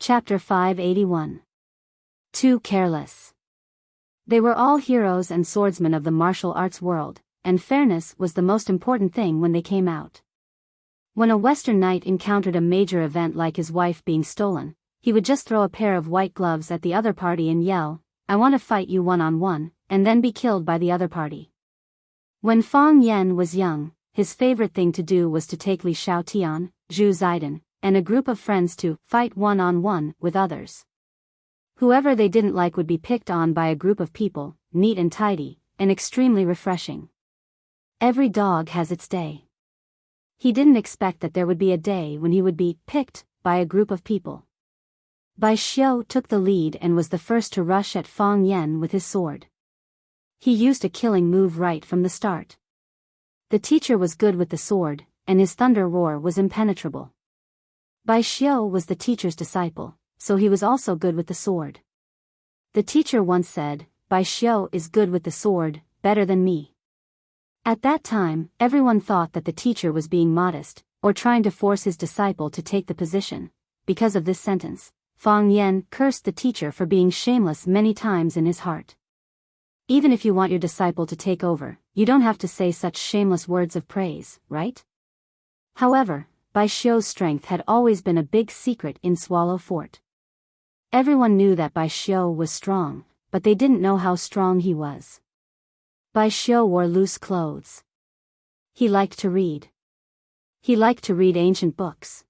Chapter 581. Too Careless. They were all heroes and swordsmen of the martial arts world, and fairness was the most important thing when they came out. When a Western knight encountered a major event like his wife being stolen, he would just throw a pair of white gloves at the other party and yell, "I want to fight you one-on-one," and then be killed by the other party. When Fang Yan was young, his favorite thing to do was to take Li Xiaotian, Zhu Ziden, and a group of friends to fight one-on-one with others. Whoever they didn't like would be picked on by a group of people, neat and tidy, and extremely refreshing. Every dog has its day. He didn't expect that there would be a day when he would be picked by a group of people. Bai Xiu took the lead and was the first to rush at Fang Yan with his sword. He used a killing move right from the start. The teacher was good with the sword, and his thunder roar was impenetrable. Bai Xiu was the teacher's disciple, so he was also good with the sword. The teacher once said, "Bai Xiu is good with the sword, better than me." At that time, everyone thought that the teacher was being modest, or trying to force his disciple to take the position. Because of this sentence, Fang Yan cursed the teacher for being shameless many times in his heart. Even if you want your disciple to take over, you don't have to say such shameless words of praise, right? However, Bai Xiu's strength had always been a big secret in Swallow Fort. Everyone knew that Bai Xiu was strong, but they didn't know how strong he was. Bai Xiu wore loose clothes. He liked to read. He liked to read ancient books.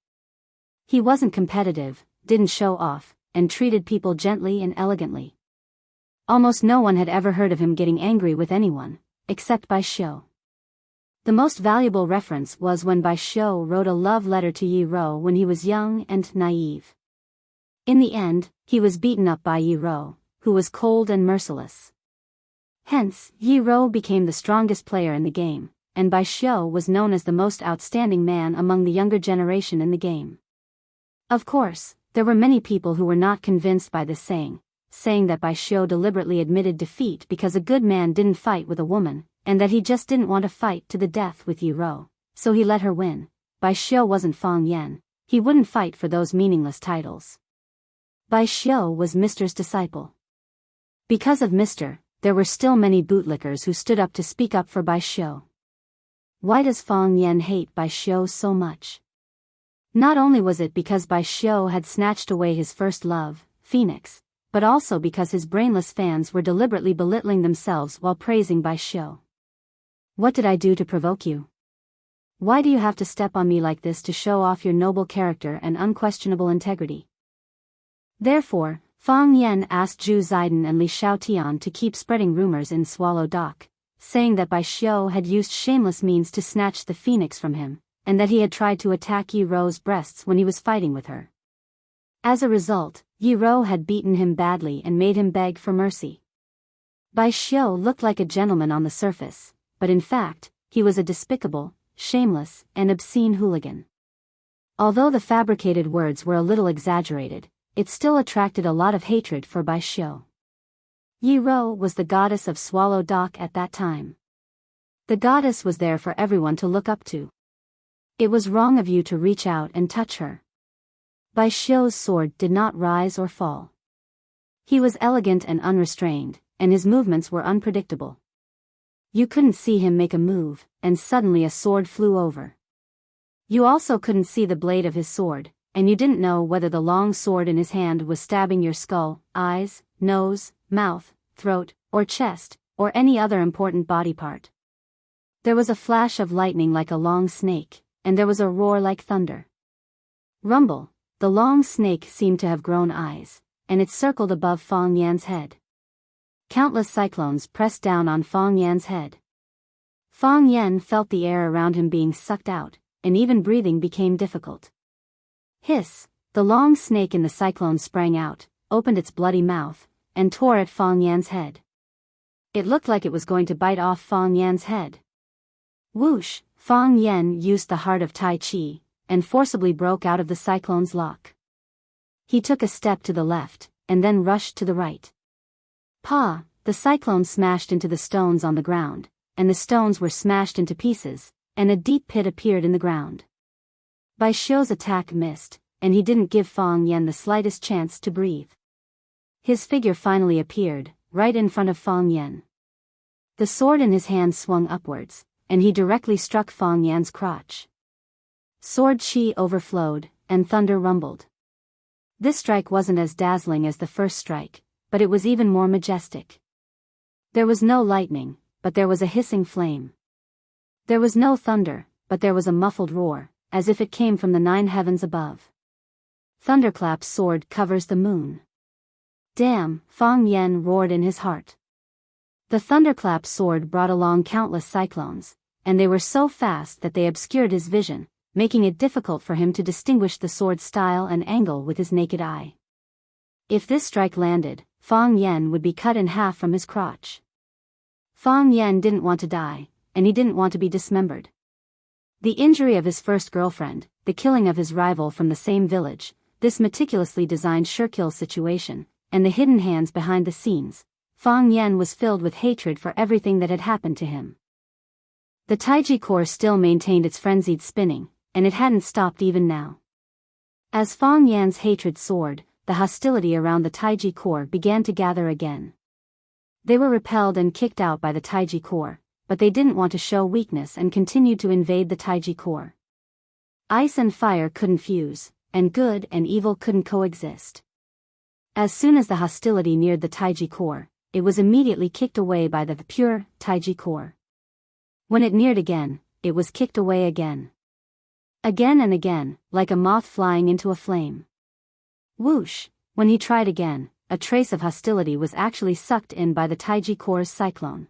He wasn't competitive, didn't show off, and treated people gently and elegantly. Almost no one had ever heard of him getting angry with anyone, except Bai Xiu. The most valuable reference was when Bai Xiu wrote a love letter to Yi Rou when he was young and naive. In the end, he was beaten up by Yi Rou, who was cold and merciless. Hence, Yi Rou became the strongest player in the game, and Bai Xiu was known as the most outstanding man among the younger generation in the game. Of course, there were many people who were not convinced by this saying that Bai Xiu deliberately admitted defeat because a good man didn't fight with a woman, and that he just didn't want to fight to the death with Yi Rou, so he let her win. Bai Xiu wasn't Fang Yan. He wouldn't fight for those meaningless titles. Bai Xiu was Mr's disciple. Because of Mr., there were still many bootlickers who stood up to speak up for Bai Xiu. Why does Fang Yan hate Bai Xiu so much? Not only was it because Bai Xiu had snatched away his first love, Phoenix, but also because his brainless fans were deliberately belittling themselves while praising Bai Xiu. "What did I do to provoke you? Why do you have to step on me like this to show off your noble character and unquestionable integrity?" Therefore, Fang Yan asked Zhu Ziden and Li Xiaotian to keep spreading rumors in Swallow Dock, saying that Bai Xiu had used shameless means to snatch the phoenix from him, and that he had tried to attack Yi Rou's breasts when he was fighting with her. As a result, Yi Rou had beaten him badly and made him beg for mercy. Bai Xiu looked like a gentleman on the surface, but in fact, he was a despicable, shameless, and obscene hooligan. Although the fabricated words were a little exaggerated, it still attracted a lot of hatred for Bai Xiu. Yi Rou was the goddess of Swallow Dock at that time. The goddess was there for everyone to look up to. It was wrong of you to reach out and touch her. Bai Xiu's sword did not rise or fall. He was elegant and unrestrained, and his movements were unpredictable. You couldn't see him make a move, and suddenly a sword flew over. You also couldn't see the blade of his sword, and you didn't know whether the long sword in his hand was stabbing your skull, eyes, nose, mouth, throat, or chest, or any other important body part. There was a flash of lightning like a long snake, and there was a roar like thunder. Rumble, the long snake seemed to have grown eyes, and it circled above Fang Yan's head. Countless cyclones pressed down on Fang Yan's head. Fang Yan felt the air around him being sucked out, and even breathing became difficult. Hiss, the long snake in the cyclone sprang out, opened its bloody mouth, and tore at Fang Yan's head. It looked like it was going to bite off Fang Yan's head. Whoosh, Fang Yan used the heart of Tai Chi, and forcibly broke out of the cyclone's lock. He took a step to the left, and then rushed to the right. Pa! The cyclone smashed into the stones on the ground, and the stones were smashed into pieces, and a deep pit appeared in the ground. Bai Xiu's attack missed, and he didn't give Fang Yan the slightest chance to breathe. His figure finally appeared, right in front of Fang Yan. The sword in his hand swung upwards, and he directly struck Fang Yan's crotch. Sword chi overflowed, and thunder rumbled. This strike wasn't as dazzling as the first strike, but it was even more majestic. There was no lightning, but there was a hissing flame. There was no thunder, but there was a muffled roar, as if it came from the 9 heavens above. Thunderclap's sword covers the moon. Damn, Fang Yan roared in his heart. The Thunderclap's sword brought along countless cyclones, and they were so fast that they obscured his vision, making it difficult for him to distinguish the sword's style and angle with his naked eye. If this strike landed, Fang Yan would be cut in half from his crotch. Fang Yan didn't want to die, and he didn't want to be dismembered. The injury of his first girlfriend, the killing of his rival from the same village, this meticulously designed sure-kill situation, and the hidden hands behind the scenes, Fang Yan was filled with hatred for everything that had happened to him. The Taiji core still maintained its frenzied spinning, and it hadn't stopped even now. As Fang Yan's hatred soared, the hostility around the Taiji core began to gather again. They were repelled and kicked out by the Taiji core, but they didn't want to show weakness and continued to invade the Taiji core. Ice and fire couldn't fuse, and good and evil couldn't coexist. As soon as the hostility neared the Taiji core, it was immediately kicked away by the pure Taiji core. When it neared again, it was kicked away again. Again and again, like a moth flying into a flame. Whoosh! When he tried again, a trace of hostility was actually sucked in by the Taiji core's cyclone.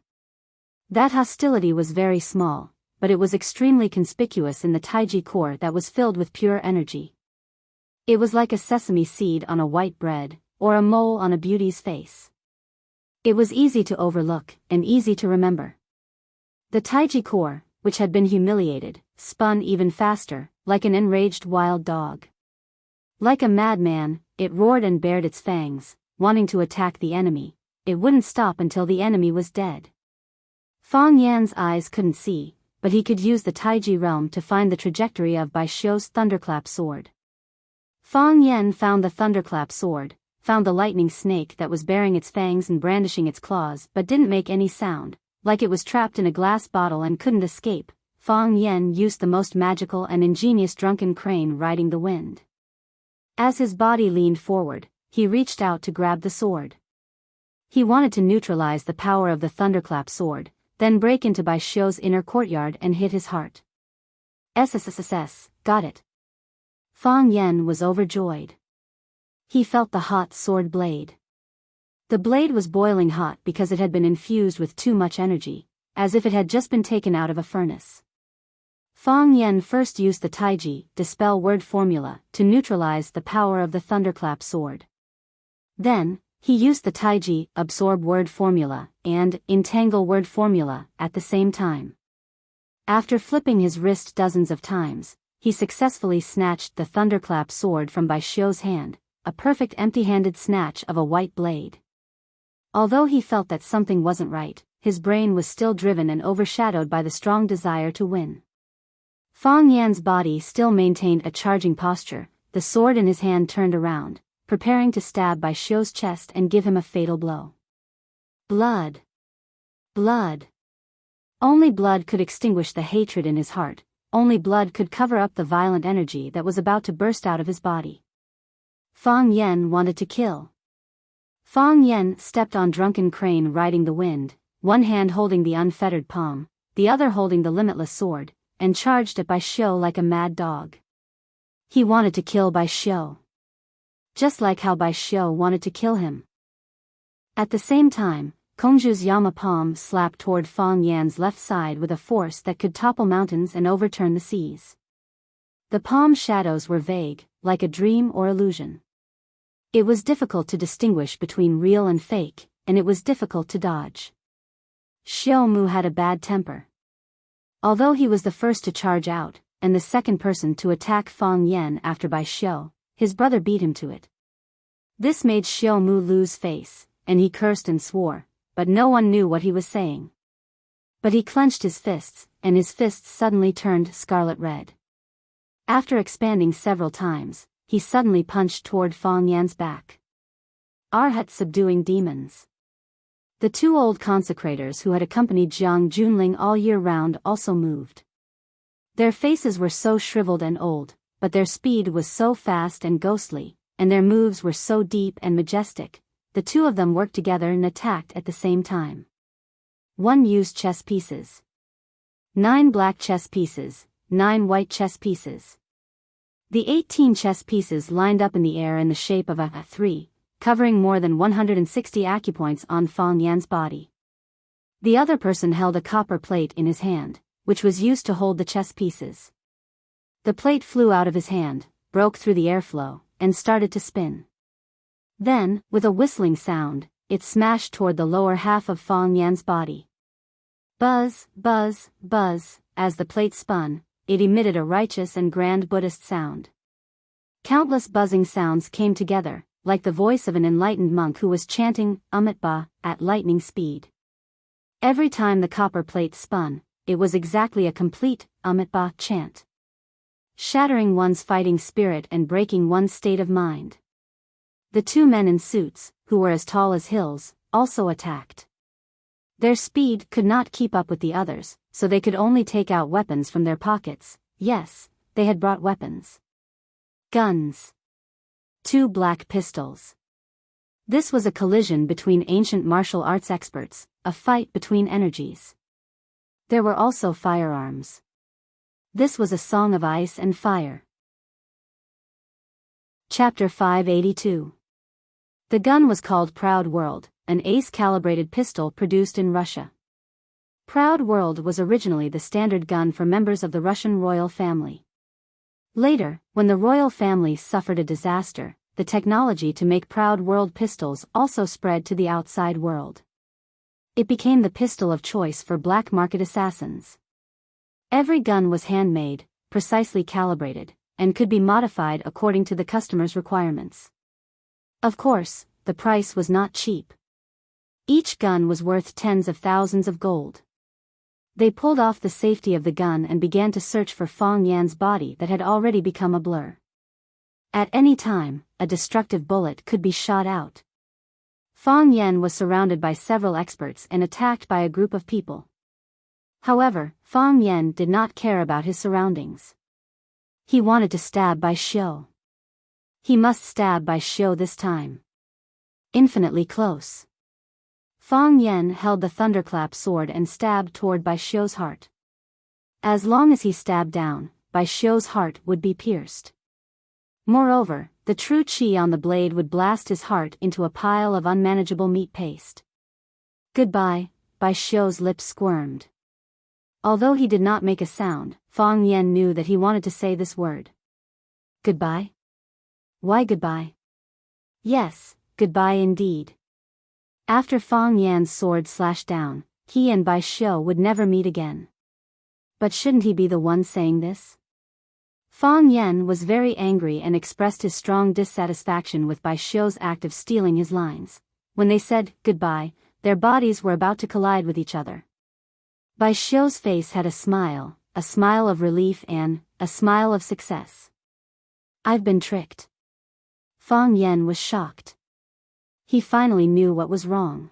That hostility was very small, but it was extremely conspicuous in the Taiji core that was filled with pure energy. It was like a sesame seed on a white bread, or a mole on a beauty's face. It was easy to overlook, and easy to remember. The Taiji core, which had been humiliated, spun even faster, like an enraged wild dog. Like a madman, it roared and bared its fangs, wanting to attack the enemy. It wouldn't stop until the enemy was dead. Fang Yan's eyes couldn't see, but he could use the Taiji realm to find the trajectory of Bai Xiu's thunderclap sword. Fang Yan found the thunderclap sword, found the lightning snake that was baring its fangs and brandishing its claws but didn't make any sound, like it was trapped in a glass bottle and couldn't escape. Fang Yan used the most magical and ingenious drunken crane riding the wind. As his body leaned forward, he reached out to grab the sword. He wanted to neutralize the power of the thunderclap sword, then break into Bai Xiu's inner courtyard and hit his heart. SSSS, got it. Fang Yan was overjoyed. He felt the hot sword blade. The blade was boiling hot because it had been infused with too much energy, as if it had just been taken out of a furnace. Fang Yan first used the Taiji dispel word formula to neutralize the power of the thunderclap sword. Then, he used the Taiji absorb word formula and entangle word formula at the same time. After flipping his wrist dozens of times, he successfully snatched the thunderclap sword from Bai Xiu's hand, a perfect empty-handed snatch of a white blade. Although he felt that something wasn't right, his brain was still driven and overshadowed by the strong desire to win. Fang Yan's body still maintained a charging posture, the sword in his hand turned around, preparing to stab Bai Xiu's chest and give him a fatal blow. Blood. Blood. Only blood could extinguish the hatred in his heart, only blood could cover up the violent energy that was about to burst out of his body. Fang Yan wanted to kill. Fang Yan stepped on drunken crane riding the wind, one hand holding the unfettered palm, the other holding the limitless sword, and charged at Bai Xiu like a mad dog. He wanted to kill Bai Xiu. Just like how Bai Xiu wanted to kill him. At the same time, Kongzhu's Yama palm slapped toward Fang Yan's left side with a force that could topple mountains and overturn the seas. The palm's shadows were vague, like a dream or illusion. It was difficult to distinguish between real and fake, and it was difficult to dodge. Xiu Mu had a bad temper. Although he was the first to charge out, and the second person to attack Fang Yan after Bai Xiu, his brother beat him to it. This made Xiu Mu lose face, and he cursed and swore, but no one knew what he was saying. But he clenched his fists, and his fists suddenly turned scarlet red. After expanding several times, he suddenly punched toward Fang Yan's back. Arhat subduing demons. The two old consecrators who had accompanied Jiang Junling all year round also moved. Their faces were so shriveled and old, but their speed was so fast and ghostly, and their moves were so deep and majestic. The two of them worked together and attacked at the same time. 1 used chess pieces. 9 black chess pieces, 9 white chess pieces. The 18 chess pieces lined up in the air in the shape of a 3, covering more than 160 acupoints on Fang Yan's body. The other person held a copper plate in his hand, which was used to hold the chess pieces. The plate flew out of his hand, broke through the airflow, and started to spin. Then, with a whistling sound, it smashed toward the lower half of Fang Yan's body. Buzz, buzz, buzz, as the plate spun, it emitted a righteous and grand Buddhist sound. Countless buzzing sounds came together, like the voice of an enlightened monk who was chanting Amitabha at lightning speed. Every time the copper plate spun, it was exactly a complete Amitabha chant, shattering one's fighting spirit and breaking one's state of mind. The two men in suits, who were as tall as hills, also attacked. Their speed could not keep up with the others, so they could only take out weapons from their pockets. Yes, they had brought weapons. Guns. 2 black pistols. This was a collision between ancient martial arts experts, a fight between energies. There were also firearms. This was a song of ice and fire. Chapter 582. The gun was called Proud World, an ace-calibrated pistol produced in Russia. Proud World was originally the standard gun for members of the Russian royal family. Later, when the royal family suffered a disaster, the technology to make Proud World pistols also spread to the outside world. It became the pistol of choice for black market assassins. Every gun was handmade, precisely calibrated, and could be modified according to the customer's requirements. Of course, the price was not cheap. Each gun was worth tens of thousands of gold. They pulled off the safety of the gun and began to search for Fang Yan's body that had already become a blur. At any time, a destructive bullet could be shot out. Fang Yan was surrounded by several experts and attacked by a group of people. However, Fang Yan did not care about his surroundings. He wanted to stab Bai Xiu. He must stab Bai Xiu this time. Infinitely close. Fang Yan held the thunderclap sword and stabbed toward Bai Xiu's heart. As long as he stabbed down, Bai Xiu's heart would be pierced. Moreover, the true qi on the blade would blast his heart into a pile of unmanageable meat paste. Goodbye, Bai Xiu's lips squirmed. Although he did not make a sound, Fang Yan knew that he wanted to say this word. Goodbye? Why goodbye? Yes, goodbye indeed. After Fang Yan's sword slashed down, he and Bai Xiu would never meet again. But shouldn't he be the one saying this? Fang Yan was very angry and expressed his strong dissatisfaction with Bai Xiu's act of stealing his lines. When they said goodbye, their bodies were about to collide with each other. Bai Xiu's face had a smile of relief and a smile of success. I've been tricked. Fang Yan was shocked. He finally knew what was wrong.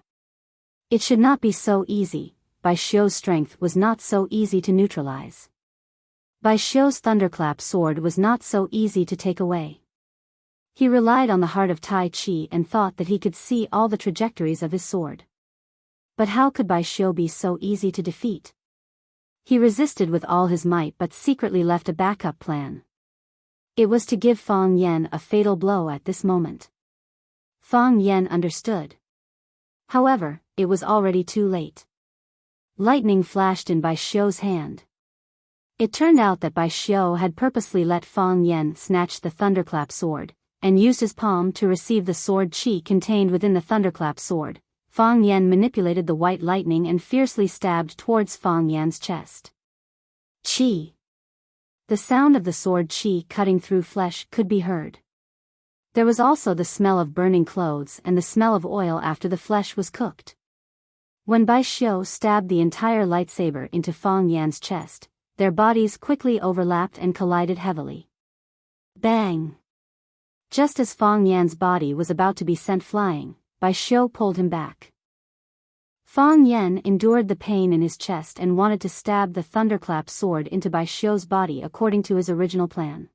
It should not be so easy. Bai Xiu's strength was not so easy to neutralize. Bai Xiu's thunderclap sword was not so easy to take away. He relied on the heart of Tai Chi and thought that he could see all the trajectories of his sword. But how could Bai Xiu be so easy to defeat? He resisted with all his might but secretly left a backup plan. It was to give Fang Yan a fatal blow at this moment. Fang Yan understood. However, it was already too late. Lightning flashed in Bai Xiu's hand. It turned out that Bai Xiu had purposely let Fang Yan snatch the thunderclap sword, and used his palm to receive the sword qi contained within the thunderclap sword. Fang Yan manipulated the white lightning and fiercely stabbed towards Fang Yan's chest. Qi. The sound of the sword qi cutting through flesh could be heard. There was also the smell of burning clothes and the smell of oil after the flesh was cooked. When Bai Xiu stabbed the entire lightsaber into Fang Yan's chest, their bodies quickly overlapped and collided heavily. Bang! Just as Fang Yan's body was about to be sent flying, Bai Xiu pulled him back. Fang Yan endured the pain in his chest and wanted to stab the thunderclap sword into Bai Xiu's body according to his original plan.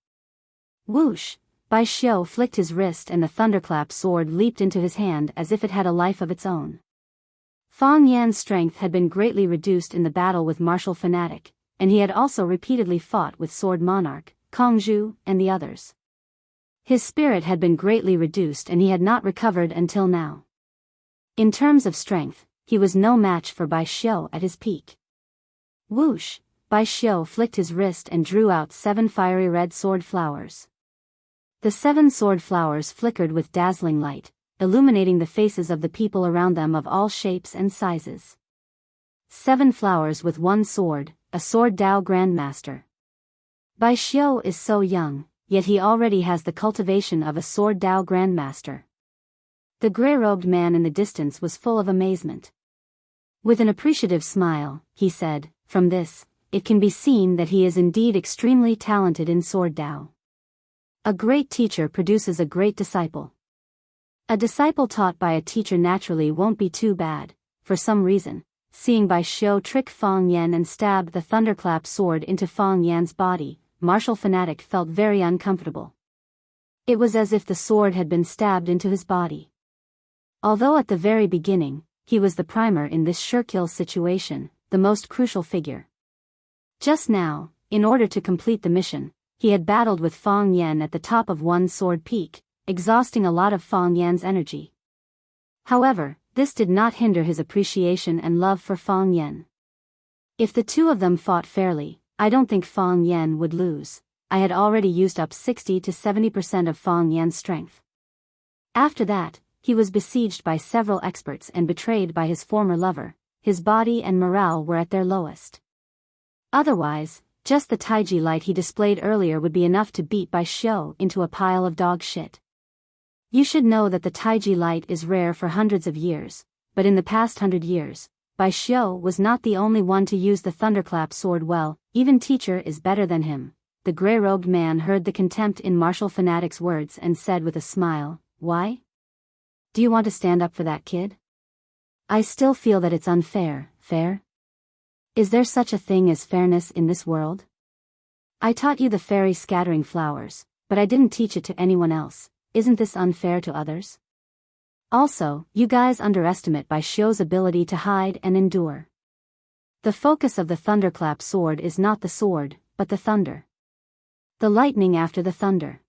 Whoosh! Bai Xiu flicked his wrist and the thunderclap sword leaped into his hand as if it had a life of its own. Fang Yan's strength had been greatly reduced in the battle with martial fanatic, and he had also repeatedly fought with Sword Monarch, Kongzhu, and the others. His spirit had been greatly reduced and he had not recovered until now. In terms of strength, he was no match for Bai Xiu at his peak. Whoosh! Bai Xiu flicked his wrist and drew out 7 fiery red sword flowers. The 7 sword flowers flickered with dazzling light, illuminating the faces of the people around them of all shapes and sizes. 7 flowers with 1 sword, a sword Dao Grandmaster. Bai Xiu is so young, yet he already has the cultivation of a sword Dao Grandmaster. The grey-robed man in the distance was full of amazement. With an appreciative smile, he said, "From this, it can be seen that he is indeed extremely talented in sword Dao. A great teacher produces a great disciple. A disciple taught by a teacher naturally won't be too bad." For some reason, seeing Bai Xiu trick Fang Yan and stab the thunderclap sword into Fang Yan's body, martial fanatic felt very uncomfortable. It was as if the sword had been stabbed into his body. Although at the very beginning, he was the primer in this sure-kill situation, the most crucial figure. Just now, in order to complete the mission, he had battled with Fang Yan at the top of one sword peak, exhausting a lot of Fang Yan's energy. However, this did not hinder his appreciation and love for Fang Yan. If the two of them fought fairly, I don't think Fang Yan would lose. I had already used up 60 to 70% of Fang Yan's strength. After that, he was besieged by several experts and betrayed by his former lover. His body and morale were at their lowest. Otherwise, just the Taiji light he displayed earlier would be enough to beat Bai Xiu into a pile of dog shit. You should know that the Taiji light is rare for hundreds of years, but in the past 100 years, Bai Xiu was not the only one to use the thunderclap sword well. Even teacher is better than him. The grey-robed man heard the contempt in martial fanatic's words and said with a smile, "Why? Do you want to stand up for that kid? I still feel that it's unfair." Fair? Is there such a thing as fairness in this world? I taught you the fairy scattering flowers, but I didn't teach it to anyone else. Isn't this unfair to others? Also, you guys underestimate Bai Xiu's ability to hide and endure. The focus of the thunderclap sword is not the sword, but the thunder. The lightning after the thunder.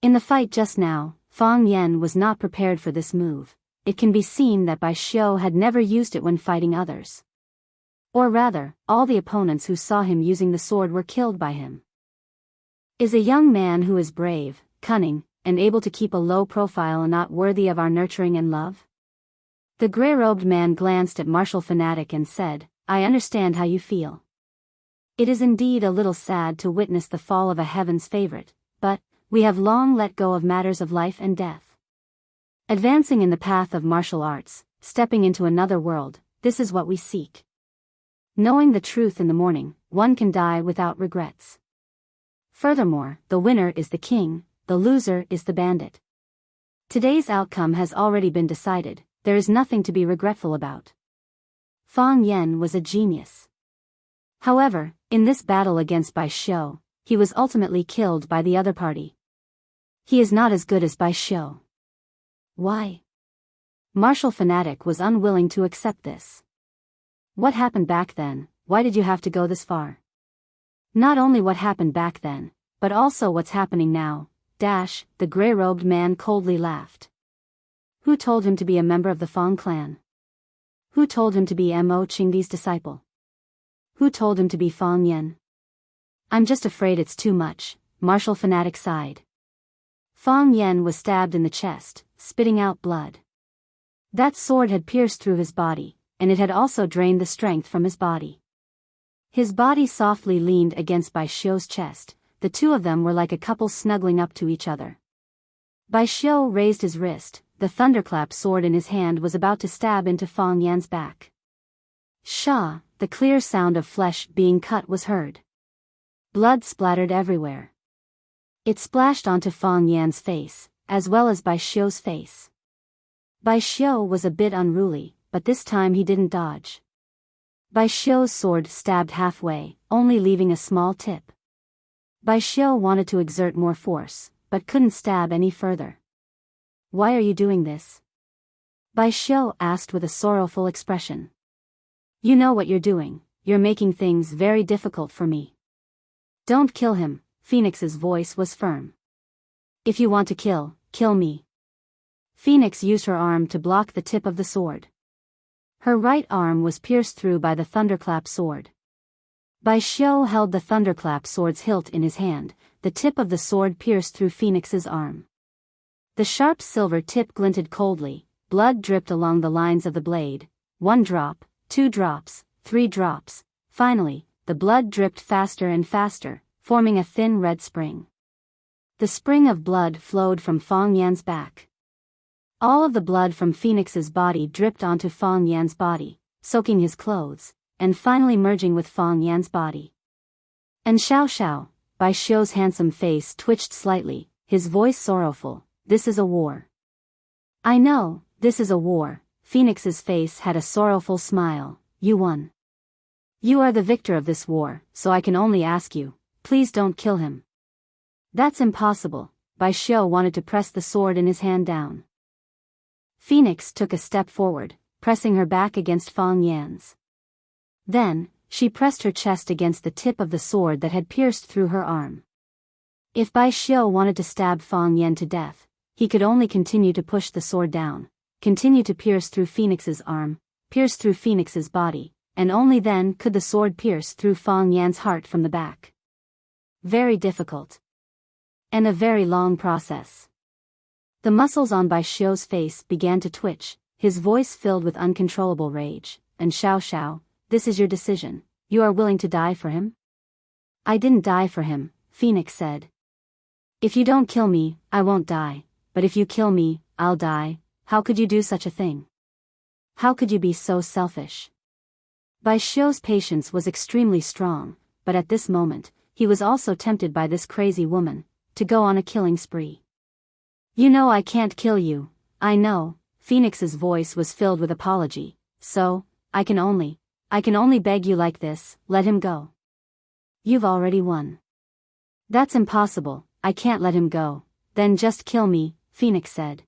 In the fight just now, Fang Yan was not prepared for this move. It can be seen that Bai Xiu had never used it when fighting others. Or rather, all the opponents who saw him using the sword were killed by him. Is a young man who is brave, cunning, and able to keep a low profile not worthy of our nurturing and love? The grey-robed man glanced at martial fanatic and said, "I understand how you feel. It is indeed a little sad to witness the fall of a heaven's favorite, but we have long let go of matters of life and death. Advancing in the path of martial arts, stepping into another world, this is what we seek. Knowing the truth in the morning, one can die without regrets. Furthermore, the winner is the king, the loser is the bandit. Today's outcome has already been decided, there is nothing to be regretful about." Fang Yan was a genius. However, in this battle against Bai Xiu, he was ultimately killed by the other party. He is not as good as Bai Xiu. Why? Martial fanatic was unwilling to accept this. What happened back then? Why did you have to go this far? Not only what happened back then, but also what's happening now. The grey-robed man coldly laughed. Who told him to be a member of the Fang clan? Who told him to be Mo Qingdi's disciple? Who told him to be Fang Yan? I'm just afraid it's too much, martial fanatic sighed. Fang Yan was stabbed in the chest, spitting out blood. That sword had pierced through his body, and it had also drained the strength from his body. His body softly leaned against Bai Xiu's chest. The two of them were like a couple snuggling up to each other. Bai Xiu raised his wrist, the thunderclap sword in his hand was about to stab into Fang Yan's back. Sha, the clear sound of flesh being cut was heard. Blood splattered everywhere. It splashed onto Fang Yan's face, as well as Bai Xiu's face. Bai Xiu was a bit unruly, but this time he didn't dodge. Bai Xiu's sword stabbed halfway, only leaving a small tip. Bai Xiu wanted to exert more force, but couldn't stab any further. "Why are you doing this?" Bai Xiu asked with a sorrowful expression. "You know what you're doing, you're making things very difficult for me." "Don't kill him," Phoenix's voice was firm. "If you want to kill me." Phoenix used her arm to block the tip of the sword. Her right arm was pierced through by the thunderclap sword. Bai Xiu held the thunderclap sword's hilt in his hand, the tip of the sword pierced through Phoenix's arm. The sharp silver tip glinted coldly, blood dripped along the lines of the blade. 1 drop, 2 drops, 3 drops. Finally, the blood dripped faster and faster, forming a thin red spring. The spring of blood flowed from Fang Yan's back. All of the blood from Phoenix's body dripped onto Fang Yan's body, soaking his clothes, and finally merging with Fang Yan's body. "And Xiao," Bai Xiu's handsome face twitched slightly, his voice sorrowful. "This is a war." "I know, this is a war." Phoenix's face had a sorrowful smile. "You won. You are the victor of this war, so I can only ask you, please don't kill him." "That's impossible." Bai Xiu wanted to press the sword in his hand down. Phoenix took a step forward, pressing her back against Fang Yan's. Then, she pressed her chest against the tip of the sword that had pierced through her arm. If Bai Xiu wanted to stab Fang Yan to death, he could only continue to push the sword down, continue to pierce through Phoenix's arm, pierce through Phoenix's body, and only then could the sword pierce through Fang Yan's heart from the back. Very difficult. And a very long process. The muscles on Bai Xiu's face began to twitch, his voice filled with uncontrollable rage. "And Xiao, this is your decision, you are willing to die for him?" "I didn't die for him," Phoenix said. "If you don't kill me, I won't die, but if you kill me, I'll die. How could you do such a thing? How could you be so selfish?" Bai Xiu's patience was extremely strong, but at this moment, he was also tempted by this crazy woman, to go on a killing spree. "You know I can't kill you." "I know," Phoenix's voice was filled with apology. "So, I can only beg you like this, let him go." "You've already won." "That's impossible, I can't let him go." "Then just kill me," Phoenix said.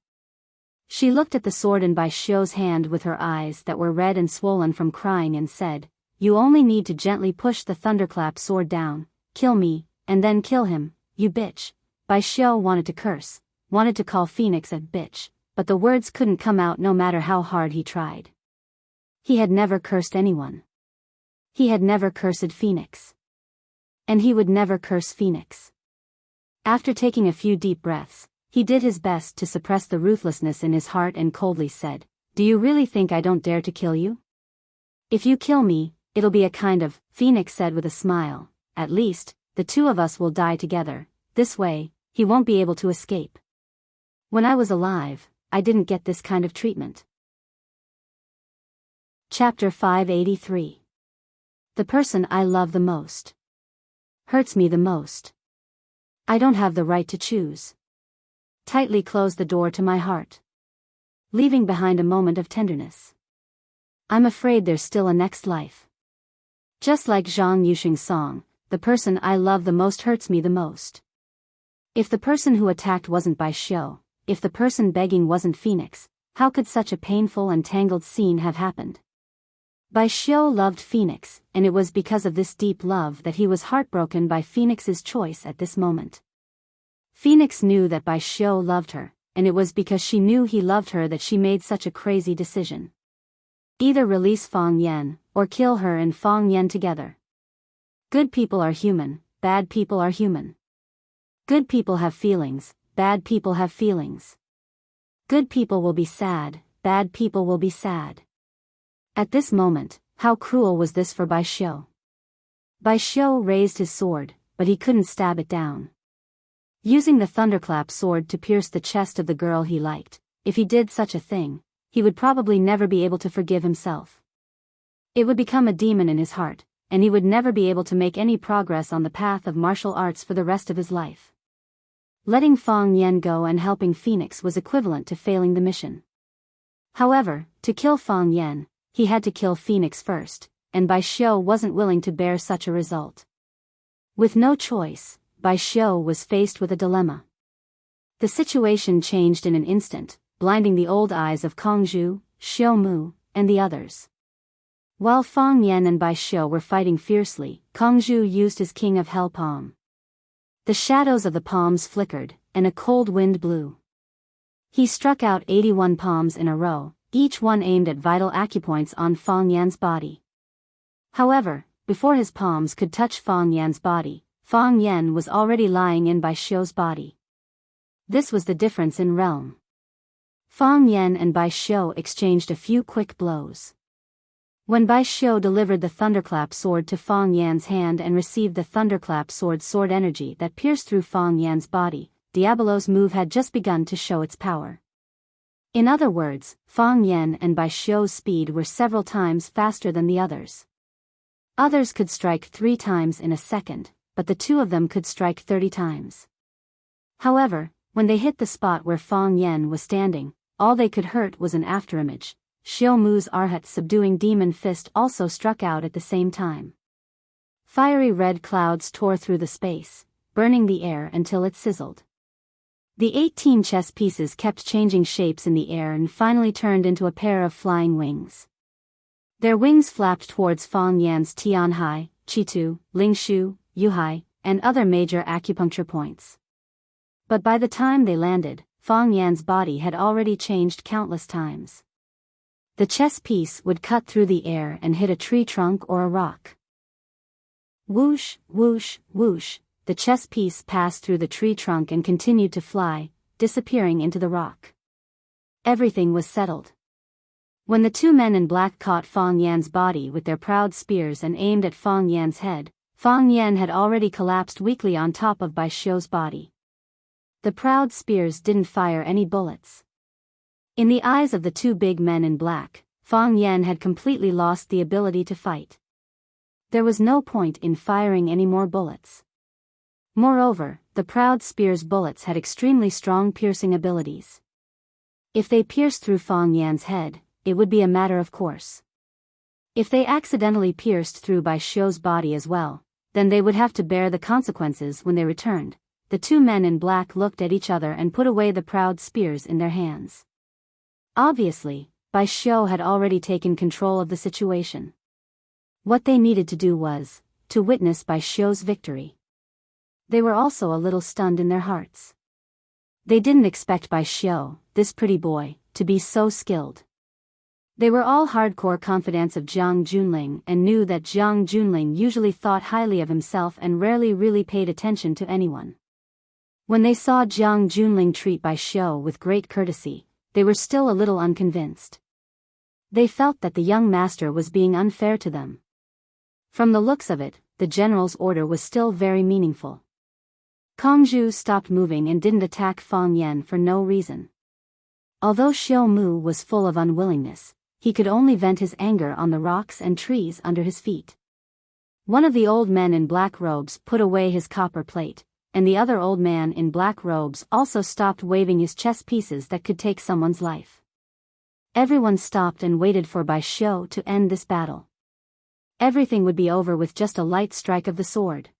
She looked at the sword in Bai Xiu's hand with her eyes that were red and swollen from crying and said, "You only need to gently push the thunderclap sword down, kill me, and then kill him, you bitch." Bai Xiu wanted to curse, wanted to call Phoenix a bitch, but the words couldn't come out no matter how hard he tried. He had never cursed anyone. He had never cursed Phoenix. And he would never curse Phoenix. After taking a few deep breaths, he did his best to suppress the ruthlessness in his heart and coldly said, "Do you really think I don't dare to kill you? If you kill me, it'll be a kind of," Phoenix said with a smile, "at least, the two of us will die together. This way, he won't be able to escape. When I was alive, I didn't get this kind of treatment." Chapter 583. The person I love the most hurts me the most. I don't have the right to choose. Tightly close the door to my heart, leaving behind a moment of tenderness. I'm afraid there's still a next life. Just like Zhang Yuxing's song, the person I love the most hurts me the most. If the person who attacked wasn't Bai Xiu, if the person begging wasn't Phoenix, how could such a painful and tangled scene have happened? Bai Xiu loved Phoenix, and it was because of this deep love that he was heartbroken by Phoenix's choice at this moment. Phoenix knew that Bai Xiu loved her, and it was because she knew he loved her that she made such a crazy decision. Either release Fang Yan, or kill her and Fang Yan together. Good people are human, bad people are human. Good people have feelings, bad people have feelings. Good people will be sad, bad people will be sad. At this moment, how cruel was this for Bai Xiu? Bai Xiu raised his sword, but he couldn't stab it down. Using the thunderclap sword to pierce the chest of the girl he liked, if he did such a thing, he would probably never be able to forgive himself. It would become a demon in his heart, and he would never be able to make any progress on the path of martial arts for the rest of his life. letting Fang Yan go and helping Phoenix was equivalent to failing the mission. However, to kill Fang Yan, he had to kill Phoenix first, and Bai Xiu wasn't willing to bear such a result. With no choice, Bai Xiu was faced with a dilemma. The situation changed in an instant, blinding the old eyes of Kongzhu, Xiu Mu, and the others. While Fang Yan and Bai Xiu were fighting fiercely, Kongzhu used his King of Hell palm. The shadows of the palms flickered, and a cold wind blew. He struck out 81 palms in a row, each one aimed at vital acupoints on Fang Yan's body. However, before his palms could touch Fang Yan's body, Fang Yan was already lying in Bai Xiu's body. This was the difference in realm. Fang Yan and Bai Xiu exchanged a few quick blows. When Bai Xiu delivered the Thunderclap sword to Fang Yan's hand and received the Thunderclap sword energy that pierced through Fang Yan's body, Diabolo's move had just begun to show its power. In other words, Fang Yan and Bai Xiu's speed were several times faster than the others. Others could strike 3 times in a second, but the two of them could strike 30 times. However, when they hit the spot where Fang Yan was standing, all they could hurt was an afterimage. Xiu Mu's Arhat subduing demon fist also struck out at the same time. Fiery red clouds tore through the space, burning the air until it sizzled. The 18 chess pieces kept changing shapes in the air and finally turned into a pair of flying wings. Their wings flapped towards Fang Yan's Tianhai, Qitu, Lingshu, Yuhai, and other major acupuncture points. But by the time they landed, Fang Yan's body had already changed countless times. The chess piece would cut through the air and hit a tree trunk or a rock. Whoosh, whoosh, whoosh, the chess piece passed through the tree trunk and continued to fly, disappearing into the rock. Everything was settled. When the two men in black caught Fang Yan's body with their proud spears and aimed at Fang Yan's head, Fang Yan had already collapsed weakly on top of Bai Xiu's body. The proud spears didn't fire any bullets. In the eyes of the two big men in black, Fang Yan had completely lost the ability to fight. There was no point in firing any more bullets. Moreover, the proud spear's bullets had extremely strong piercing abilities. If they pierced through Fang Yan's head, it would be a matter of course. If they accidentally pierced through Bai Xiu's body as well, then they would have to bear the consequences when they returned. The two men in black looked at each other and put away the proud spears in their hands. Obviously, Bai Xiu had already taken control of the situation. What they needed to do was to witness Bai Xiu's victory. They were also a little stunned in their hearts. They didn't expect Bai Xiu, this pretty boy, to be so skilled. They were all hardcore confidants of Jiang Junling and knew that Jiang Junling usually thought highly of himself and rarely really paid attention to anyone. When they saw Jiang Junling treat Bai Xiu with great courtesy, they were still a little unconvinced. They felt that the young master was being unfair to them. From the looks of it, the general's order was still very meaningful. Kongzhu stopped moving and didn't attack Fang Yan for no reason. Although Xiu Mu was full of unwillingness, he could only vent his anger on the rocks and trees under his feet. One of the old men in black robes put away his copper plate, and the other old man in black robes also stopped waving his chess pieces that could take someone's life. Everyone stopped and waited for Bai Xiu to end this battle. Everything would be over with just a light strike of the sword.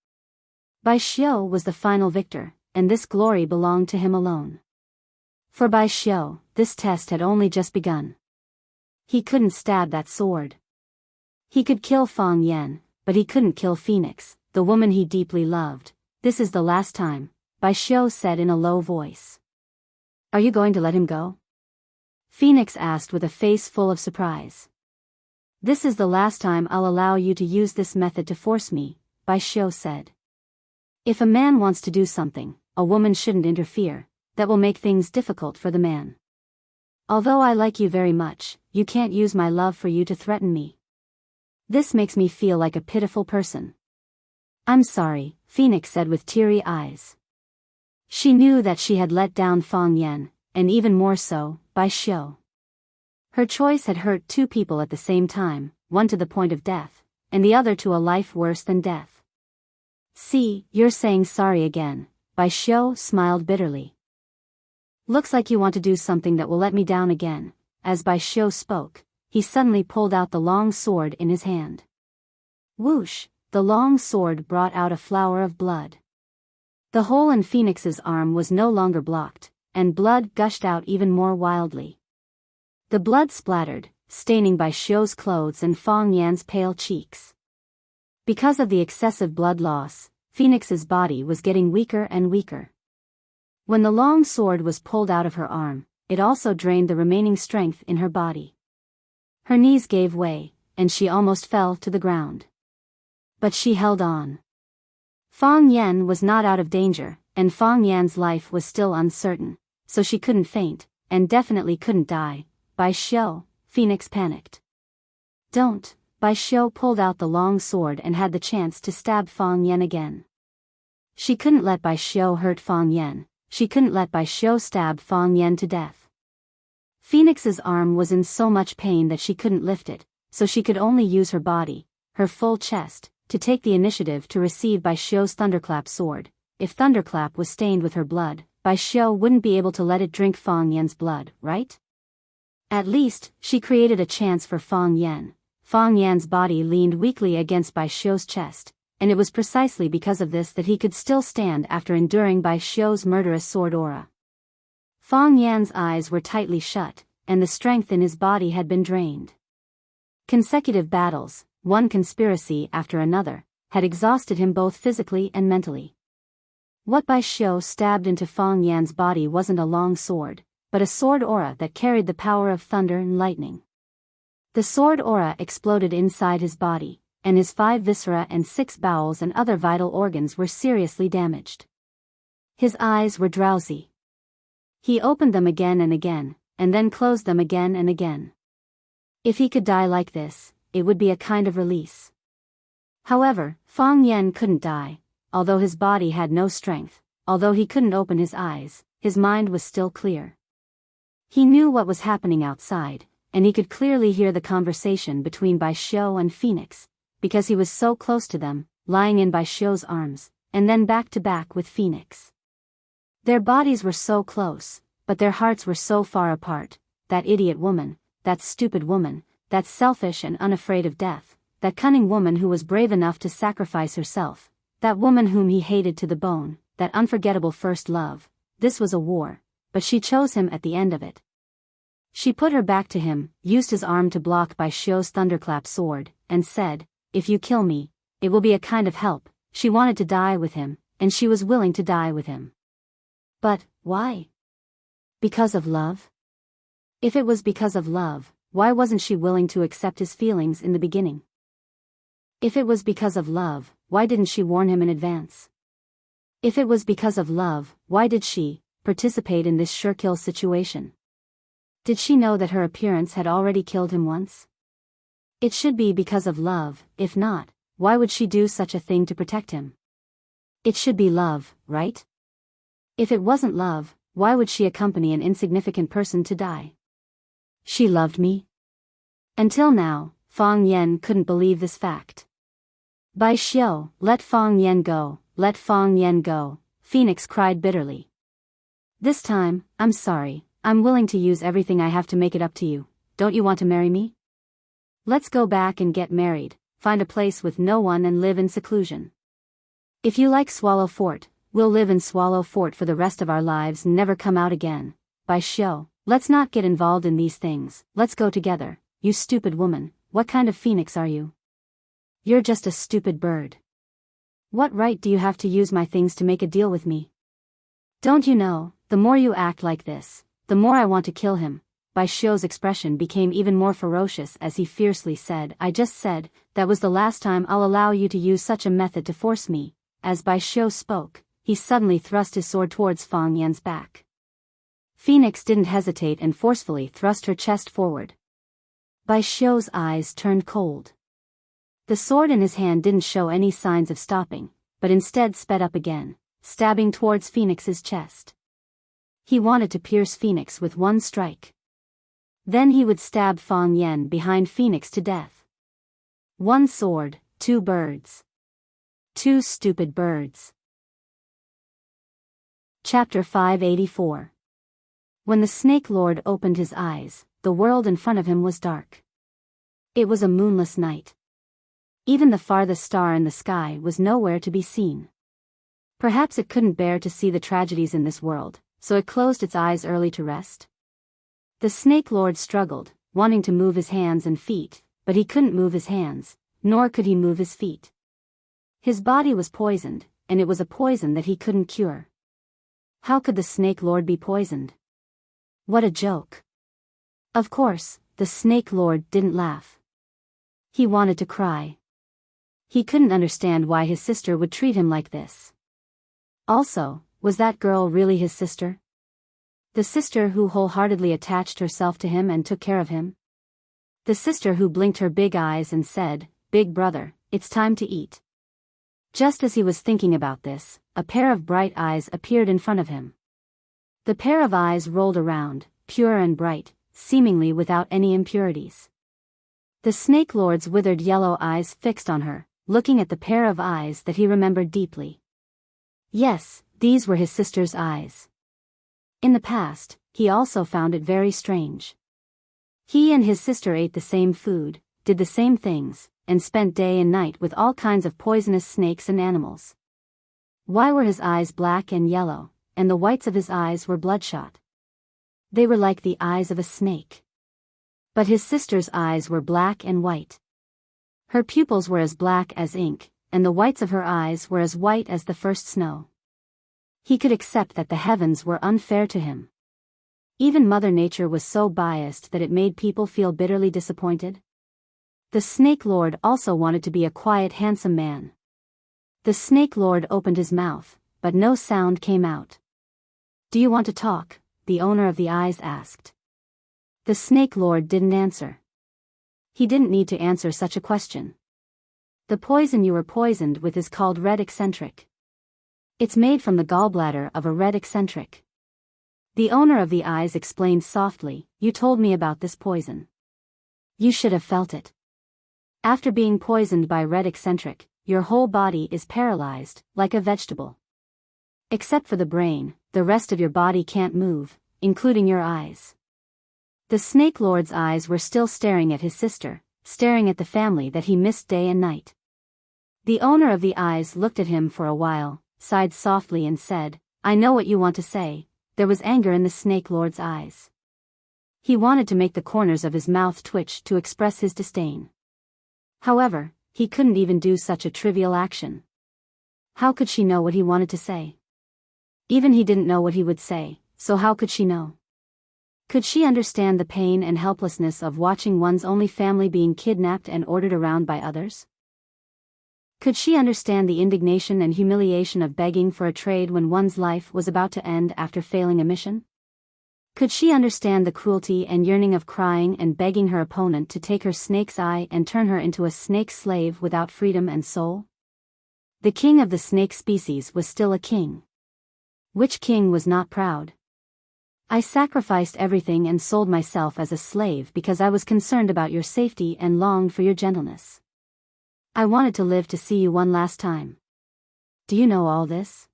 Bai Xiu was the final victor, and this glory belonged to him alone. For Bai Xiu, this test had only just begun. He couldn't stab that sword. He could kill Fang Yan, but he couldn't kill Phoenix, the woman he deeply loved. This is the last time, Bai Xiu said in a low voice. Are you going to let him go? Phoenix asked with a face full of surprise. This is the last time I'll allow you to use this method to force me, Bai Xiu said. If a man wants to do something, a woman shouldn't interfere. That will make things difficult for the man. Although I like you very much, you can't use my love for you to threaten me. This makes me feel like a pitiful person. I'm sorry, Phoenix said with teary eyes. She knew that she had let down Fang Yan, and even more so, Bai Xiu. Her choice had hurt two people at the same time, one to the point of death, and the other to a life worse than death. See, you're saying sorry again, Bai Xiu smiled bitterly. Looks like you want to do something that will let me down again. As Bai Xiu spoke, he suddenly pulled out the long sword in his hand. Whoosh, the long sword brought out a flower of blood. The hole in Phoenix's arm was no longer blocked, and blood gushed out even more wildly. The blood splattered, staining Bai Xiu's clothes and Fang Yan's pale cheeks. Because of the excessive blood loss, Phoenix's body was getting weaker and weaker. When the long sword was pulled out of her arm, it also drained the remaining strength in her body. Her knees gave way, and she almost fell to the ground. But she held on. Fang Yan was not out of danger, and Fang Yan's life was still uncertain, so she couldn't faint, and definitely couldn't die. Bai Xiu, Phoenix panicked. Don't. Bai Xiu pulled out the long sword and had the chance to stab Fang Yan again. She couldn't let Bai Xiu hurt Fang Yan. She couldn't let Bai Xiu stab Fang Yan to death. Phoenix's arm was in so much pain that she couldn't lift it, so she could only use her body, her full chest, to take the initiative to receive Bai Xiu's thunderclap sword. If thunderclap was stained with her blood, Bai Xiu wouldn't be able to let it drink Fang Yan's blood, right? At least, she created a chance for Fang Yan. Fang Yan's body leaned weakly against Bai Xiu's chest, and it was precisely because of this that he could still stand after enduring Bai Xiu's murderous sword aura. Fang Yan's eyes were tightly shut, and the strength in his body had been drained. Consecutive battles, one conspiracy after another, had exhausted him both physically and mentally. What Bai Xiu stabbed into Fang Yan's body wasn't a long sword, but a sword aura that carried the power of thunder and lightning. The sword aura exploded inside his body, and his 5 viscera and 6 bowels and other vital organs were seriously damaged. His eyes were drowsy. He opened them again and again, and then closed them again and again. If he could die like this, it would be a kind of release. However, Fang Yan couldn't die. Although his body had no strength, although he couldn't open his eyes, his mind was still clear. He knew what was happening outside, and he could clearly hear the conversation between Bai Xiu and Phoenix, because he was so close to them, lying in Bai Xiu's arms, and then back to back with Phoenix. Their bodies were so close, but their hearts were so far apart. That idiot woman, that stupid woman, that selfish and unafraid of death, that cunning woman who was brave enough to sacrifice herself, that woman whom he hated to the bone, that unforgettable first love. This was a war, but she chose him at the end of it. She put her back to him, used his arm to block Bai Xiu's thunderclap sword, and said, "If you kill me, it will be a kind of help." She wanted to die with him, and she was willing to die with him. But, why? Because of love? If it was because of love, why wasn't she willing to accept his feelings in the beginning? If it was because of love, why didn't she warn him in advance? If it was because of love, why did she participate in this sure-kill situation? Did she know that her appearance had already killed him once? It should be because of love. If not, why would she do such a thing to protect him? It should be love, right? If it wasn't love, why would she accompany an insignificant person to die? She loved me? Until now, Fang Yan couldn't believe this fact. Bai Xiu, let Fang Yan go, let Fang Yan go, Phoenix cried bitterly. This time, I'm sorry, I'm willing to use everything I have to make it up to you. Don't you want to marry me? Let's go back and get married, find a place with no one and live in seclusion. If you like Swallow Fort, we'll live in Swallow Fort for the rest of our lives and never come out again. Bai Xiu, let's not get involved in these things, let's go together. You stupid woman, what kind of phoenix are you? You're just a stupid bird. What right do you have to use my things to make a deal with me? Don't you know, the more you act like this, the more I want to kill him. Bai Xiu's expression became even more ferocious as he fiercely said, I just said, that was the last time I'll allow you to use such a method to force me. As Bai Xiu spoke, he suddenly thrust his sword towards Fang Yan's back. Phoenix didn't hesitate and forcefully thrust her chest forward. Bai Xiu's eyes turned cold. The sword in his hand didn't show any signs of stopping, but instead sped up again, stabbing towards Phoenix's chest. He wanted to pierce Phoenix with one strike. Then he would stab Fang Yan behind Phoenix to death. One sword, 2 birds. 2 stupid birds. Chapter 584. When the Snake Lord opened his eyes, the world in front of him was dark. It was a moonless night. Even the farthest star in the sky was nowhere to be seen. Perhaps it couldn't bear to see the tragedies in this world, so it closed its eyes early to rest. The Snake Lord struggled, wanting to move his hands and feet, but he couldn't move his hands, nor could he move his feet. His body was poisoned, and it was a poison that he couldn't cure. How could the Snake Lord be poisoned? What a joke. Of course, the Snake Lord didn't laugh. He wanted to cry. He couldn't understand why his sister would treat him like this. Also, was that girl really his sister? The sister who wholeheartedly attached herself to him and took care of him? The sister who blinked her big eyes and said, "Big brother, it's time to eat." Just as he was thinking about this, a pair of bright eyes appeared in front of him. The pair of eyes rolled around, pure and bright, seemingly without any impurities. The Snake Lord's withered yellow eyes fixed on her, looking at the pair of eyes that he remembered deeply. Yes, these were his sister's eyes. In the past, he also found it very strange. He and his sister ate the same food, did the same things, and spent day and night with all kinds of poisonous snakes and animals. Why were his eyes black and yellow, and the whites of his eyes were bloodshot? They were like the eyes of a snake. But his sister's eyes were black and white. Her pupils were as black as ink, and the whites of her eyes were as white as the first snow. He could accept that the heavens were unfair to him. Even Mother Nature was so biased that it made people feel bitterly disappointed. The Snake Lord also wanted to be a quiet, handsome man. The Snake Lord opened his mouth, but no sound came out. "Do you want to talk?" the owner of the eyes asked. The Snake Lord didn't answer. He didn't need to answer such a question. "The poison you were poisoned with is called red eccentric. It's made from the gallbladder of a red eccentric." The owner of the eyes explained softly, "You told me about this poison. You should have felt it. After being poisoned by red eccentric, your whole body is paralyzed, like a vegetable. Except for the brain, the rest of your body can't move, including your eyes." The Snake Lord's eyes were still staring at his sister, staring at the family that he missed day and night. The owner of the eyes looked at him for a while, sighed softly and said, "I know what you want to say." There was anger in the Snake Lord's eyes. He wanted to make the corners of his mouth twitch to express his disdain. However, he couldn't even do such a trivial action. How could she know what he wanted to say? Even he didn't know what he would say, so how could she know? Could she understand the pain and helplessness of watching one's only family being kidnapped and ordered around by others? Could she understand the indignation and humiliation of begging for a trade when one's life was about to end after failing a mission? Could she understand the cruelty and yearning of crying and begging her opponent to take her snake's eye and turn her into a snake slave without freedom and soul? The king of the snake species was still a king. Which king was not proud? "I sacrificed everything and sold myself as a slave because I was concerned about your safety and longed for your gentleness. I wanted to live to see you one last time. Do you know all this?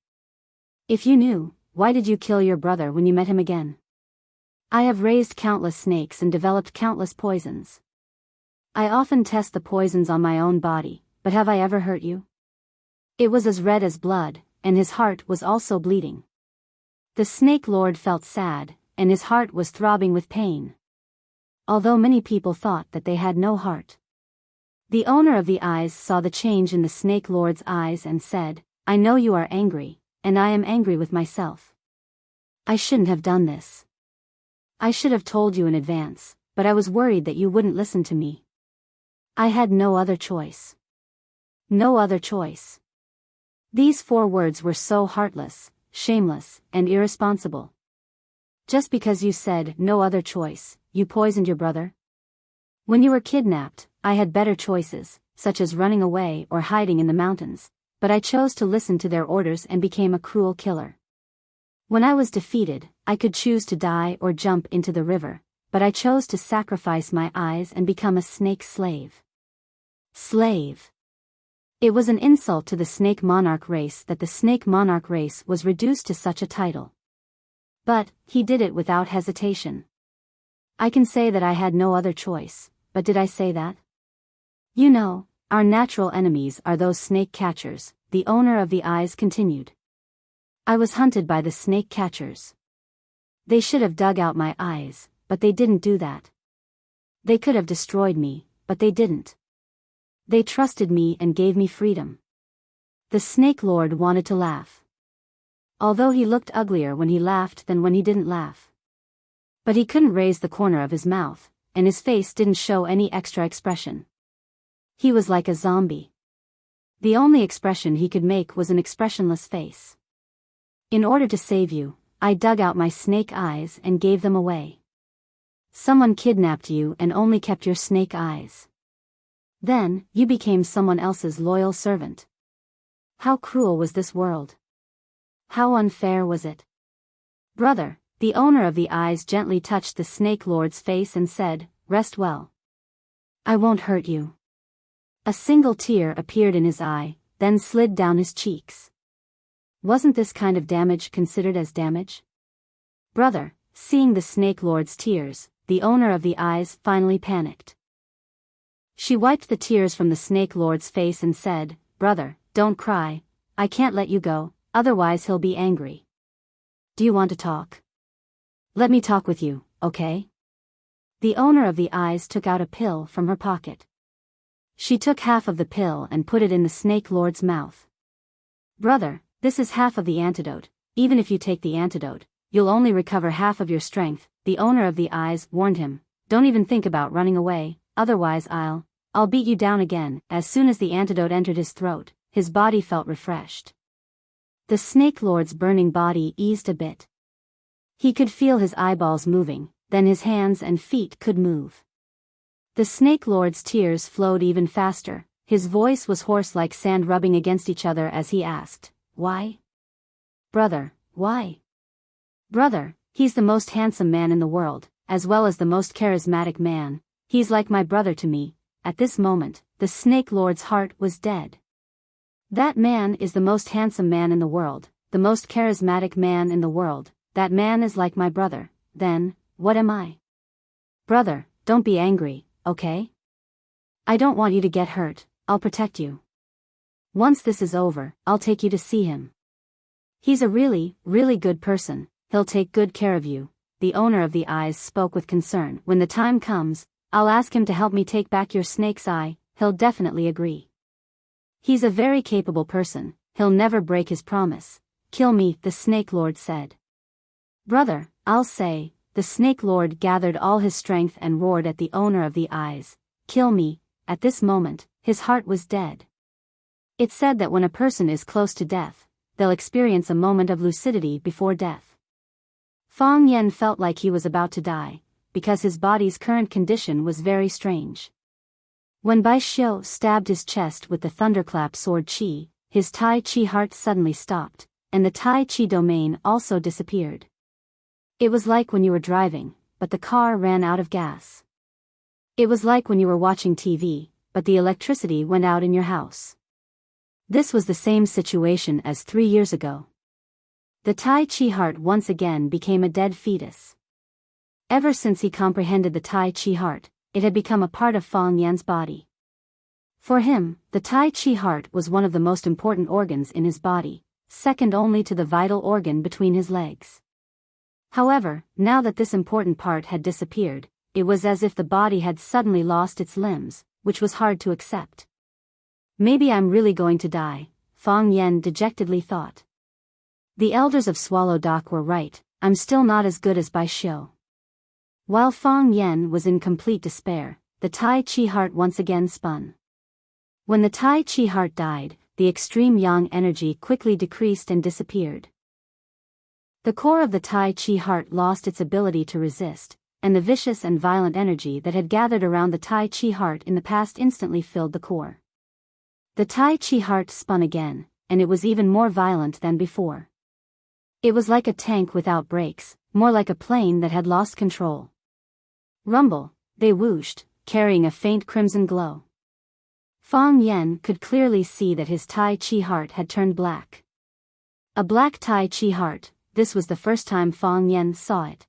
If you knew, why did you kill your brother when you met him again? I have raised countless snakes and developed countless poisons. I often test the poisons on my own body, but have I ever hurt you?" It was as red as blood, and his heart was also bleeding. The Snake Lord felt sad, and his heart was throbbing with pain. Although many people thought that they had no heart. The owner of the eyes saw the change in the Snake Lord's eyes and said, "I know you are angry, and I am angry with myself. I shouldn't have done this. I should have told you in advance, but I was worried that you wouldn't listen to me. I had no other choice. No other choice." These 4 words were so heartless, shameless, and irresponsible. Just because you said no other choice, you poisoned your brother? When you were kidnapped, I had better choices, such as running away or hiding in the mountains, but I chose to listen to their orders and became a cruel killer. When I was defeated, I could choose to die or jump into the river, but I chose to sacrifice my eyes and become a snake slave. Slave. It was an insult to the snake monarch race that the snake monarch race was reduced to such a title. But, he did it without hesitation. I can say that I had no other choice, but did I say that? You know, our natural enemies are those snake catchers, the owner of the eyes continued. I was hunted by the snake catchers. They should have dug out my eyes, but they didn't do that. They could have destroyed me, but they didn't. They trusted me and gave me freedom. The Snake Lord wanted to laugh. Although he looked uglier when he laughed than when he didn't laugh. But he couldn't raise the corner of his mouth, and his face didn't show any extra expression. He was like a zombie. The only expression he could make was an expressionless face. In order to save you, I dug out my snake eyes and gave them away. Someone kidnapped you and only kept your snake eyes. Then, you became someone else's loyal servant. How cruel was this world? How unfair was it? Brother, the owner of the eyes gently touched the Snake Lord's face and said, "Rest well. I won't hurt you." A single tear appeared in his eye, then slid down his cheeks. Wasn't this kind of damage considered as damage? Brother, seeing the Snake Lord's tears, the owner of the eyes finally panicked. She wiped the tears from the Snake Lord's face and said, "Brother, don't cry, I can't let you go, otherwise he'll be angry. Do you want to talk? Let me talk with you, okay?" The owner of the eyes took out a pill from her pocket. She took half of the pill and put it in the Snake Lord's mouth. "Brother, this is half of the antidote. Even if you take the antidote, you'll only recover half of your strength," the owner of the eyes warned him. "Don't even think about running away, otherwise I'll beat you down again." As soon as the antidote entered his throat, his body felt refreshed. The Snake Lord's burning body eased a bit. He could feel his eyeballs moving, then his hands and feet could move. The Snake Lord's tears flowed even faster, his voice was hoarse like sand rubbing against each other as he asked, "Why? Brother, why? Brother, he's the most handsome man in the world, as well as the most charismatic man. He's like my brother to me." At this moment, the Snake Lord's heart was dead. "That man is the most handsome man in the world, the most charismatic man in the world. That man is like my brother. Then, what am I? Brother, don't be angry, okay? I don't want you to get hurt, I'll protect you. Once this is over, I'll take you to see him. He's a really, really good person, he'll take good care of you." The owner of the eyes spoke with concern. "When the time comes, I'll ask him to help me take back your snake's eye, he'll definitely agree. He's a very capable person, he'll never break his promise." "Kill me," the Snake Lord said. "Brother, I'll say," the Snake Lord gathered all his strength and roared at the owner of the eyes, "Kill me." At this moment, his heart was dead. It's said that when a person is close to death, they'll experience a moment of lucidity before death. Fang Yen felt like he was about to die, because his body's current condition was very strange. When Bai Xiu stabbed his chest with the thunderclap sword Qi, his Tai Chi heart suddenly stopped, and the Tai Chi domain also disappeared. It was like when you were driving, but the car ran out of gas. It was like when you were watching TV, but the electricity went out in your house. This was the same situation as 3 years ago. The Tai Chi heart once again became a dead fetus. Ever since he comprehended the Tai Chi heart, it had become a part of Fang Yan's body. For him, the Tai Chi heart was one of the most important organs in his body, second only to the vital organ between his legs. However, now that this important part had disappeared, it was as if the body had suddenly lost its limbs, which was hard to accept. "Maybe I'm really going to die," Fang Yan dejectedly thought. The elders of Swallow Dock were right, I'm still not as good as Bai Xiu. While Fang Yan was in complete despair, the Tai Chi heart once again spun. When the Tai Chi heart died, the extreme yang energy quickly decreased and disappeared. The core of the Tai Chi heart lost its ability to resist, and the vicious and violent energy that had gathered around the Tai Chi heart in the past instantly filled the core. The Tai Chi heart spun again, and it was even more violent than before. It was like a tank without brakes, more like a plane that had lost control. Rumble, they whooshed, carrying a faint crimson glow. Fang Yen could clearly see that his Tai Chi heart had turned black. A black Tai Chi heart, this was the first time Fang Yen saw it.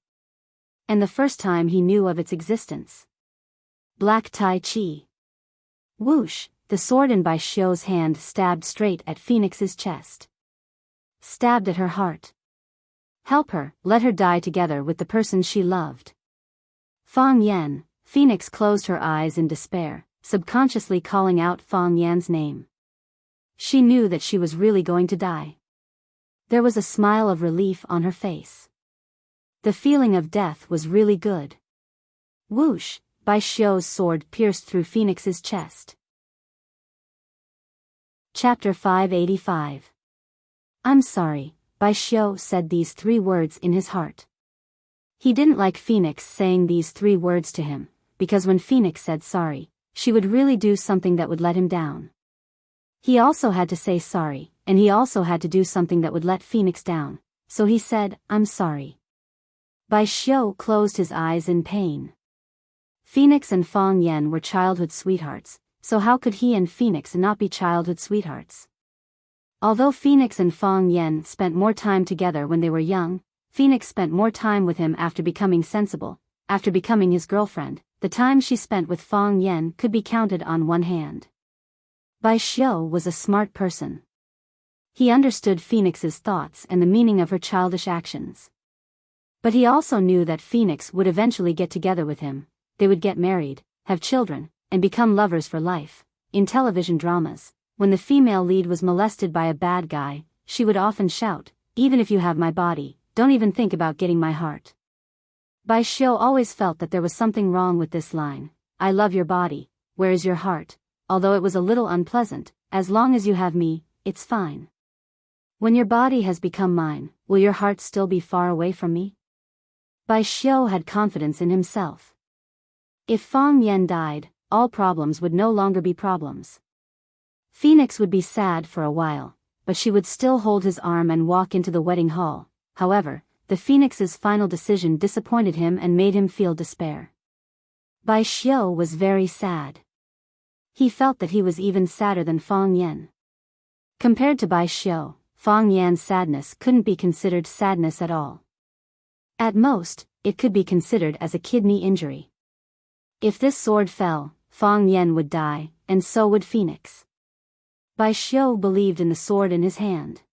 And the first time he knew of its existence. Black Tai Chi. Whoosh, the sword in Bai Xiu's hand stabbed straight at Phoenix's chest. Stabbed at her heart. Help her, let her die together with the person she loved. Fang Yen, Phoenix closed her eyes in despair, subconsciously calling out Fang Yan's name. She knew that she was really going to die. There was a smile of relief on her face. The feeling of death was really good. Whoosh, Bai Xiu's sword pierced through Phoenix's chest. Chapter 585. I'm sorry, Bai Xiu said these 3 words in his heart. He didn't like Phoenix saying these 3 words to him, because when Phoenix said sorry, she would really do something that would let him down. He also had to say sorry, and he also had to do something that would let Phoenix down, so he said, I'm sorry. Bai Xiu closed his eyes in pain. Phoenix and Fang Yen were childhood sweethearts, so how could he and Phoenix not be childhood sweethearts? Although Phoenix and Fang Yen spent more time together when they were young, Phoenix spent more time with him after becoming sensible. After becoming his girlfriend, the time she spent with Fang Yen could be counted on one hand. Bai Xiu was a smart person. He understood Phoenix's thoughts and the meaning of her childish actions. But he also knew that Phoenix would eventually get together with him. They would get married, have children, and become lovers for life. In television dramas, when the female lead was molested by a bad guy, she would often shout, even if you have my body, don't even think about getting my heart. Bai Xiu always felt that there was something wrong with this line. I love your body, where is your heart? Although it was a little unpleasant, as long as you have me, it's fine. When your body has become mine, will your heart still be far away from me? Bai Xiu had confidence in himself. If Fang Yen died, all problems would no longer be problems. Phoenix would be sad for a while, but she would still hold his arm and walk into the wedding hall. However, the Phoenix's final decision disappointed him and made him feel despair. Bai Xiu was very sad. He felt that he was even sadder than Fang Yen. Compared to Bai Xiu, Fang Yan's sadness couldn't be considered sadness at all. At most, it could be considered as a kidney injury. If this sword fell, Fang Yen would die, and so would Phoenix. Bai Xiu believed in the sword in his hand.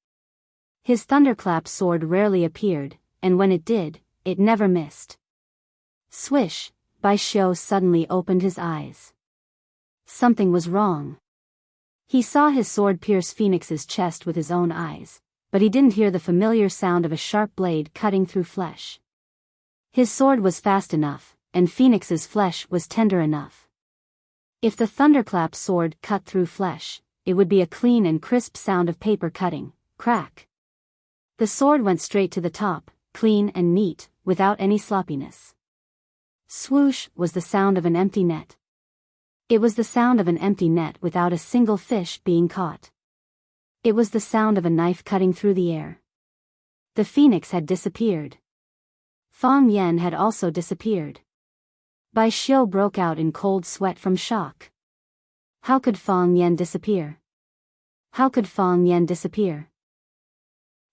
His thunderclap sword rarely appeared, and when it did, it never missed. Swish, Bai Xiu suddenly opened his eyes. Something was wrong. He saw his sword pierce Phoenix's chest with his own eyes, but he didn't hear the familiar sound of a sharp blade cutting through flesh. His sword was fast enough, and Phoenix's flesh was tender enough. If the thunderclap sword cut through flesh, it would be a clean and crisp sound of paper cutting, crack. The sword went straight to the top, clean and neat, without any sloppiness. Swoosh was the sound of an empty net. It was the sound of an empty net without a single fish being caught. It was the sound of a knife cutting through the air. The Phoenix had disappeared. Fang Yen had also disappeared. Bai Xiu broke out in cold sweat from shock. How could Fang Yen disappear? How could Fang Yen disappear?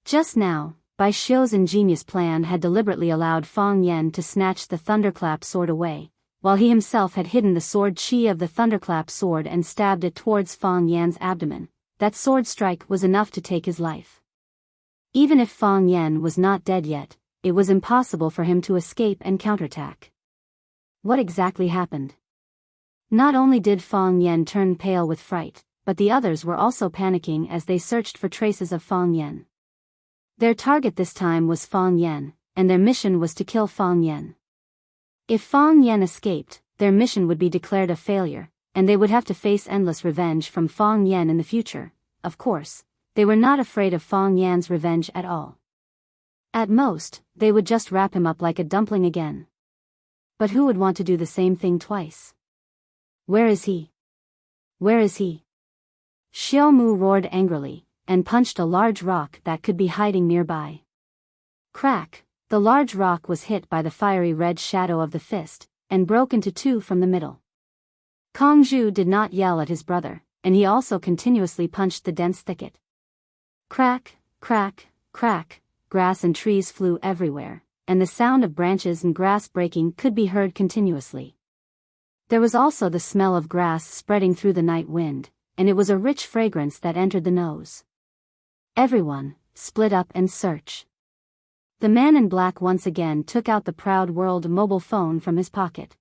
Just now, Bai Xiu's ingenious plan had deliberately allowed Fang Yen to snatch the thunderclap sword away, while he himself had hidden the sword chi of the thunderclap sword and stabbed it towards Fang Yan's abdomen. That sword strike was enough to take his life. Even if Fang Yen was not dead yet, it was impossible for him to escape and counterattack. What exactly happened? Not only did Fang Yen turn pale with fright, but the others were also panicking as they searched for traces of Fang Yen. Their target this time was Fang Yen, and their mission was to kill Fang Yen. If Fang Yen escaped, their mission would be declared a failure, and they would have to face endless revenge from Fang Yen in the future. Of course, they were not afraid of Fang Yan's revenge at all. At most, they would just wrap him up like a dumpling again. But who would want to do the same thing twice? Where is he? Where is he? Xiao Mu roared angrily, and punched a large rock that could be hiding nearby. Crack, the large rock was hit by the fiery red shadow of the fist, and broke into 2 from the middle. Kongzhu did not yell at his brother, and he also continuously punched the dense thicket. Crack, crack, crack, grass and trees flew everywhere, and the sound of branches and grass breaking could be heard continuously. There was also the smell of grass spreading through the night wind, and it was a rich fragrance that entered the nose. Everyone, split up and search. The man in black once again took out the Proud World mobile phone from his pocket.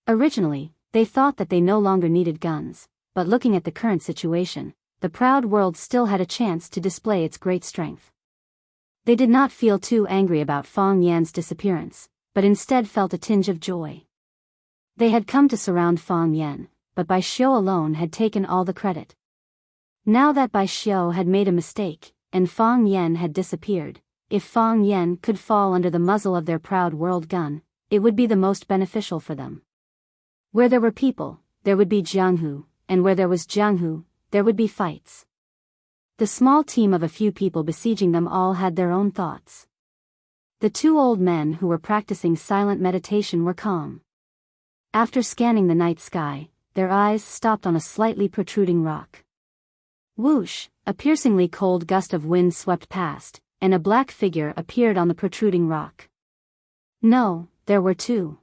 Originally, they thought that they no longer needed guns, but looking at the current situation, the Proud World still had a chance to display its great strength. They did not feel too angry about Fong Yan's disappearance, but instead felt a tinge of joy. They had come to surround Fong Yan, but Bai Xiu alone had taken all the credit. Now that Bai Xiu had made a mistake, and Fong Yan had disappeared, if Fong Yan could fall under the muzzle of their Proud World gun, it would be the most beneficial for them. Where there were people, there would be Jianghu, and where there was Jianghu, there would be fights. The small team of a few people besieging them all had their own thoughts. The two old men who were practicing silent meditation were calm. After scanning the night sky, their eyes stopped on a slightly protruding rock. Whoosh, a piercingly cold gust of wind swept past, and a black figure appeared on the protruding rock. No, there were two.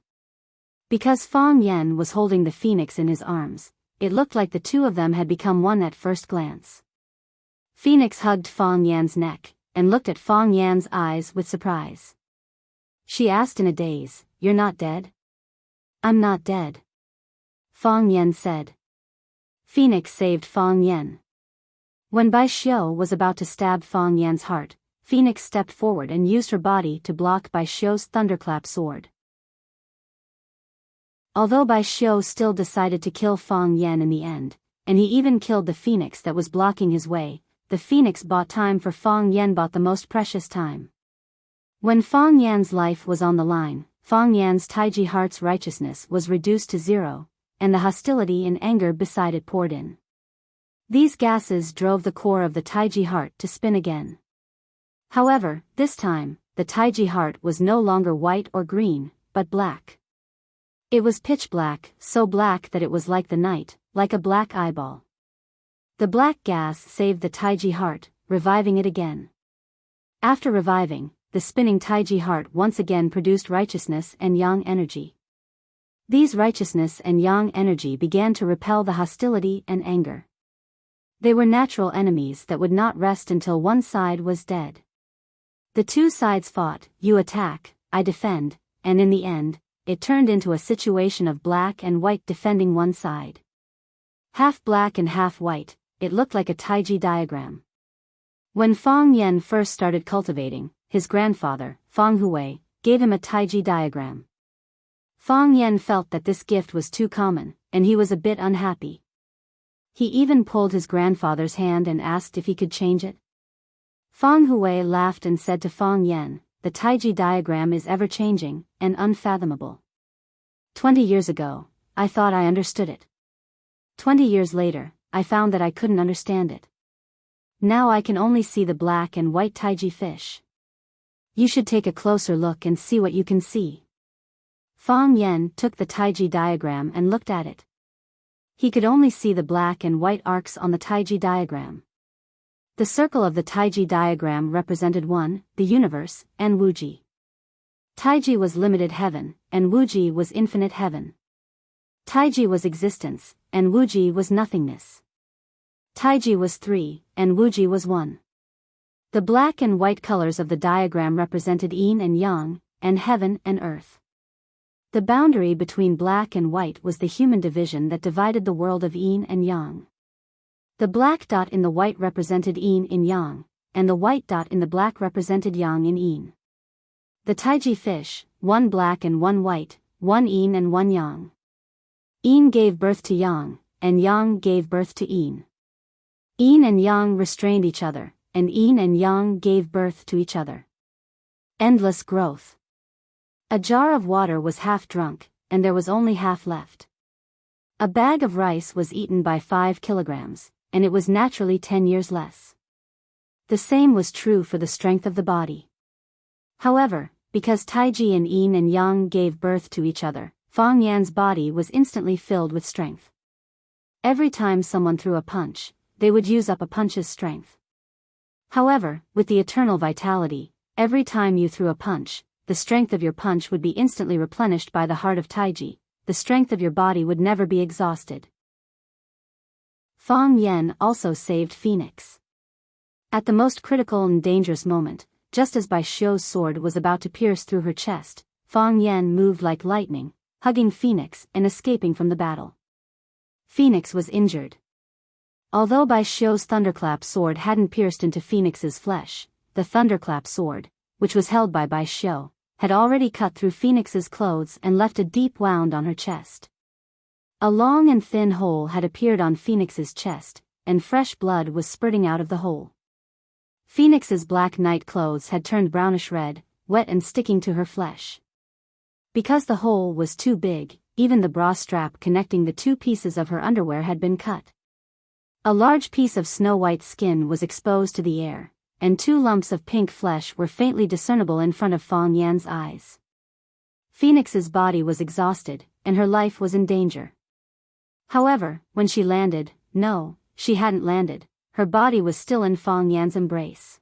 Because Fong Yan was holding the phoenix in his arms, it looked like the two of them had become one at first glance. Phoenix hugged Fong Yan's neck, and looked at Fong Yan's eyes with surprise. She asked in a daze, "You're not dead?" "I'm not dead," Fong Yan said. Phoenix saved Fong Yan. When Bai Xiu was about to stab Fong Yan's heart, Phoenix stepped forward and used her body to block Bai Xiu's thunderclap sword. Although Bai Xiu still decided to kill Fong Yan in the end, and he even killed the phoenix that was blocking his way, the phoenix bought time for Fong Yan, bought the most precious time. When Fong Yan's life was on the line, Fong Yan's Taiji heart's righteousness was reduced to 0, and the hostility and anger beside it poured in. These gases drove the core of the Taiji heart to spin again. However, this time, the Taiji heart was no longer white or green, but black. It was pitch black, so black that it was like the night, like a black eyeball. The black gas saved the Taiji heart, reviving it again. After reviving, the spinning Taiji heart once again produced righteousness and yang energy. These righteousness and yang energy began to repel the hostility and anger. They were natural enemies that would not rest until one side was dead. The two sides fought, you attack, I defend, and in the end, it turned into a situation of black and white defending one side. Half black and half white, it looked like a Taiji diagram. When Fong Yan first started cultivating, his grandfather, Fong Hui, gave him a Taiji diagram. Fong Yan felt that this gift was too common, and he was a bit unhappy. He even pulled his grandfather's hand and asked if he could change it. Fong Hui laughed and said to Fong Yan, "The Taiji diagram is ever-changing, and unfathomable. 20 years ago, I thought I understood it. 20 years later, I found that I couldn't understand it. Now I can only see the black and white Taiji fish. You should take a closer look and see what you can see." Fong Yan took the Taiji diagram and looked at it. He could only see the black and white arcs on the Taiji diagram. The circle of the Taiji diagram represented 1, the universe, and Wuji. Taiji was limited heaven, and Wuji was infinite heaven. Taiji was existence, and Wuji was nothingness. Taiji was 3, and Wuji was 1. The black and white colors of the diagram represented yin and yang, and heaven and earth. The boundary between black and white was the human division that divided the world of yin and yang. The black dot in the white represented yin in yang, and the white dot in the black represented yang in yin. The Taiji fish, 1 black and 1 white, 1 yin and 1 yang. Yin gave birth to yang, and yang gave birth to yin. Yin and yang restrained each other, and yin and yang gave birth to each other. Endless growth. A jar of water was half drunk, and there was only half left. A bag of rice was eaten by 5 kilograms, and it was naturally 10 years less. The same was true for the strength of the body. However, because Taiji and yin and yang gave birth to each other, Fang Yan's body was instantly filled with strength. Every time someone threw a punch, they would use up a punch's strength. However, with the eternal vitality, every time you threw a punch, the strength of your punch would be instantly replenished by the heart of Taiji. The strength of your body would never be exhausted. Fang Yan also saved Phoenix. At the most critical and dangerous moment, just as Bai Xiu's sword was about to pierce through her chest, Fang Yan moved like lightning, hugging Phoenix and escaping from the battle. Phoenix was injured. Although Bai Xiu's thunderclap sword hadn't pierced into Phoenix's flesh, the thunderclap sword, which was held by Bai Xiu, had already cut through Phoenix's clothes and left a deep wound on her chest. A long and thin hole had appeared on Phoenix's chest, and fresh blood was spurting out of the hole. Phoenix's black night clothes had turned brownish red, wet and sticking to her flesh. Because the hole was too big, even the bra strap connecting the two pieces of her underwear had been cut. A large piece of snow-white skin was exposed to the air, and 2 lumps of pink flesh were faintly discernible in front of Fang Yan's eyes. Phoenix's body was exhausted, and her life was in danger. However, when she landed, no, she hadn't landed, her body was still in Fang Yan's embrace.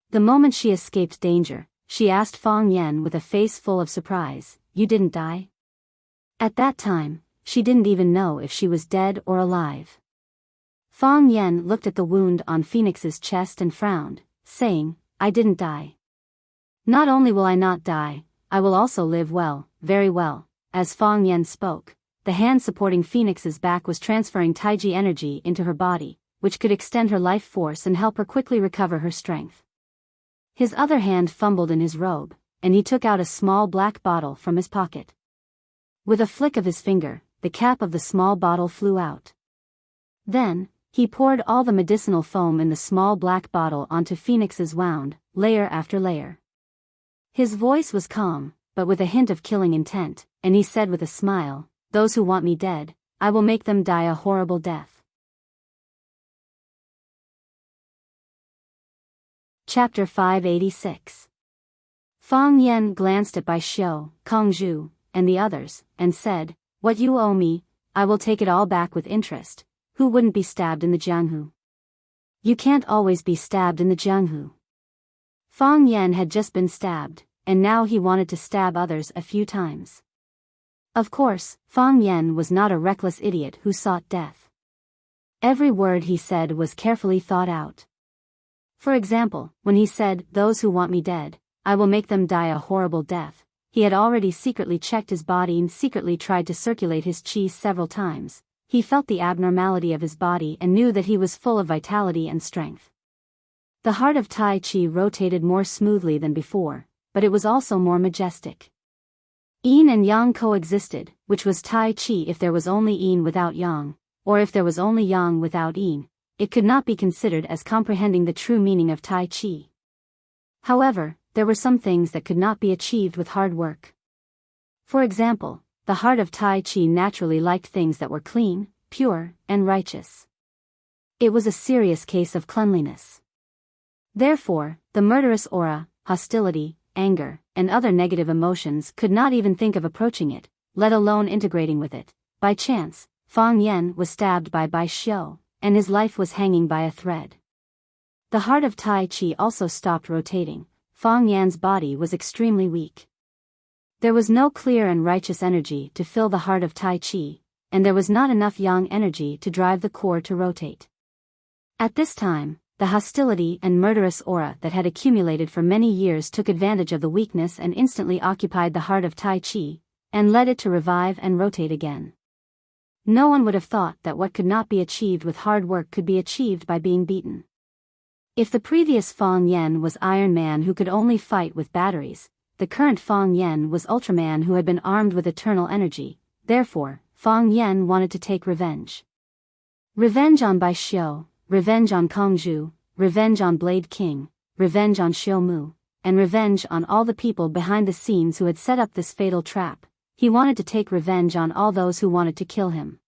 The moment she escaped danger, she asked Fang Yan with a face full of surprise, "You didn't die?" At that time, she didn't even know if she was dead or alive. Fang Yan looked at the wound on Phoenix's chest and frowned, saying, "I didn't die. Not only will I not die, I will also live well, very well." As Fang Yan spoke, the hand supporting Phoenix's back was transferring Taiji energy into her body, which could extend her life force and help her quickly recover her strength. His other hand fumbled in his robe, and he took out a small black bottle from his pocket. With a flick of his finger, the cap of the small bottle flew out. Then, he poured all the medicinal foam in the small black bottle onto Phoenix's wound, layer after layer. His voice was calm, but with a hint of killing intent, and he said with a smile, "Those who want me dead, I will make them die a horrible death." Chapter 586. Fang Yan glanced at Bai Xiu, Kong Zhu, and the others, and said, "What you owe me, I will take it all back with interest. Who wouldn't be stabbed in the Jianghu? You can't always be stabbed in the Jianghu." Fang Yan had just been stabbed, and now he wanted to stab others a few times. Of course, Fang Yan was not a reckless idiot who sought death. Every word he said was carefully thought out. For example, when he said, "Those who want me dead, I will make them die a horrible death," he had already secretly checked his body and secretly tried to circulate his qi several times. He felt the abnormality of his body and knew that he was full of vitality and strength. The heart of Tai Chi rotated more smoothly than before, but it was also more majestic. Yin and Yang coexisted, which was Tai Chi if there was only Yin without Yang, or if there was only Yang without Yin, it could not be considered as comprehending the true meaning of Tai Chi. However, there were some things that could not be achieved with hard work. For example, the heart of Tai Chi naturally liked things that were clean, pure, and righteous. It was a serious case of cleanliness. Therefore, the murderous aura, hostility, anger, and other negative emotions could not even think of approaching it, let alone integrating with it. By chance, Fang Yan was stabbed by Bai Xiu, and his life was hanging by a thread. The heart of Tai Chi also stopped rotating. Fang Yan's body was extremely weak. There was no clear and righteous energy to fill the heart of Tai Chi, and there was not enough yang energy to drive the core to rotate. At this time, the hostility and murderous aura that had accumulated for many years took advantage of the weakness and instantly occupied the heart of Tai Chi, and led it to revive and rotate again. No one would have thought that what could not be achieved with hard work could be achieved by being beaten. If the previous Fang Yan was Iron Man who could only fight with batteries, the current Fang Yan was Ultraman who had been armed with eternal energy. Therefore, Fang Yan wanted to take revenge. Revenge on Bai Xiu, revenge on Kong Zhu, revenge on Blade King, revenge on Xiu Mu, and revenge on all the people behind the scenes who had set up this fatal trap. He wanted to take revenge on all those who wanted to kill him.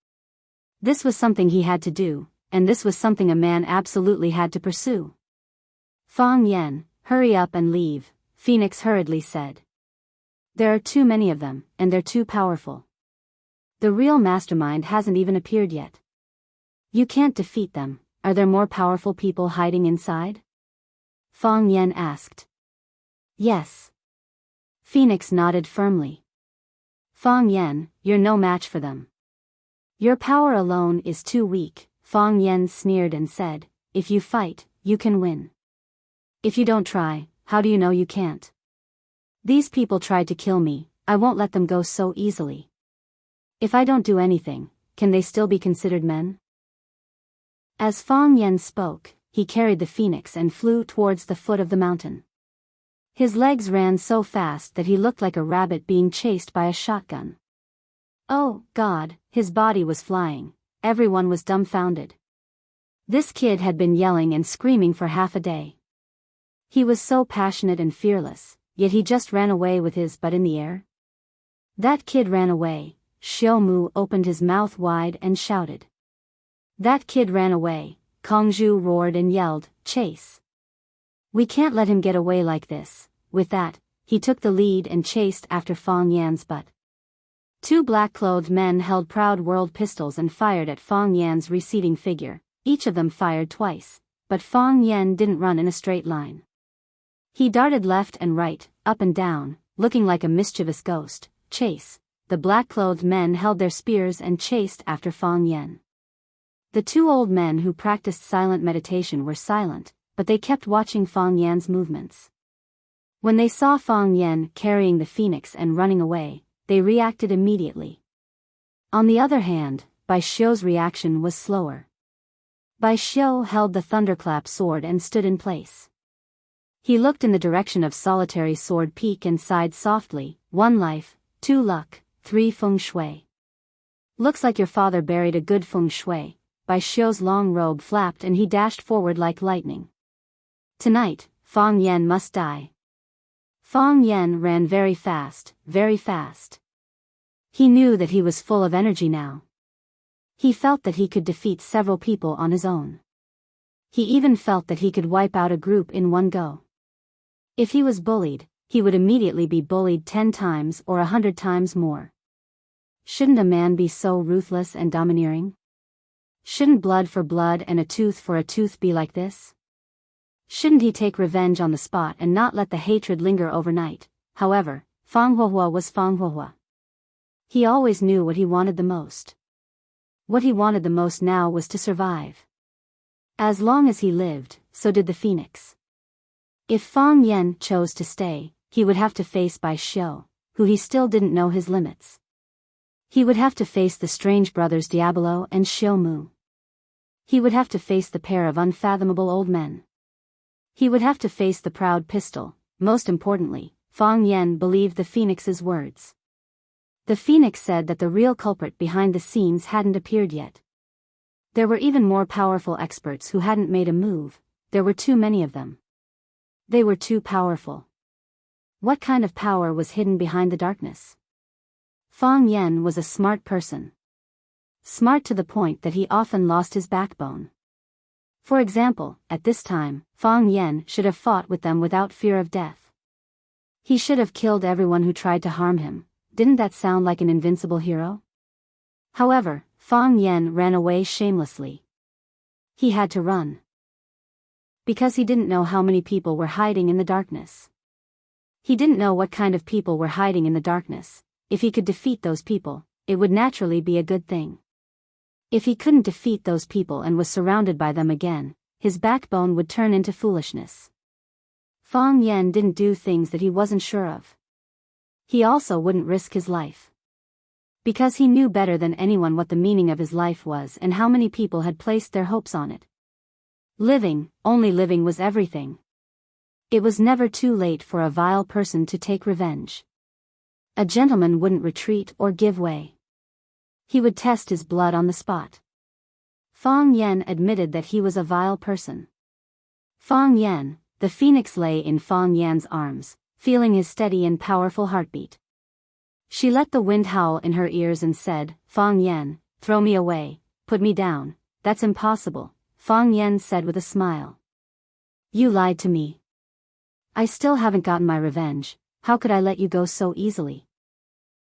This was something he had to do, and this was something a man absolutely had to pursue. "Fang Yan, hurry up and leave," Phoenix hurriedly said. There are too many of them, and they're too powerful. The real mastermind hasn't even appeared yet. You can't defeat them. Are there more powerful people hiding inside? Fang Yan asked. Yes. Phoenix nodded firmly. Fang Yan, you're no match for them. Your power alone is too weak, Fang Yan sneered and said, if you fight, you can win. If you don't try, how do you know you can't? These people tried to kill me, I won't let them go so easily. If I don't do anything, can they still be considered men? As Fang Yan spoke, he carried the phoenix and flew towards the foot of the mountain. His legs ran so fast that he looked like a rabbit being chased by a shotgun. Oh, God, his body was flying. Everyone was dumbfounded. This kid had been yelling and screaming for half a day. He was so passionate and fearless, yet he just ran away with his butt in the air. That kid ran away. Xiao Mu opened his mouth wide and shouted. That kid ran away. Kongzhu roared and yelled, chase. We can't let him get away like this. With that, he took the lead and chased after Fang Yan's butt. Two black-clothed men held proud world pistols and fired at Fang Yan's receding figure. Each of them fired twice, but Fang Yan didn't run in a straight line. He darted left and right, up and down, looking like a mischievous ghost. Chase. The black-clothed men held their spears and chased after Fang Yan. The two old men who practiced silent meditation were silent, but they kept watching Fang Yan's movements. When they saw Fang Yan carrying the phoenix and running away, they reacted immediately. On the other hand, Bai Xiu's reaction was slower. Bai Xiu held the thunderclap sword and stood in place. He looked in the direction of solitary sword peak and sighed softly, 1 life, 2 luck, 3 feng shui. Looks like your father buried a good feng shui. Bai Xiu's long robe flapped and he dashed forward like lightning. Tonight, Fang Yan must die. Fang Yan ran very fast, very fast. He knew that he was full of energy now. He felt that he could defeat several people on his own. He even felt that he could wipe out a group in one go. If he was bullied, he would immediately be bullied 10 times or 100 times more. Shouldn't a man be so ruthless and domineering? Shouldn't blood for blood and a tooth for a tooth be like this? Shouldn't he take revenge on the spot and not let the hatred linger overnight? However, Fang Huohua was Fang Huohua. He always knew what he wanted the most. What he wanted the most now was to survive. As long as he lived, so did the phoenix. If Fang Yan chose to stay, he would have to face Bai Xiu, who he still didn't know his limits. He would have to face the strange brothers Diablo and Xiu Mu. He would have to face the pair of unfathomable old men. He would have to face the proud pistol. Most importantly, Fang Yan believed the phoenix's words. The phoenix said that the real culprit behind the scenes hadn't appeared yet. There were even more powerful experts who hadn't made a move. There were too many of them. They were too powerful. What kind of power was hidden behind the darkness? Fang Yan was a smart person. Smart to the point that he often lost his backbone. For example, at this time, Fang Yan should have fought with them without fear of death. He should have killed everyone who tried to harm him. Didn't that sound like an invincible hero? However, Fang Yan ran away shamelessly. He had to run. Because he didn't know how many people were hiding in the darkness. He didn't know what kind of people were hiding in the darkness. If he could defeat those people, it would naturally be a good thing. If he couldn't defeat those people and was surrounded by them again, his backbone would turn into foolishness. Fang Yan didn't do things that he wasn't sure of. He also wouldn't risk his life. Because he knew better than anyone what the meaning of his life was and how many people had placed their hopes on it. Living, only living was everything. It was never too late for a vile person to take revenge. A gentleman wouldn't retreat or give way. He would test his blood on the spot. Fang Yan admitted that he was a vile person. Fang Yan, the phoenix lay in Fang Yan's arms, feeling his steady and powerful heartbeat. She let the wind howl in her ears and said, Fang Yan, throw me away, put me down. That's impossible, Fang Yan said with a smile. You lied to me. I still haven't gotten my revenge. how could I let you go so easily?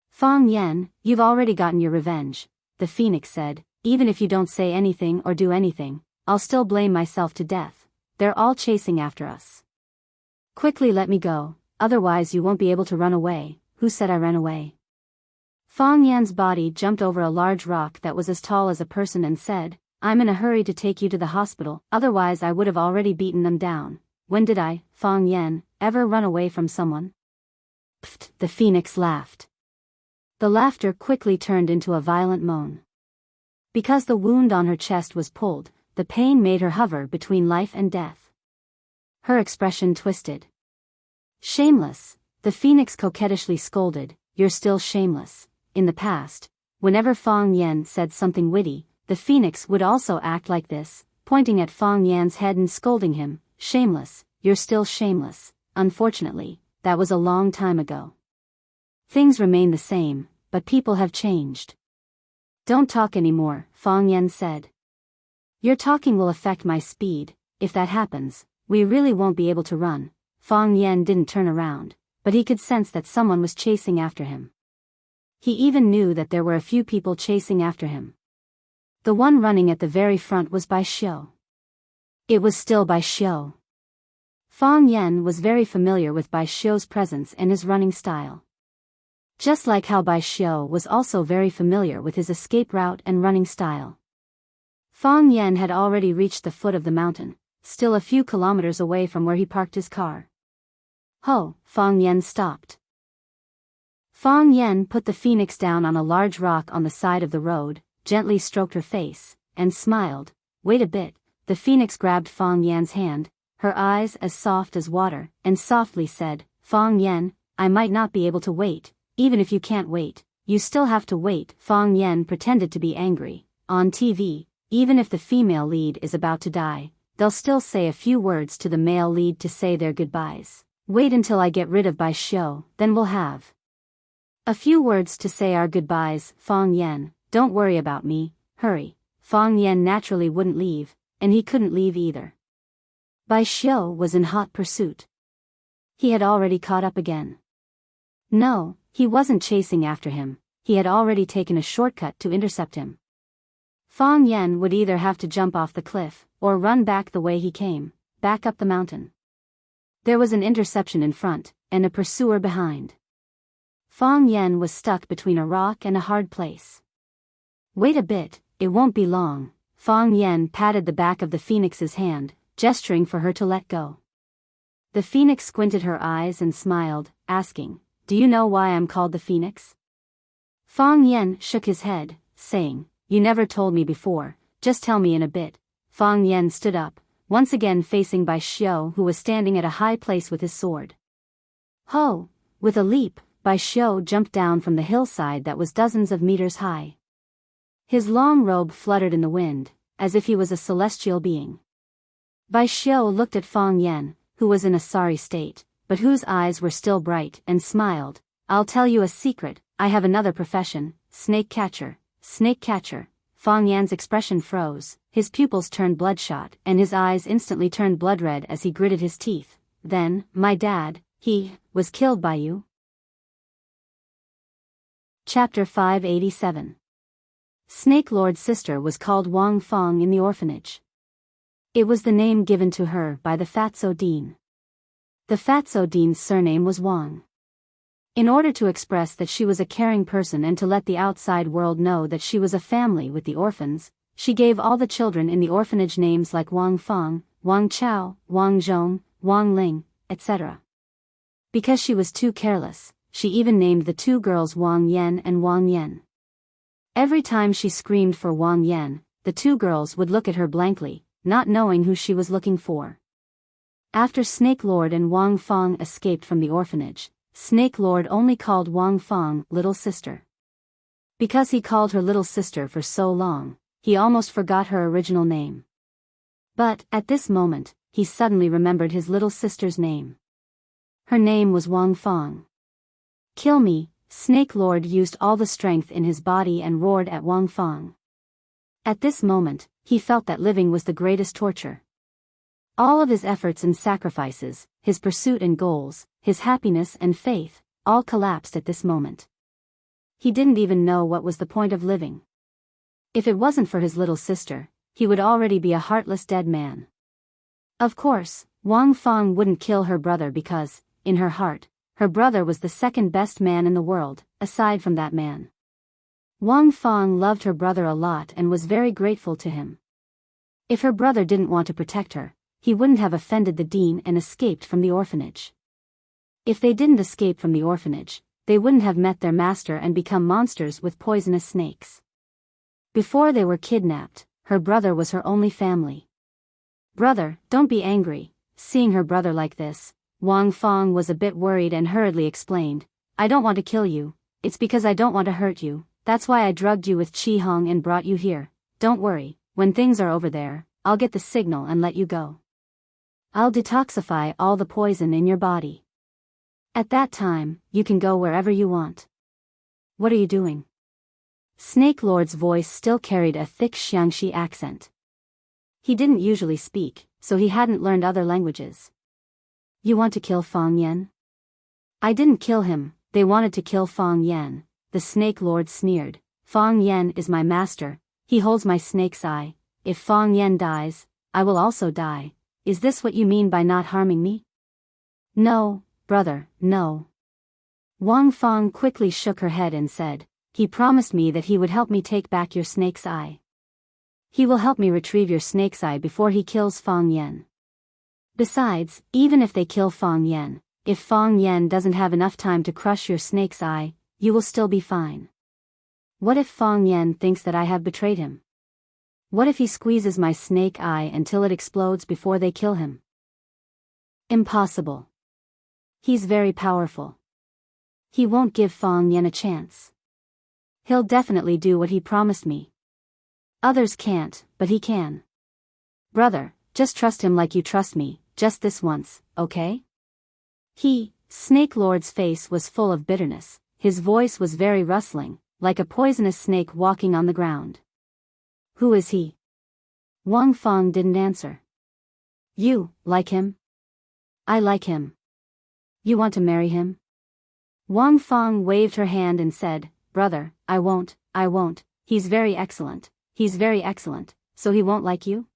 Fang Yan, you've already gotten your revenge, the phoenix said. Even if you don't say anything or do anything, I'll still blame myself to death. They're all chasing after us. Quickly let me go, otherwise you won't be able to run away. Who said I ran away? Fang Yan's body jumped over a large rock that was as tall as a person and said, I'm in a hurry to take you to the hospital, otherwise I would have already beaten them down. When did I, Fang Yan, ever run away from someone? Pfft, the phoenix laughed. The laughter quickly turned into a violent moan. Because the wound on her chest was pulled, the pain made her hover between life and death. Her expression twisted. Shameless, the phoenix coquettishly scolded, you're still shameless. In the past, whenever Fang Yan said something witty, the phoenix would also act like this, pointing at Fang Yan's head and scolding him, shameless, you're still shameless. Unfortunately, that was a long time ago. Things remain the same, but people have changed. Don't talk anymore, Fang Yan said. Your talking will affect my speed. If that happens, we really won't be able to run. Fang Yan didn't turn around, but he could sense that someone was chasing after him. He even knew that there were a few people chasing after him. The one running at the very front was Bai Xiu. It was still Bai Xiu. Fang Yan was very familiar with Bai Xiu's presence and his running style. Just like how Bai Xiu was also very familiar with his escape route and running style. Fang Yan had already reached the foot of the mountain, still a few kilometers away from where he parked his car. Ho, Fang Yan stopped. Fang Yan put the phoenix down on a large rock on the side of the road, gently stroked her face, and smiled. Wait a bit, the phoenix grabbed Fang Yan's hand, her eyes as soft as water, and softly said, Fang Yan, I might not be able to wait. Even if you can't wait, you still have to wait. Fang Yan pretended to be angry. On TV, even if the female lead is about to die, they'll still say a few words to the male lead to say their goodbyes. Wait until I get rid of Bai Xiu, then we'll have a few words to say our goodbyes. Fang Yan, don't worry about me, hurry. Fang Yan naturally wouldn't leave, and he couldn't leave either. Bai Xiu was in hot pursuit. He had already caught up again. No, he wasn't chasing after him, he had already taken a shortcut to intercept him. Fang Yan would either have to jump off the cliff, or run back the way he came, back up the mountain. There was an interception in front, and a pursuer behind. Fang Yan was stuck between a rock and a hard place. Wait a bit, it won't be long. Fang Yan patted the back of the phoenix's hand, gesturing for her to let go. The phoenix squinted her eyes and smiled, asking, do you know why I'm called the phoenix? Fang Yan shook his head, saying, you never told me before, just tell me in a bit. Fang Yan stood up, once again facing Bai Xiu, who was standing at a high place with his sword. Ho! With a leap, Bai Xiu jumped down from the hillside that was dozens of meters high. His long robe fluttered in the wind, as if he was a celestial being. Bai Xiu looked at Fang Yan, who was in a sorry state, but whose eyes were still bright, and smiled. I'll tell you a secret, I have another profession, snake catcher. Snake catcher. Fang Yan's expression froze, his pupils turned bloodshot, and his eyes instantly turned blood red as he gritted his teeth. Then, my dad, he was killed by you? Chapter 587. Snake Lord's sister was called Wang Fang in the orphanage. It was the name given to her by the Fatso Dean. The Fatso Dean's surname was Wang. In order to express that she was a caring person and to let the outside world know that she was a family with the orphans, she gave all the children in the orphanage names like Wang Fang, Wang Chao, Wang Zhong, Wang Ling, etc. Because she was too careless, she even named the two girls Wang Yan and Wang Yan. Every time she screamed for Wang Yan, the two girls would look at her blankly, not knowing who she was looking for. After Snake Lord and Wang Fang escaped from the orphanage, Snake Lord only called Wang Fang little sister. Because he called her little sister for so long, he almost forgot her original name. But, at this moment, he suddenly remembered his little sister's name. Her name was Wang Fang. Kill me, Snake Lord used all the strength in his body and roared at Wang Fang. At this moment, he felt that living was the greatest torture. All of his efforts and sacrifices, his pursuit and goals, his happiness and faith, all collapsed at this moment. He didn't even know what was the point of living. If it wasn't for his little sister, he would already be a heartless dead man. Of course, Wang Feng wouldn't kill her brother because, in her heart, her brother was the second best man in the world, aside from that man. Wang Feng loved her brother a lot and was very grateful to him. If her brother didn't want to protect her, he wouldn't have offended the dean and escaped from the orphanage. If they didn't escape from the orphanage, they wouldn't have met their master and become monsters with poisonous snakes. Before they were kidnapped, her brother was her only family. "Brother, don't be angry." Seeing her brother like this, Wang Feng was a bit worried and hurriedly explained, "I don't want to kill you, it's because I don't want to hurt you, that's why I drugged you with Qi Hong and brought you here. Don't worry, when things are over there, I'll get the signal and let you go. I'll detoxify all the poison in your body. At that time, you can go wherever you want." "What are you doing?" Snake Lord's voice still carried a thick Xiangxi accent. He didn't usually speak, so he hadn't learned other languages. "You want to kill Feng Yan?" "I didn't kill him, they wanted to kill Feng Yan," the Snake Lord sneered. "Feng Yan is my master, he holds my snake's eye. If Feng Yan dies, I will also die. Is this what you mean by not harming me?" "No, brother, no." Wang Feng quickly shook her head and said, "He promised me that he would help me take back your snake's eye. He will help me retrieve your snake's eye before he kills Feng Yan. Besides, even if they kill Feng Yan, if Feng Yan doesn't have enough time to crush your snake's eye, you will still be fine. What if Feng Yan thinks that I have betrayed him? What if he squeezes my snake eye until it explodes before they kill him?" "Impossible. He's very powerful. He won't give Feng Yan a chance. He'll definitely do what he promised me. Others can't, but he can. Brother, just trust him like you trust me, just this once, okay?" Snake Lord's face was full of bitterness, his voice was very rustling, like a poisonous snake walking on the ground. "Who is he?" Wang Feng didn't answer. "You, like him?" "I like him." "You want to marry him?" Wang Feng waved her hand and said, "Brother, I won't, he's very excellent, so he won't like you?"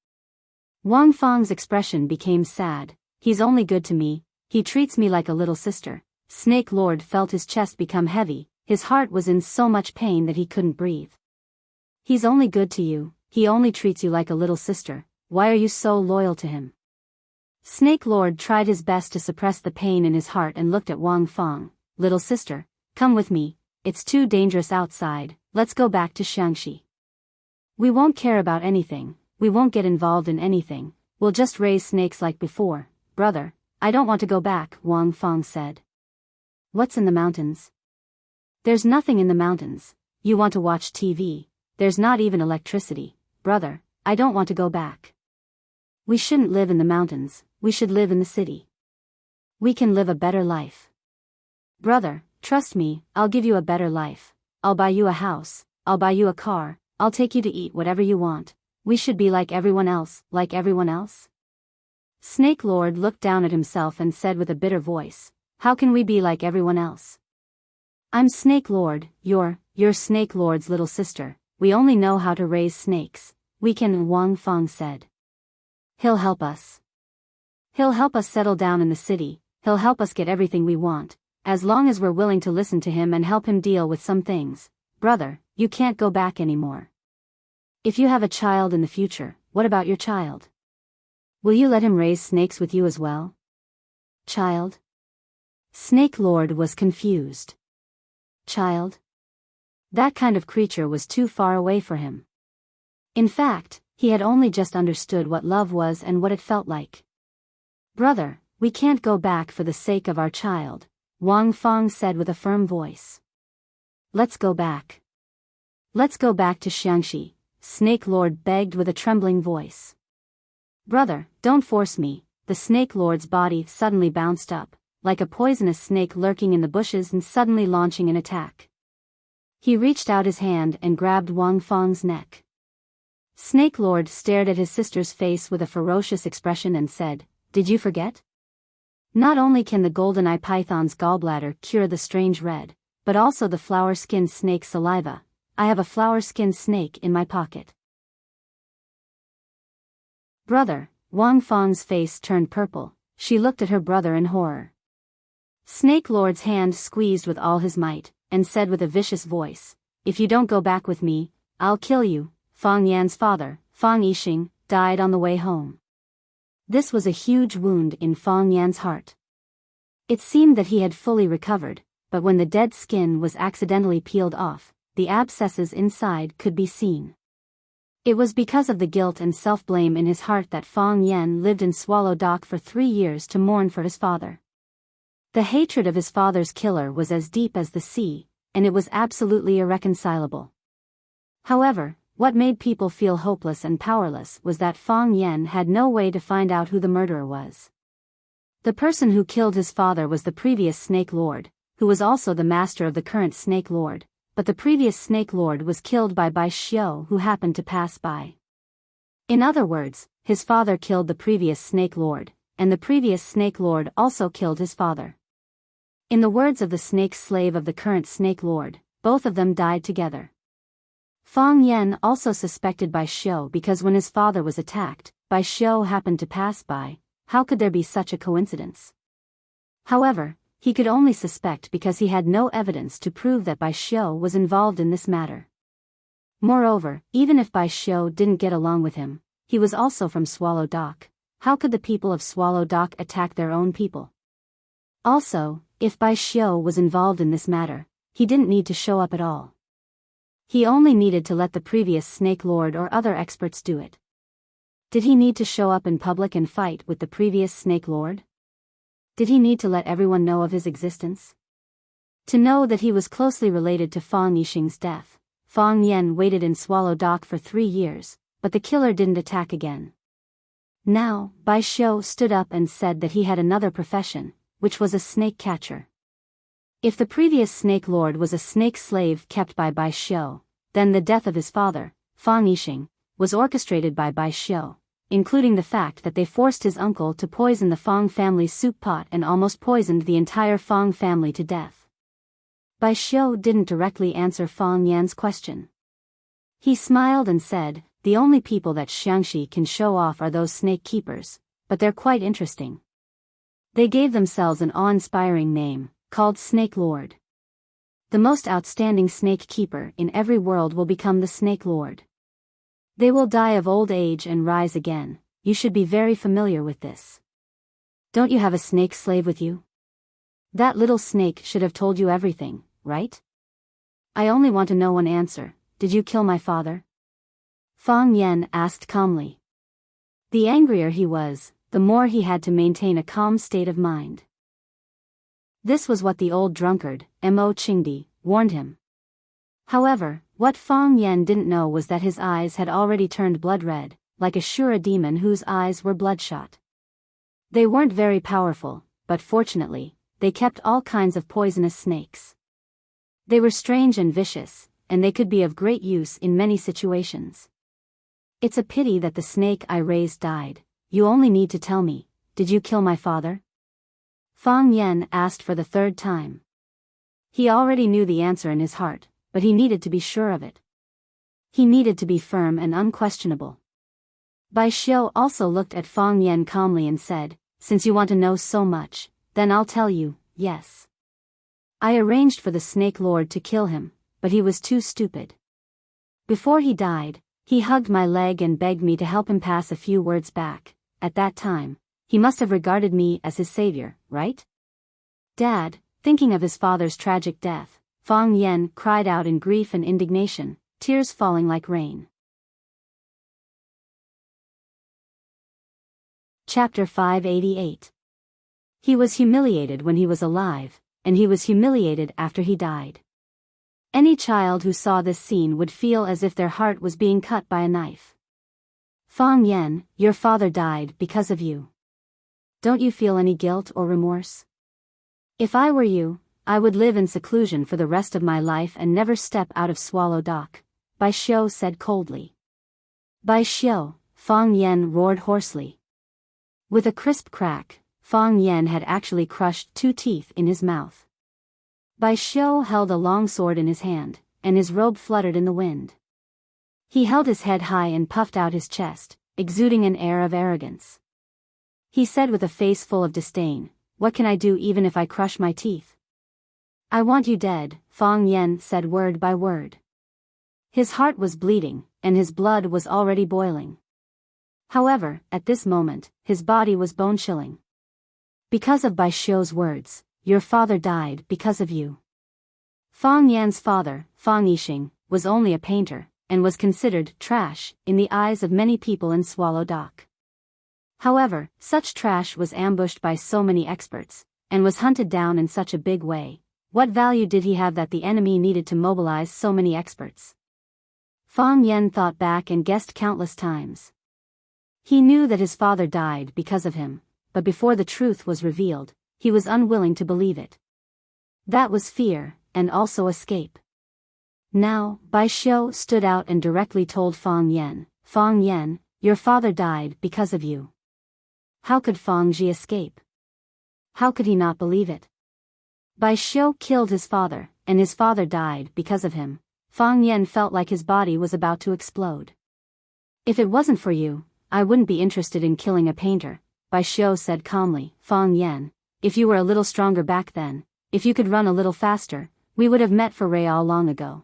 Wang Feng's expression became sad. "He's only good to me, he treats me like a little sister." Snake Lord felt his chest become heavy, his heart was in so much pain that he couldn't breathe. "He's only good to you, he only treats you like a little sister, why are you so loyal to him?" Snake Lord tried his best to suppress the pain in his heart and looked at Wang Feng. "Little sister, come with me, it's too dangerous outside, let's go back to Xiangxi. We won't care about anything, we won't get involved in anything, we'll just raise snakes like before." "Brother, I don't want to go back," Wang Feng said. "What's in the mountains?" "There's nothing in the mountains. You want to watch TV, there's not even electricity." "Brother, I don't want to go back. We shouldn't live in the mountains, we should live in the city. We can live a better life." "Brother, trust me, I'll give you a better life. I'll buy you a house, I'll buy you a car, I'll take you to eat whatever you want. We should be like everyone else, like everyone else." Snake Lord looked down at himself and said with a bitter voice, "How can we be like everyone else? I'm Snake Lord, you're Snake Lord's little sister, we only know how to raise snakes. We can," Wang Feng said. "He'll help us. He'll help us settle down in the city, he'll help us get everything we want, as long as we're willing to listen to him and help him deal with some things." "Brother, you can't go back anymore. If you have a child in the future, what about your child? Will you let him raise snakes with you as well?" "Child?" Snake Lord was confused. Child? That kind of creature was too far away for him. In fact, he had only just understood what love was and what it felt like. "Brother, we can't go back for the sake of our child," Wang Feng said with a firm voice. "Let's go back. Let's go back to Xiangxi," Snake Lord begged with a trembling voice. "Brother, don't force me." The Snake Lord's body suddenly bounced up, like a poisonous snake lurking in the bushes and suddenly launching an attack. He reached out his hand and grabbed Wang Feng's neck. Snake Lord stared at his sister's face with a ferocious expression and said, "Did you forget? Not only can the golden-eye python's gallbladder cure the strange red, but also the flower-skinned snake's saliva. I have a flower-skinned snake in my pocket. Brother, Wang Fang's face turned purple. She looked at her brother in horror. Snake Lord's hand squeezed with all his might, and said with a vicious voice, "If you don't go back with me, I'll kill you." Fang Yan's father, Fang Yixing, died on the way home. This was a huge wound in Fang Yan's heart. It seemed that he had fully recovered, but when the dead skin was accidentally peeled off, the abscesses inside could be seen. It was because of the guilt and self-blame in his heart that Fang Yan lived in Swallow Dock for 3 years to mourn for his father. The hatred of his father's killer was as deep as the sea, and it was absolutely irreconcilable. However, what made people feel hopeless and powerless was that Fang Yan had no way to find out who the murderer was. The person who killed his father was the previous Snake Lord, who was also the master of the current Snake Lord, but the previous Snake Lord was killed by Bai Xiu, who happened to pass by. In other words, his father killed the previous Snake Lord, and the previous Snake Lord also killed his father. In the words of the snake slave of the current Snake Lord, both of them died together. Fang Yan also suspected Bai Xiu because when his father was attacked, Bai Xiu happened to pass by. How could there be such a coincidence? However, he could only suspect because he had no evidence to prove that Bai Xiu was involved in this matter. Moreover, even if Bai Xiu didn't get along with him, he was also from Swallow Dock. How could the people of Swallow Dock attack their own people? Also, if Bai Xiu was involved in this matter, he didn't need to show up at all. He only needed to let the previous Snake Lord or other experts do it. Did he need to show up in public and fight with the previous Snake Lord? Did he need to let everyone know of his existence? To know that he was closely related to Fang Yixing's death, Fang Yan waited in Swallow Dock for 3 years, but the killer didn't attack again. Now, Bai Xiu stood up and said that he had another profession, which was a snake catcher. If the previous Snake Lord was a snake slave kept by Bai Xiu, then the death of his father, Fang Yixing, was orchestrated by Bai Xiu, including the fact that they forced his uncle to poison the Fang family's soup pot and almost poisoned the entire Fang family to death. Bai Xiu didn't directly answer Fang Yan's question. He smiled and said, "The only people that Xiangxi can show off are those snake keepers, but they're quite interesting. They gave themselves an awe-inspiring name, called Snake Lord. The most outstanding snake keeper in every world will become the Snake Lord. They will die of old age and rise again. You should be very familiar with this. Don't you have a snake slave with you? That little snake should have told you everything, right? I only want to know one answer. Did you kill my father?" Fang Yan asked calmly. The angrier he was, the more he had to maintain a calm state of mind. This was what the old drunkard, Mo Qingdi, warned him. However, what Fang Yan didn't know was that his eyes had already turned blood red, like a Shura demon whose eyes were bloodshot. They weren't very powerful, but fortunately, they kept all kinds of poisonous snakes. They were strange and vicious, and they could be of great use in many situations. It's a pity that the snake I raised died. You only need to tell me, did you kill my father? Fang Yan asked for the 3rd time. He already knew the answer in his heart, but he needed to be sure of it. He needed to be firm and unquestionable. Bai Xiu also looked at Fang Yan calmly and said, "Since you want to know so much, then I'll tell you, yes. I arranged for the Snake Lord to kill him, but he was too stupid. Before he died, he hugged my leg and begged me to help him pass a few words back. At that time, he must have regarded me as his savior, right?" Dad, thinking of his father's tragic death, Fang Yan cried out in grief and indignation, tears falling like rain. Chapter 588. He was humiliated when he was alive, and he was humiliated after he died. Any child who saw this scene would feel as if their heart was being cut by a knife. Fang Yan, your father died because of you. Don't you feel any guilt or remorse? If I were you, I would live in seclusion for the rest of my life and never step out of Swallow Dock, Bai Xiu said coldly. Bai Xiu, Fang Yan roared hoarsely. With a crisp crack, Fang Yan had actually crushed 2 teeth in his mouth. Bai Xiu held a long sword in his hand, and his robe fluttered in the wind. He held his head high and puffed out his chest, exuding an air of arrogance. He said with a face full of disdain, "What can I do even if I crush my teeth?" "I want you dead," Fang Yan said word by word. His heart was bleeding, and his blood was already boiling. However, at this moment, his body was bone-chilling. "Because of Bai Xiu's words, your father died because of you." Fang Yan's father, Fang Yixing, was only a painter, and was considered trash in the eyes of many people in Swallow Dock. However, such trash was ambushed by so many experts, and was hunted down in such a big way. What value did he have that the enemy needed to mobilize so many experts? Fang Yan thought back and guessed countless times. He knew that his father died because of him, but before the truth was revealed, he was unwilling to believe it. That was fear, and also escape. Now, Bai Xiu stood out and directly told Fang Yan, "Fang Yan, your father died because of you." How could Fang Ji escape? How could he not believe it? Bai Xiu killed his father, and his father died because of him. Fang Yan felt like his body was about to explode. "If it wasn't for you, I wouldn't be interested in killing a painter," Bai Xiu said calmly. "Fang Yan, if you were a little stronger back then, if you could run a little faster, we would have met for Real long ago.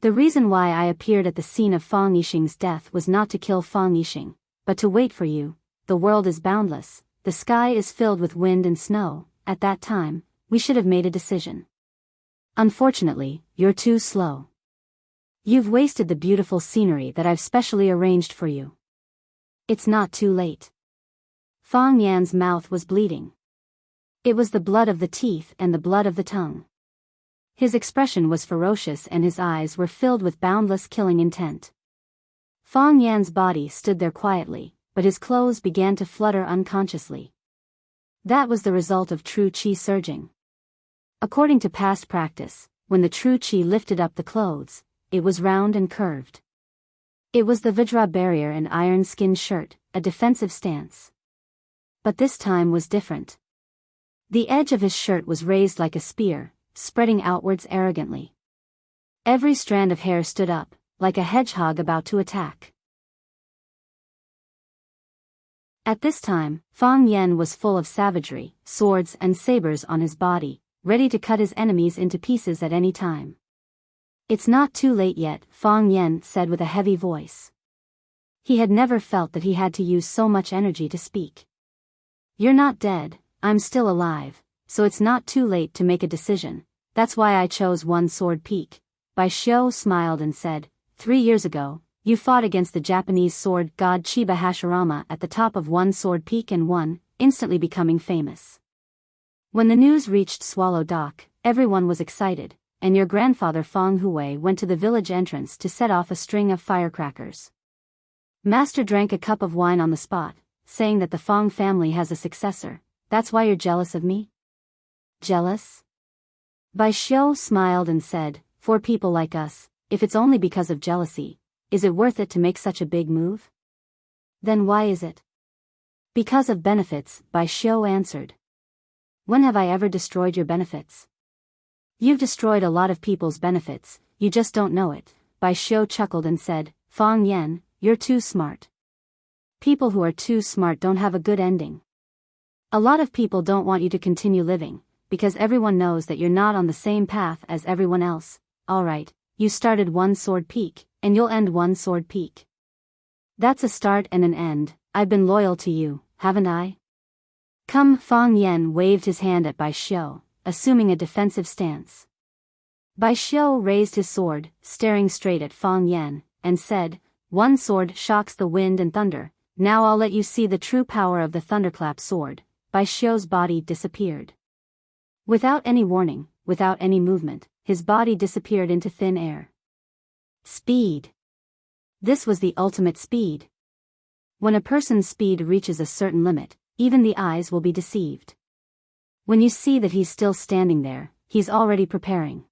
The reason why I appeared at the scene of Fang Yixing's death was not to kill Fang Yixing, but to wait for you. The world is boundless, the sky is filled with wind and snow. At that time, we should have made a decision. Unfortunately, you're too slow. You've wasted the beautiful scenery that I've specially arranged for you. It's not too late." Fang Yan's mouth was bleeding. It was the blood of the teeth and the blood of the tongue. His expression was ferocious and his eyes were filled with boundless killing intent. Fang Yan's body stood there quietly, but his clothes began to flutter unconsciously. That was the result of true qi surging. According to past practice, when the true qi lifted up the clothes, it was round and curved. It was the Vajra barrier and iron skin shirt, a defensive stance. But this time was different. The edge of his shirt was raised like a spear, spreading outwards arrogantly. Every strand of hair stood up, like a hedgehog about to attack. At this time, Fang Yan was full of savagery, swords and sabers on his body, ready to cut his enemies into pieces at any time. "It's not too late yet," Fang Yan said with a heavy voice. He had never felt that he had to use so much energy to speak. "You're not dead, I'm still alive, so it's not too late to make a decision. That's why I chose One Sword Peak." Bai Xiu smiled and said, 3 years ago, you fought against the Japanese sword god Chiba Hashirama at the top of One Sword Peak and won, instantly becoming famous. When the news reached Swallow Dock, everyone was excited, and your grandfather Fang Hui went to the village entrance to set off a string of firecrackers. Master drank a cup of wine on the spot, saying that the Fang family has a successor. "That's why you're jealous of me?" "Jealous?" Bai Xiu smiled and said, "For people like us, if it's only because of jealousy, is it worth it to make such a big move?" "Then why is it?" "Because of benefits," Bai Xiu answered. "When have I ever destroyed your benefits?" "You've destroyed a lot of people's benefits, you just don't know it." Bai Xiu chuckled and said, "Fang Yan, you're too smart. People who are too smart don't have a good ending. A lot of people don't want you to continue living, because everyone knows that you're not on the same path as everyone else. Alright, you started One Sword Peak, and you'll end One Sword Peak. That's a start and an end. I've been loyal to you, haven't I?" "Come." Fang Yan waved his hand at Bai Xiu, assuming a defensive stance. Bai Xiu raised his sword, staring straight at Fang Yan, and said, "One sword shocks the wind and thunder. Now I'll let you see the true power of the thunderclap sword." Bai Xiu's body disappeared. Without any warning, without any movement, his body disappeared into thin air. Speed. This was the ultimate speed. When a person's speed reaches a certain limit, even the eyes will be deceived. When you see that he's still standing there, he's already preparing.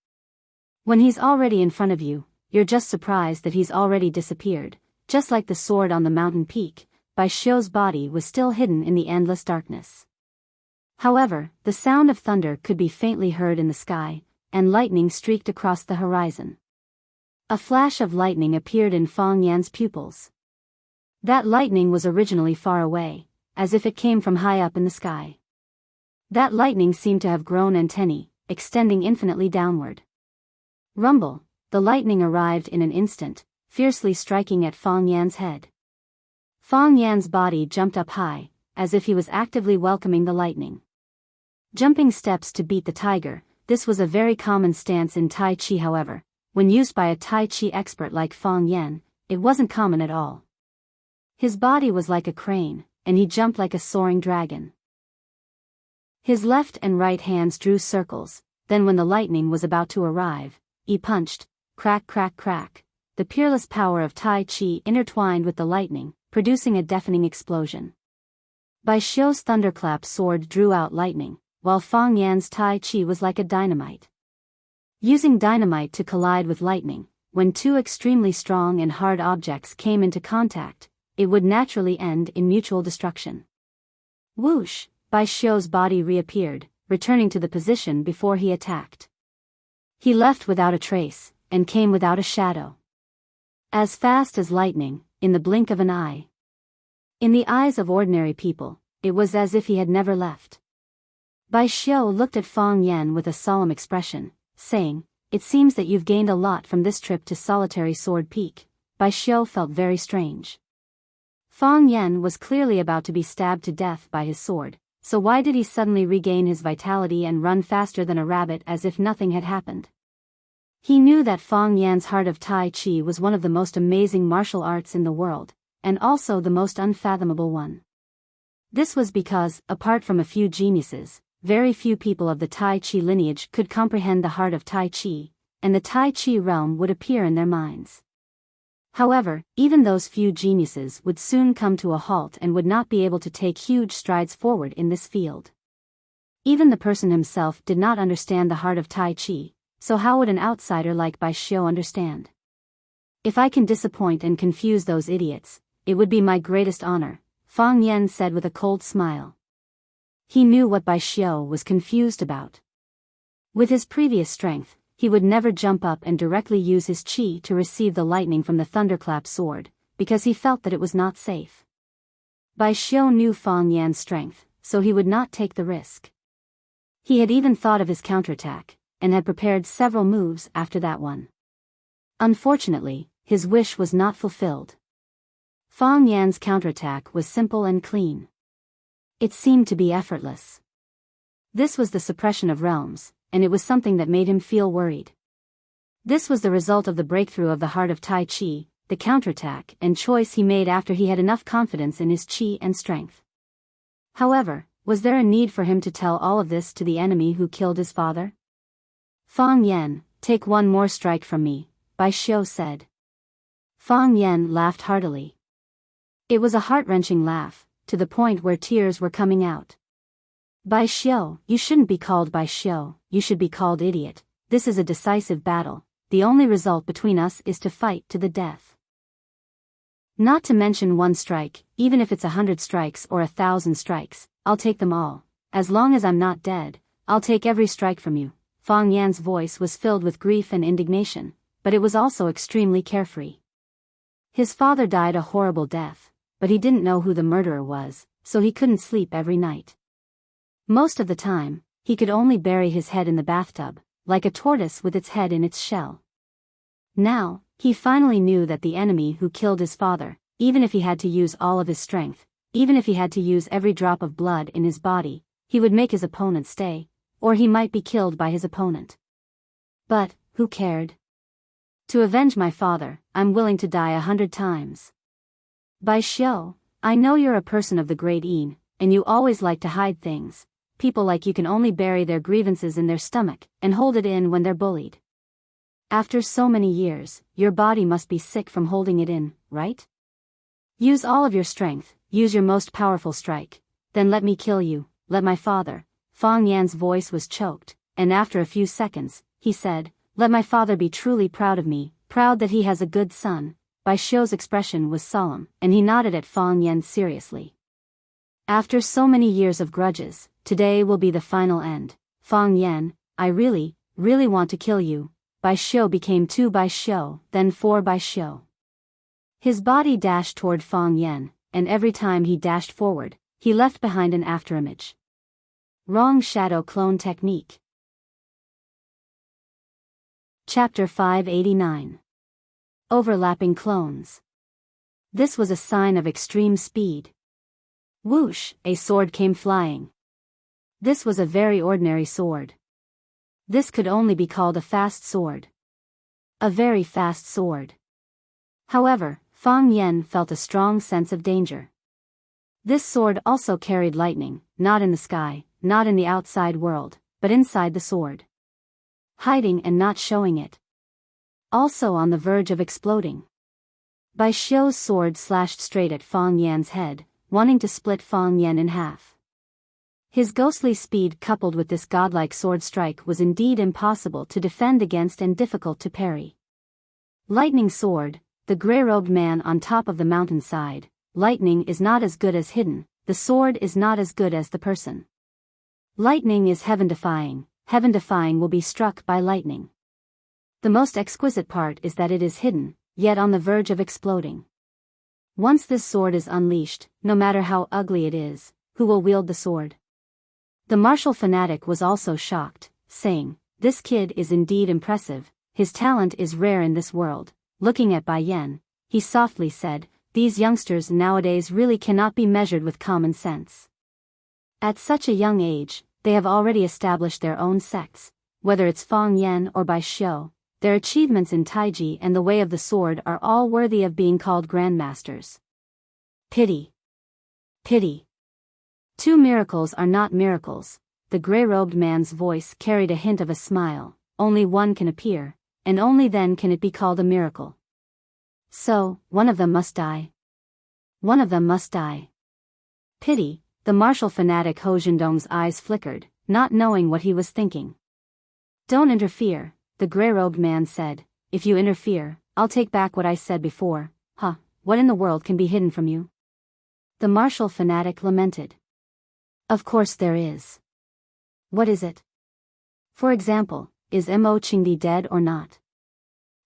When he's already in front of you, you're just surprised that he's already disappeared, just like the sword on the mountain peak. Bai Xiu's body was still hidden in the endless darkness. However, the sound of thunder could be faintly heard in the sky, and lightning streaked across the horizon. A flash of lightning appeared in Fang Yan's pupils. That lightning was originally far away, as if it came from high up in the sky. That lightning seemed to have grown antennae, extending infinitely downward. Rumble, the lightning arrived in an instant, fiercely striking at Fang Yan's head. Fang Yan's body jumped up high, as if he was actively welcoming the lightning. Jumping steps to beat the tiger, this was a very common stance in Tai Chi. However, when used by a Tai Chi expert like Fang Yan, it wasn't common at all. His body was like a crane, and he jumped like a soaring dragon. His left and right hands drew circles, then when the lightning was about to arrive, he punched, crack crack crack. The peerless power of Tai Chi intertwined with the lightning, producing a deafening explosion. Bai Xiu's thunderclap sword drew out lightning, while Fang Yan's Tai Chi was like a dynamite. Using dynamite to collide with lightning, when two extremely strong and hard objects came into contact, it would naturally end in mutual destruction. Whoosh, Bai Xiu's body reappeared, returning to the position before he attacked. He left without a trace, and came without a shadow. As fast as lightning, in the blink of an eye. In the eyes of ordinary people, it was as if he had never left. Bai Xiu looked at Fang Yan with a solemn expression, saying, "It seems that you've gained a lot from this trip to Solitary Sword Peak." Bai Xiu felt very strange. Fang Yan was clearly about to be stabbed to death by his sword, so why did he suddenly regain his vitality and run faster than a rabbit as if nothing had happened? He knew that Fang Yan's heart of Tai Chi was one of the most amazing martial arts in the world, and also the most unfathomable one. This was because, apart from a few geniuses, very few people of the Tai Chi lineage could comprehend the heart of Tai Chi, and the Tai Chi realm would appear in their minds. However, even those few geniuses would soon come to a halt and would not be able to take huge strides forward in this field. Even the person himself did not understand the heart of Tai Chi, so how would an outsider like Bai Xiu understand? "If I can disappoint and confuse those idiots, it would be my greatest honor," Fang Yan said with a cold smile. He knew what Bai Xiu was confused about. With his previous strength, he would never jump up and directly use his chi to receive the lightning from the thunderclap sword, because he felt that it was not safe. Bai Xiu knew Fang Yan's strength, so he would not take the risk. He had even thought of his counterattack, and had prepared several moves after that one. Unfortunately, his wish was not fulfilled. Fang Yan's counterattack was simple and clean. It seemed to be effortless. This was the suppression of realms, and it was something that made him feel worried. This was the result of the breakthrough of the heart of Tai Chi, the counterattack and choice he made after he had enough confidence in his chi and strength. However, was there a need for him to tell all of this to the enemy who killed his father? "Fang Yan, take one more strike from me," Bai Xiu said. Fang Yan laughed heartily. It was a heart-wrenching laugh, to the point where tears were coming out. "Bai Xiu, you shouldn't be called Bai Xiu, you should be called idiot. This is a decisive battle. The only result between us is to fight to the death. Not to mention one strike, even if it's 100 strikes or 1,000 strikes, I'll take them all. As long as I'm not dead, I'll take every strike from you." Fang Yan's voice was filled with grief and indignation, but it was also extremely carefree. His father died a horrible death, but he didn't know who the murderer was, so he couldn't sleep every night. Most of the time, he could only bury his head in the bathtub, like a tortoise with its head in its shell. Now, he finally knew that the enemy who killed his father, even if he had to use all of his strength, even if he had to use every drop of blood in his body, he would make his opponent stay, or he might be killed by his opponent. But, who cared? To avenge my father, I'm willing to die 100 times. Bai Xiu, I know you're a person of the great Yin, and you always like to hide things. People like you can only bury their grievances in their stomach, and hold it in when they're bullied. After so many years, your body must be sick from holding it in, right? Use all of your strength, use your most powerful strike, then let me kill you, let my father. Fang Yan's voice was choked, and after a few seconds, he said, "Let my father be truly proud of me, proud that he has a good son." Bai Xiu's expression was solemn, and he nodded at Fang Yan seriously. After so many years of grudges, today will be the final end. Fang Yan, I really want to kill you. Bai Xiu became 2 Bai Xiu, then 4 Bai Xiu. His body dashed toward Fang Yan, and every time he dashed forward, he left behind an afterimage. Wrong shadow clone technique. Chapter 589. Overlapping clones. This was a sign of extreme speed. Whoosh, a sword came flying. This was a very ordinary sword. This could only be called a fast sword. A very fast sword. However, Fang Yan felt a strong sense of danger. This sword also carried lightning, not in the sky, not in the outside world, but inside the sword. Hiding and not showing it. Also on the verge of exploding. Bai Xiu's sword slashed straight at Fang Yan's head, wanting to split Fang Yan in half. His ghostly speed coupled with this godlike sword strike was indeed impossible to defend against and difficult to parry. Lightning sword, the grey-robed man on top of the mountainside. Lightning is not as good as hidden, the sword is not as good as the person. Lightning is heaven-defying will be struck by lightning. The most exquisite part is that it is hidden, yet on the verge of exploding. Once this sword is unleashed, no matter how ugly it is, who will wield the sword? The martial fanatic was also shocked, saying, "This kid is indeed impressive, his talent is rare in this world." Looking at Bai Yan, he softly said, "These youngsters nowadays really cannot be measured with common sense. At such a young age, they have already established their own sects, whether it's Fang Yan or Bai Xiu, their achievements in Taiji and the way of the sword are all worthy of being called grandmasters. Pity. Pity. 2 miracles are not miracles." The grey-robed man's voice carried a hint of a smile. "Only one can appear, and only then can it be called a miracle. So, one of them must die. One of them must die." Pity. The martial fanatic Ho Zhendong's eyes flickered, not knowing what he was thinking. "Don't interfere," the grey-robed man said. "If you interfere, I'll take back what I said before." "Huh, what in the world can be hidden from you?" the martial fanatic lamented. "Of course there is." "What is it?" "For example, is Mo Qingdi dead or not?"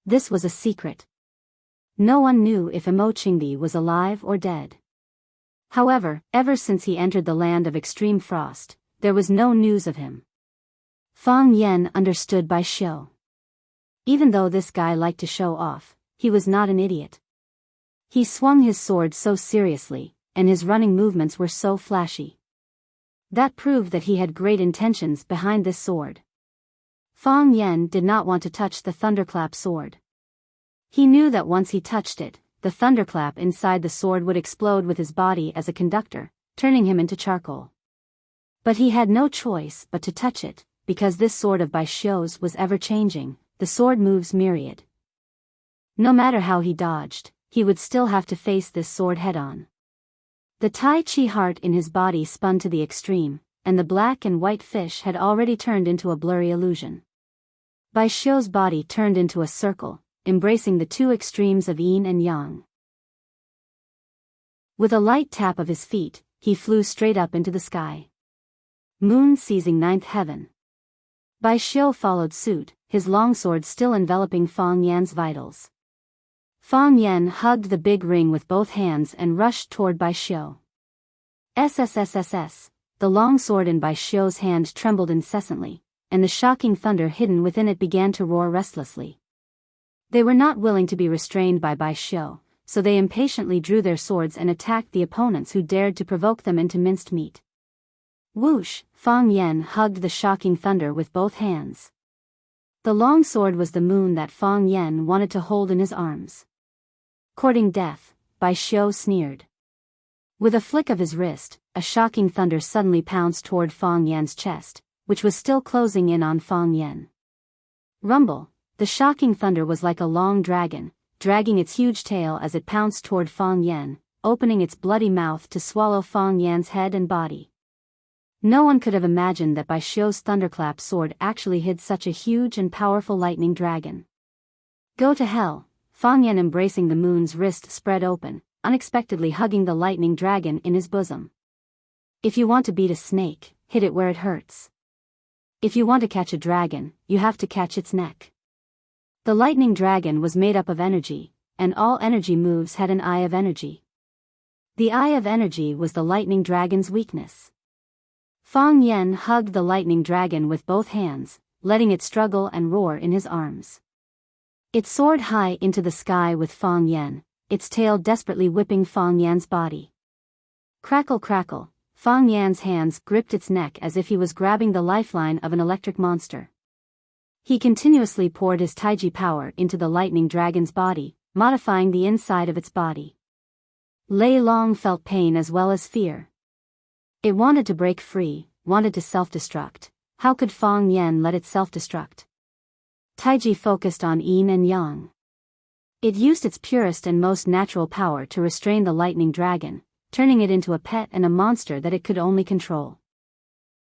This was a secret. No one knew if Mo Qingdi was alive or dead. However, ever since he entered the land of extreme frost, there was no news of him. Fang Yan understood Bai Xiu. Even though this guy liked to show off, he was not an idiot. He swung his sword so seriously, and his running movements were so flashy. That proved that he had great intentions behind this sword. Fang Yan did not want to touch the thunderclap sword. He knew that once he touched it, the thunderclap inside the sword would explode with his body as a conductor, turning him into charcoal. But he had no choice but to touch it, because this sword of Bai Xiu's was ever-changing, the sword moves myriad. No matter how he dodged, he would still have to face this sword head-on. The Tai Chi heart in his body spun to the extreme, and the black and white fish had already turned into a blurry illusion. Bai Xiu's body turned into a circle, embracing the 2 extremes of yin and yang. With a light tap of his feet, he flew straight up into the sky. Moon seizing 9th heaven. Bai Xiu followed suit, his longsword still enveloping Fang Yan's vitals. Fang Yan hugged the big ring with both hands and rushed toward Bai Xiu. SSSSS, the longsword in Bai Xiu's hand trembled incessantly, and the shocking thunder hidden within it began to roar restlessly. They were not willing to be restrained by Bai Xiu, so they impatiently drew their swords and attacked the opponents who dared to provoke them into minced meat. Whoosh, Fang Yan hugged the shocking thunder with both hands. The long sword was the moon that Fang Yan wanted to hold in his arms. Courting death, Bai Xiu sneered. With a flick of his wrist, a shocking thunder suddenly pounced toward Fang Yan's chest, which was still closing in on Fang Yan. Rumble, the shocking thunder was like a long dragon, dragging its huge tail as it pounced toward Fang Yan, opening its bloody mouth to swallow Fang Yan's head and body. No one could have imagined that Bai Xiu's thunderclap sword actually hid such a huge and powerful lightning dragon. Go to hell, Fang Yan embracing the moon's wrist spread open, unexpectedly hugging the lightning dragon in his bosom. If you want to beat a snake, hit it where it hurts. If you want to catch a dragon, you have to catch its neck. The lightning dragon was made up of energy, and all energy moves had an eye of energy. The eye of energy was the lightning dragon's weakness. Fang Yen hugged the lightning dragon with both hands, letting it struggle and roar in his arms. It soared high into the sky with Fang Yen, its tail desperately whipping Fang Yan's body. Crackle crackle, Fang Yan's hands gripped its neck as if he was grabbing the lifeline of an electric monster. He continuously poured his Taiji power into the lightning dragon's body, modifying the inside of its body. Lei Long felt pain as well as fear. It wanted to break free, wanted to self-destruct. How could Fang Yen let it self-destruct? Taiji focused on yin and yang. It used its purest and most natural power to restrain the lightning dragon, turning it into a pet and a monster that it could only control.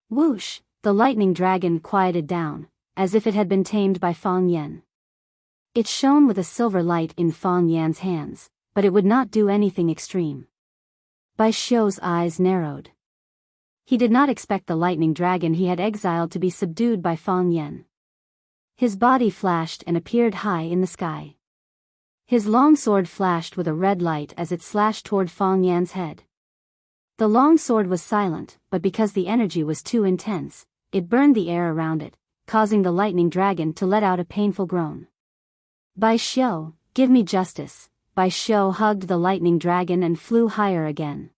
Whoosh, the lightning dragon quieted down, as if it had been tamed by Fang Yen. It shone with a silver light in Fang Yan's hands, but it would not do anything extreme. Bai Xiu's eyes narrowed. He did not expect the lightning dragon he had exiled to be subdued by Fang Yen. His body flashed and appeared high in the sky. His long sword flashed with a red light as it slashed toward Fang Yan's head. The long sword was silent, but because the energy was too intense, it burned the air around it, causing the lightning dragon to let out a painful groan. Bai Xiu, give me justice. Bai Xiu hugged the lightning dragon and flew higher again.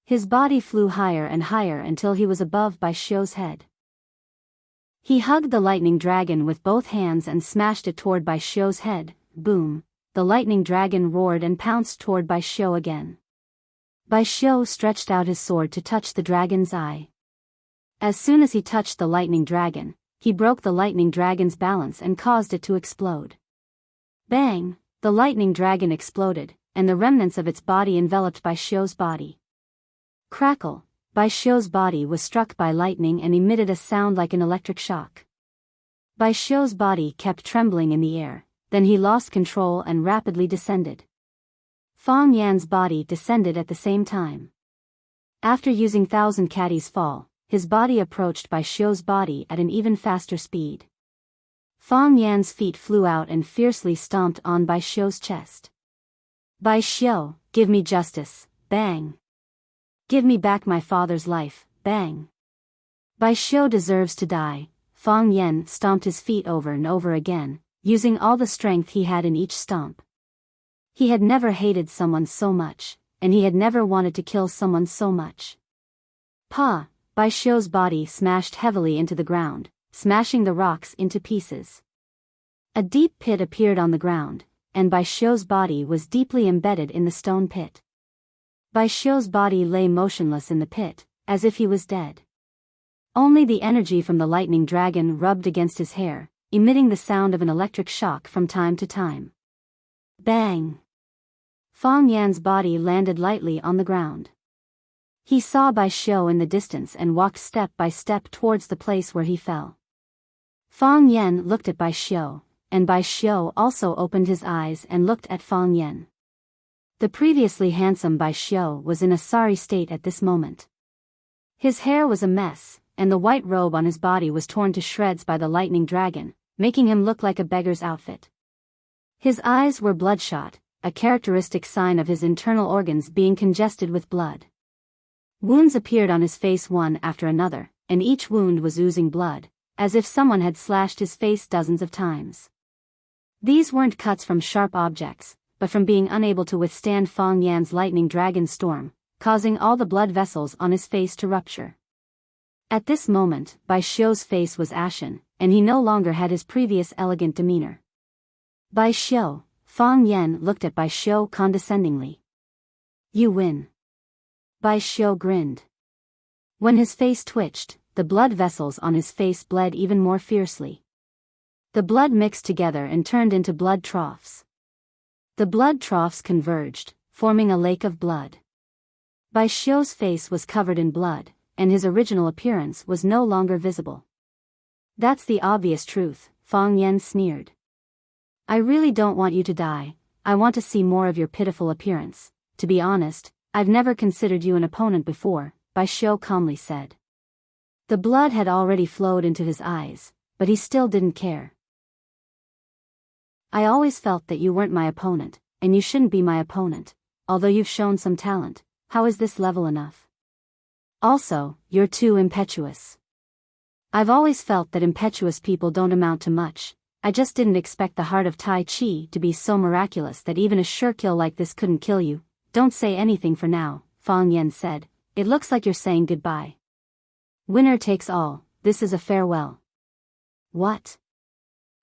His body flew higher and higher until he was above Bai Xiu's head. He hugged the lightning dragon with both hands and smashed it toward Bai Xiu's head. Boom, the lightning dragon roared and pounced toward Bai Xiu again. Bai Xiu stretched out his sword to touch the dragon's eye. As soon as he touched the lightning dragon, he broke the lightning dragon's balance and caused it to explode. Bang, the lightning dragon exploded, and the remnants of its body enveloped Bai Xiu's body. Crackle, Bai Xiu's body was struck by lightning and emitted a sound like an electric shock. Bai Xiu's body kept trembling in the air, then he lost control and rapidly descended. Fang Yan's body descended at the same time. After using Thousand Caddies Fall, his body approached Bai Xiu's body at an even faster speed. Fang Yan's feet flew out and fiercely stomped on Bai Xiu's chest. Bai Xiu, give me justice, bang. Give me back my father's life, bang. Bai Xiu deserves to die. Fang Yan stomped his feet over and over again, using all the strength he had in each stomp. He had never hated someone so much, and he had never wanted to kill someone so much. Pa, Bai Xiu's body smashed heavily into the ground, smashing the rocks into pieces. A deep pit appeared on the ground, and Bai Xiu's body was deeply embedded in the stone pit. Bai Xiu's body lay motionless in the pit, as if he was dead. Only the energy from the lightning dragon rubbed against his hair, emitting the sound of an electric shock from time to time. Bang! Fang Yan's body landed lightly on the ground. He saw Bai Xiu in the distance and walked step by step towards the place where he fell. Fang Yan looked at Bai Xiu, and Bai Xiu also opened his eyes and looked at Fang Yan. The previously handsome Bai Xiu was in a sorry state at this moment. His hair was a mess, and the white robe on his body was torn to shreds by the lightning dragon, making him look like a beggar's outfit. His eyes were bloodshot, a characteristic sign of his internal organs being congested with blood. Wounds appeared on his face one after another, and each wound was oozing blood, as if someone had slashed his face dozens of times. These weren't cuts from sharp objects, but from being unable to withstand Fang Yan's lightning dragon storm, causing all the blood vessels on his face to rupture. At this moment, Bai Xiu's face was ashen, and he no longer had his previous elegant demeanor. Bai Xiu, Fang Yan looked at Bai Xiu condescendingly. You win. Bai Xiu grinned. When his face twitched, the blood vessels on his face bled even more fiercely. The blood mixed together and turned into blood troughs. The blood troughs converged, forming a lake of blood. Bai Xiu's face was covered in blood, and his original appearance was no longer visible. That's the obvious truth, Fang Yan sneered. I really don't want you to die, I want to see more of your pitiful appearance. To be honest, I've never considered you an opponent before, Bai Xiu calmly said. The blood had already flowed into his eyes, but he still didn't care. I always felt that you weren't my opponent, and you shouldn't be my opponent, although you've shown some talent. How is this level enough? Also, you're too impetuous. I've always felt that impetuous people don't amount to much. I just didn't expect the heart of Tai Chi to be so miraculous that even a sure kill like this couldn't kill you. Don't say anything for now, Fang Yan said. It looks like you're saying goodbye. Winner takes all, this is a farewell. What?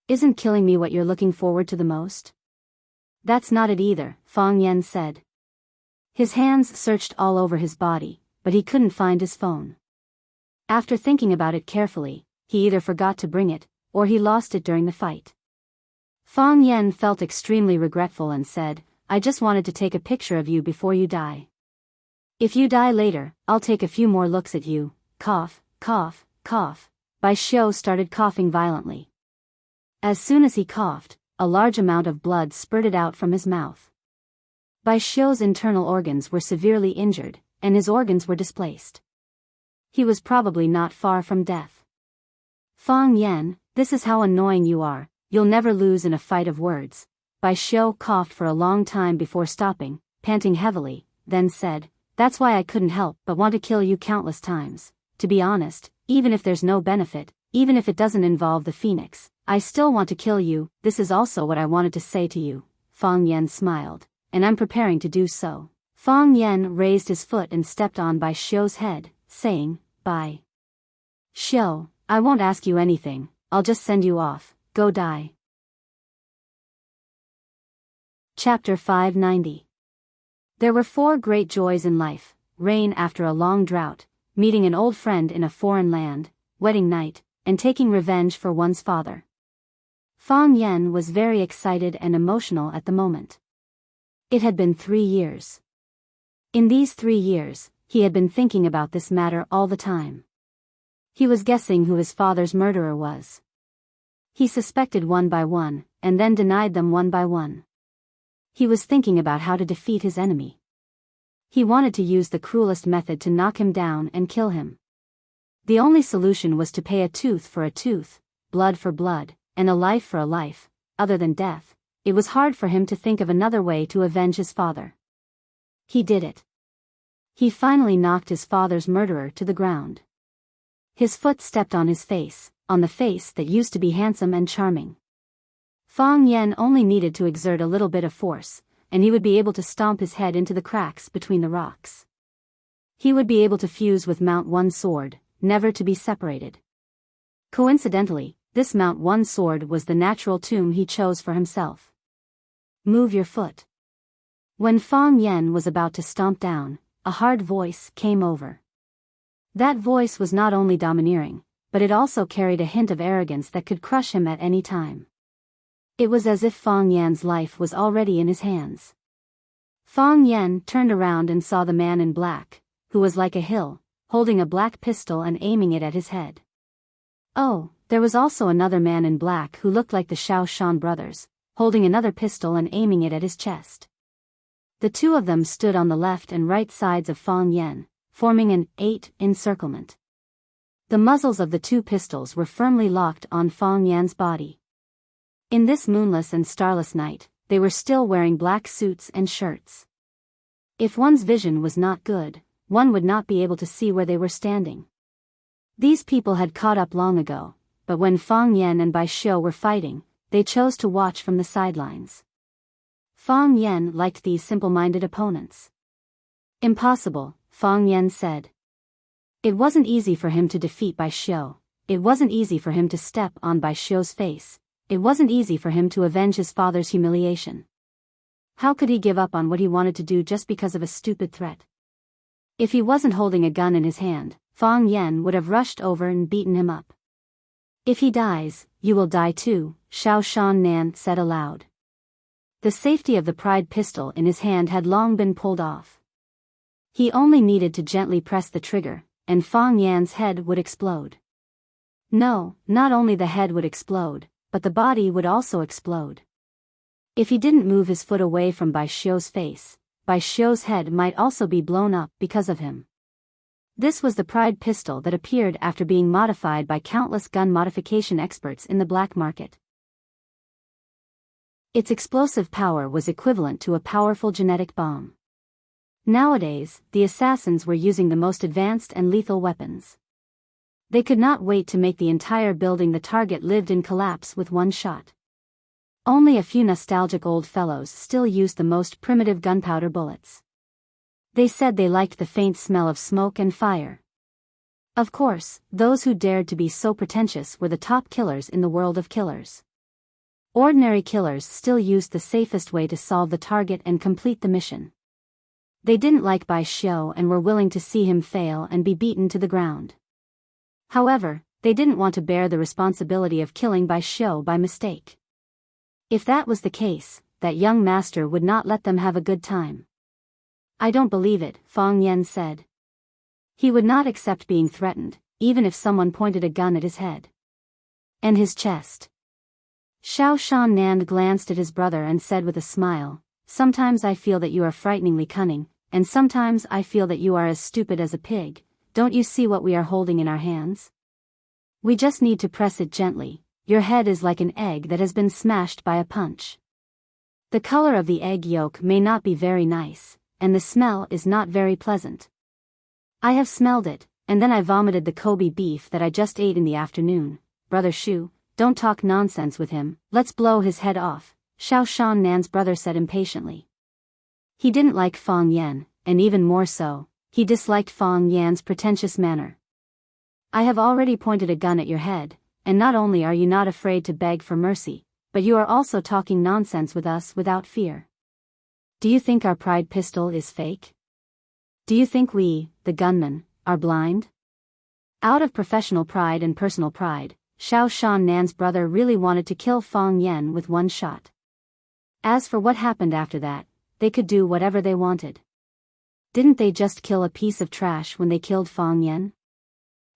Isn't killing me what you're looking forward to the most? That's not it either, Fang Yan said. His hands searched all over his body, but he couldn't find his phone. After thinking about it carefully, he either forgot to bring it, or he lost it during the fight. Fang Yan felt extremely regretful and said, I just wanted to take a picture of you before you die. If you die later, I'll take a few more looks at you. Cough, cough, cough. Bai Xiu started coughing violently. As soon as he coughed, a large amount of blood spurted out from his mouth. Bai Xiu's internal organs were severely injured, and his organs were displaced. He was probably not far from death. Fang Yan, this is how annoying you are, you'll never lose in a fight of words. Bai Xiu coughed for a long time before stopping, panting heavily, then said, that's why I couldn't help but want to kill you countless times. To be honest, even if there's no benefit, even if it doesn't involve the phoenix, I still want to kill you. This is also what I wanted to say to you. Fang Yan smiled. And I'm preparing to do so. Fang Yan raised his foot and stepped on Bai Xiu's head, saying, Bai Xiu, I won't ask you anything, I'll just send you off, go die. Chapter 590. There were 4 great joys in life: rain after a long drought, meeting an old friend in a foreign land, wedding night, and taking revenge for one's father. Fang Yan was very excited and emotional at the moment. It had been 3 years. In these 3 years, he had been thinking about this matter all the time. He was guessing who his father's murderer was. He suspected one by one, and then denied them one by one. He was thinking about how to defeat his enemy. He wanted to use the cruelest method to knock him down and kill him. The only solution was to pay a tooth for a tooth, blood for blood, and a life for a life. Other than death, it was hard for him to think of another way to avenge his father. He did it. He finally knocked his father's murderer to the ground. His foot stepped on his face, on the face that used to be handsome and charming. Fang Yan only needed to exert a little bit of force, and he would be able to stomp his head into the cracks between the rocks. He would be able to fuse with Mount One sword, never to be separated. Coincidentally, this Mount One sword was the natural tomb he chose for himself. Move your foot. When Fang Yan was about to stomp down, a hard voice came over. That voice was not only domineering, but it also carried a hint of arrogance that could crush him at any time. It was as if Fang Yan's life was already in his hands. Fang Yan turned around and saw the man in black, who was like a hill, holding a black pistol and aiming it at his head. Oh, there was also another man in black who looked like the Shao Shan brothers, holding another pistol and aiming it at his chest. The two of them stood on the left and right sides of Fang Yan, forming an 8 encirclement. The muzzles of the 2 pistols were firmly locked on Fang Yan's body. In this moonless and starless night, they were still wearing black suits and shirts. If one's vision was not good, one would not be able to see where they were standing. These people had caught up long ago, but when Fang Yan and Bai Xiu were fighting, they chose to watch from the sidelines. Fang Yan liked these simple-minded opponents. Impossible, Fang Yan said. It wasn't easy for him to defeat Bai Xiu. It wasn't easy for him to step on Bai Xiu's face. It wasn't easy for him to avenge his father's humiliation. How could he give up on what he wanted to do just because of a stupid threat? If he wasn't holding a gun in his hand, Fang Yan would have rushed over and beaten him up. If he dies, you will die too, Shao Shan Nan said aloud. The safety of the pride pistol in his hand had long been pulled off. He only needed to gently press the trigger, and Fang Yan's head would explode. No, not only the head would explode, but the body would also explode. If he didn't move his foot away from Bai Xiu's face, Bai Xiu's head might also be blown up because of him. This was the Pride pistol that appeared after being modified by countless gun modification experts in the black market. Its explosive power was equivalent to a powerful genetic bomb. Nowadays, the assassins were using the most advanced and lethal weapons. They could not wait to make the entire building the target lived in collapse with one shot. Only a few nostalgic old fellows still used the most primitive gunpowder bullets. They said they liked the faint smell of smoke and fire. Of course, those who dared to be so pretentious were the top killers in the world of killers. Ordinary killers still used the safest way to solve the target and complete the mission. They didn't like Bai Xiu and were willing to see him fail and be beaten to the ground. However, they didn't want to bear the responsibility of killing Bai Xiu by mistake. If that was the case, that young master would not let them have a good time. I don't believe it, Fang Yan said. He would not accept being threatened, even if someone pointed a gun at his head. And his chest. Xiao Shannan glanced at his brother and said with a smile, "Sometimes I feel that you are frighteningly cunning, and sometimes I feel that you are as stupid as a pig. Don't you see what we are holding in our hands? We just need to press it gently. Your head is like an egg that has been smashed by a punch. The color of the egg yolk may not be very nice, and the smell is not very pleasant. I have smelled it, and then I vomited the Kobe beef that I just ate in the afternoon. Brother Shu, don't talk nonsense with him, let's blow his head off," Xiao Shannan's brother said impatiently. He didn't like Fang Yan, and even more so, he disliked Fang Yan's pretentious manner. "I have already pointed a gun at your head, and not only are you not afraid to beg for mercy, but you are also talking nonsense with us without fear. Do you think our Pride pistol is fake? Do you think we, the gunmen, are blind?" Out of professional pride and personal pride, Xiao Shannan's brother really wanted to kill Fang Yan with one shot. As for what happened after that, they could do whatever they wanted. Didn't they just kill a piece of trash when they killed Fang Yan?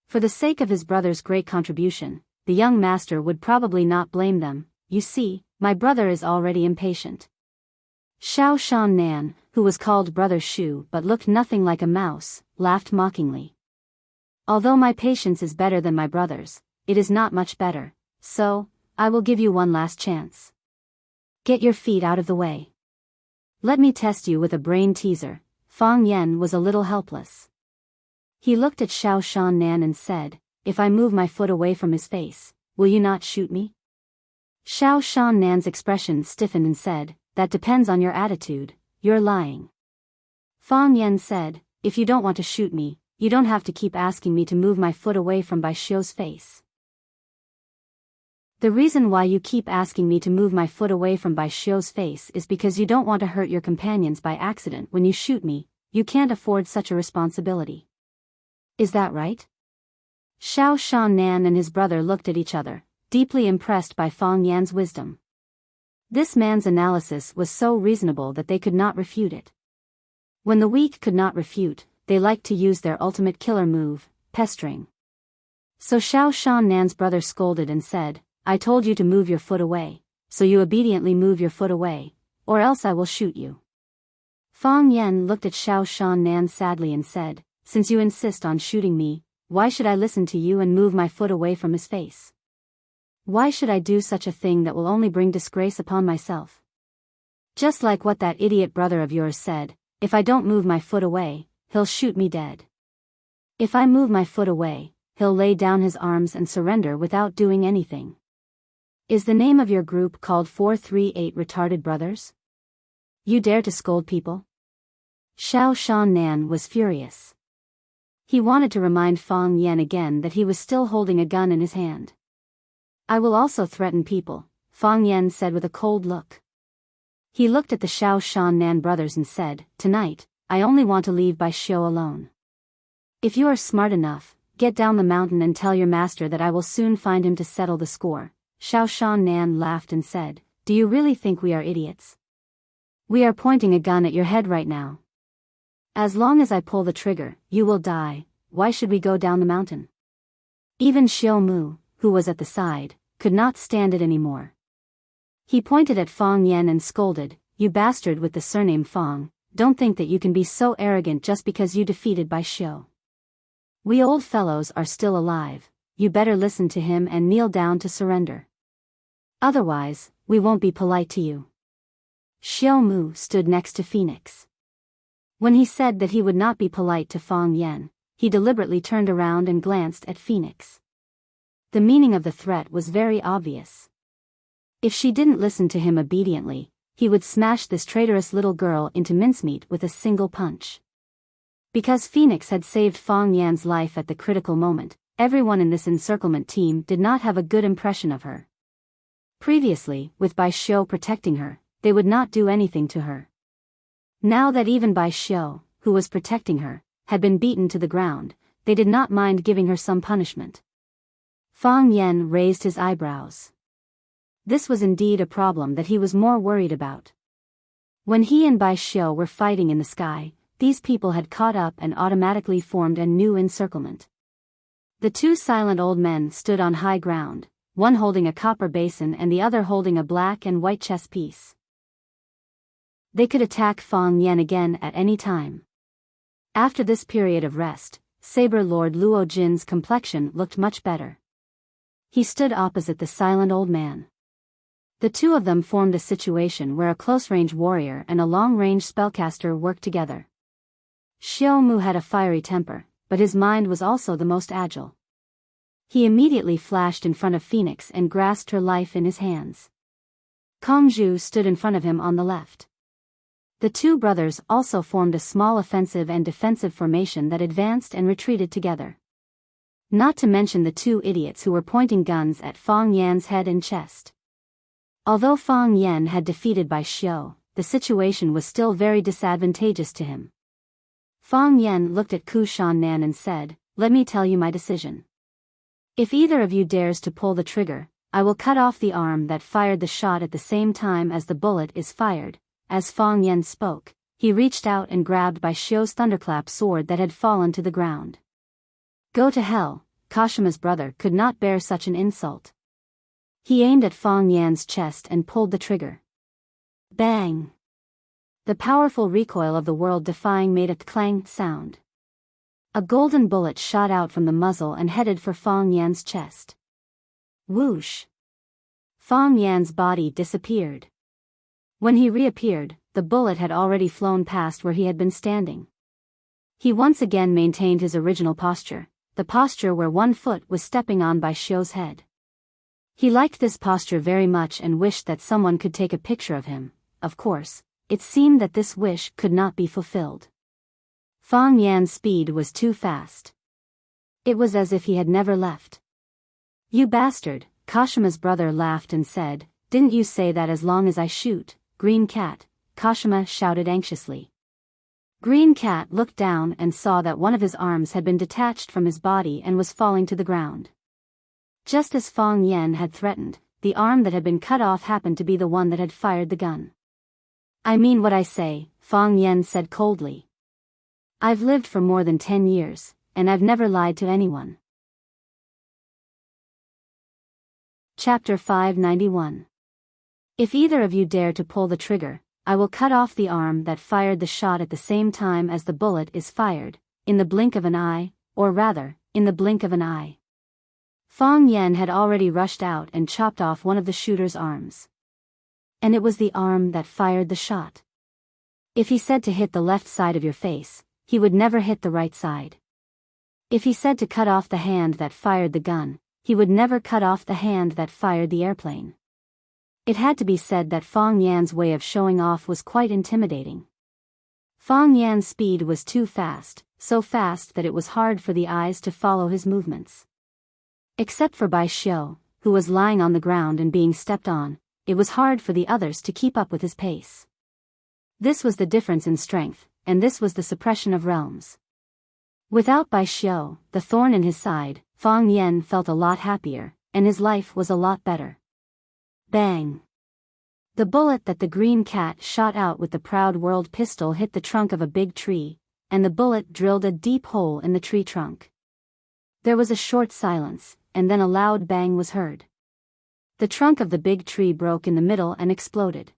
For the sake of his brother's great contribution, the young master would probably not blame them. "You see, my brother is already impatient." Xiao Shannan, who was called Brother Shu but looked nothing like a mouse, laughed mockingly. "Although my patience is better than my brother's, it is not much better, so, I will give you one last chance. Get your feet out of the way. Let me test you with a brain teaser." Fang Yan was a little helpless. He looked at Xiao Shannan and said, "If I move my foot away from his face, will you not shoot me?" Xiao Shannan's expression stiffened and said, "That depends on your attitude, you're lying." Fang Yan said, "If you don't want to shoot me, you don't have to keep asking me to move my foot away from Bai Xiu's face. The reason why you keep asking me to move my foot away from Bai Xiu's face is because you don't want to hurt your companions by accident when you shoot me. You can't afford such a responsibility. Is that right?" Xiao Shannan and his brother looked at each other, deeply impressed by Fang Yan's wisdom. This man's analysis was so reasonable that they could not refute it. When the weak could not refute, they liked to use their ultimate killer move, pestering. So Xiao Shannan's brother scolded and said, "I told you to move your foot away, so you obediently move your foot away, or else I will shoot you." Fang Yan looked at Xiao Shannan sadly and said, "Since you insist on shooting me, why should I listen to you and move my foot away from his face? Why should I do such a thing that will only bring disgrace upon myself? Just like what that idiot brother of yours said, if I don't move my foot away, he'll shoot me dead. If I move my foot away, he'll lay down his arms and surrender without doing anything. Is the name of your group called 438 Retarded Brothers? You dare to scold people?" Xiao Shannan was furious. He wanted to remind Fang Yan again that he was still holding a gun in his hand. "I will also threaten people," Fang Yan said with a cold look. He looked at the Xiao Shannan brothers and said, "Tonight, I only want to leave Bai Xiu alone. If you are smart enough, get down the mountain and tell your master that I will soon find him to settle the score." Xiao Shannan laughed and said, "Do you really think we are idiots? We are pointing a gun at your head right now. As long as I pull the trigger, you will die. Why should we go down the mountain?" Even Xiu Mu, who was at the side, could not stand it anymore. He pointed at Fang Yan and scolded, "You bastard with the surname Fang, don't think that you can be so arrogant just because you defeated Bai Xiu. We old fellows are still alive, you better listen to him and kneel down to surrender. Otherwise, we won't be polite to you. Xiao Mu stood next to Phoenix. When he said that he would not be polite to Fang Yan, he deliberately turned around and glanced at Phoenix. The meaning of the threat was very obvious. If she didn't listen to him obediently, he would smash this traitorous little girl into mincemeat with a single punch. Because Phoenix had saved Fang Yan's life at the critical moment, everyone in this encirclement team did not have a good impression of her. Previously, with Bai Xiu protecting her, they would not do anything to her. Now that even Bai Xiu, who was protecting her, had been beaten to the ground, they did not mind giving her some punishment. Fang Yan raised his eyebrows. This was indeed a problem that he was more worried about. When he and Bai Xiu were fighting in the sky, these people had caught up and automatically formed a new encirclement. The two silent old men stood on high ground, one holding a copper basin and the other holding a black and white chess piece. They could attack Fang Yan again at any time. After this period of rest, Saber Lord Luo Jin's complexion looked much better. He stood opposite the silent old man. The two of them formed a situation where a close-range warrior and a long-range spellcaster worked together. Xiao Mu had a fiery temper, but his mind was also the most agile. He immediately flashed in front of Phoenix and grasped her life in his hands. Kongzhu stood in front of him on the left. The two brothers also formed a small offensive and defensive formation that advanced and retreated together. Not to mention the two idiots who were pointing guns at Fang Yan's head and chest. Although Fang Yan had defeated Bai Xiu, the situation was still very disadvantageous to him. Fang Yan looked at Ku Shannan and said, "Let me tell you my decision. If either of you dares to pull the trigger, I will cut off the arm that fired the shot at the same time as the bullet is fired." As Fang Yan spoke, he reached out and grabbed Bai Xiu's thunderclap sword that had fallen to the ground. Go to hell, Kashima's brother could not bear such an insult. He aimed at Fang Yan's chest and pulled the trigger. Bang! The powerful recoil of the world-defying made a clang sound. A golden bullet shot out from the muzzle and headed for Fang Yan's chest. Whoosh! Fang Yan's body disappeared. When he reappeared, the bullet had already flown past where he had been standing. He once again maintained his original posture, the posture where one foot was stepping on Bai Xiu's head. He liked this posture very much and wished that someone could take a picture of him. Of course, it seemed that this wish could not be fulfilled. Fang Yan's speed was too fast. It was as if he had never left. You bastard, Kashima's brother laughed and said, "Didn't you say that as long as I shoot, Green Cat?" Kashima shouted anxiously. Green Cat looked down and saw that one of his arms had been detached from his body and was falling to the ground. Just as Fang Yan had threatened, the arm that had been cut off happened to be the one that had fired the gun. "I mean what I say," Fang Yan said coldly. "I've lived for more than 10 years, and I've never lied to anyone." Chapter 591. If either of you dare to pull the trigger, I will cut off the arm that fired the shot at the same time as the bullet is fired, in the blink of an eye, or rather, in the blink of an eye. Fang Yan had already rushed out and chopped off one of the shooter's arms. And it was the arm that fired the shot. If he said to hit the left side of your face, he would never hit the right side. If he said to cut off the hand that fired the gun, he would never cut off the hand that fired the airplane. It had to be said that Fang Yan's way of showing off was quite intimidating. Fang Yan's speed was too fast, so fast that it was hard for the eyes to follow his movements. Except for Bai Xiu, who was lying on the ground and being stepped on, it was hard for the others to keep up with his pace. This was the difference in strength, and this was the suppression of realms. Without Bai Xiu, the thorn in his side, Fang Yan felt a lot happier, and his life was a lot better. Bang! The bullet that the Green Cat shot out with the Proud World pistol hit the trunk of a big tree, and the bullet drilled a deep hole in the tree trunk. There was a short silence, and then a loud bang was heard. The trunk of the big tree broke in the middle and exploded.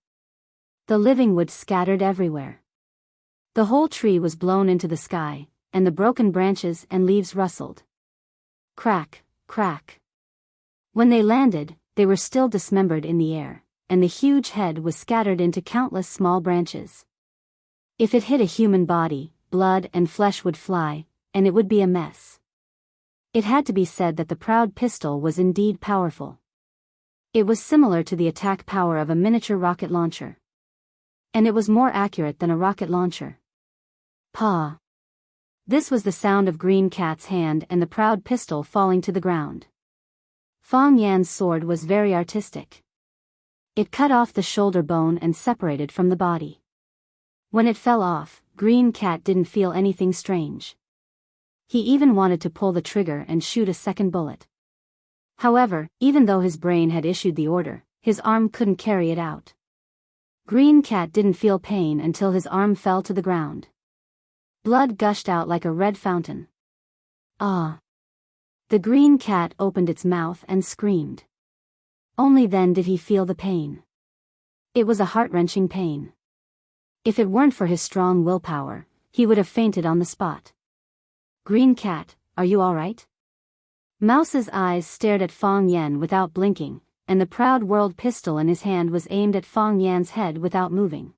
The living wood scattered everywhere. The whole tree was blown into the sky, and the broken branches and leaves rustled. Crack, crack. When they landed, they were still dismembered in the air, and the huge head was scattered into countless small branches. If it hit a human body, blood and flesh would fly, and it would be a mess. It had to be said that the proud pistol was indeed powerful. It was similar to the attack power of a miniature rocket launcher. And it was more accurate than a rocket launcher. Paw. This was the sound of Green Cat's hand and the proud pistol falling to the ground. Fong Yan's sword was very artistic. It cut off the shoulder bone and separated from the body. When it fell off, Green Cat didn't feel anything strange. He even wanted to pull the trigger and shoot a second bullet. However, even though his brain had issued the order, his arm couldn't carry it out. Green Cat didn't feel pain until his arm fell to the ground. Blood gushed out like a red fountain. Ah! The Green Cat opened its mouth and screamed. Only then did he feel the pain. It was a heart-wrenching pain. If it weren't for his strong willpower, he would have fainted on the spot. Green Cat, are you all right? Mouse's eyes stared at Fong Yan without blinking, and the proud world pistol in his hand was aimed at Fong Yan's head without moving.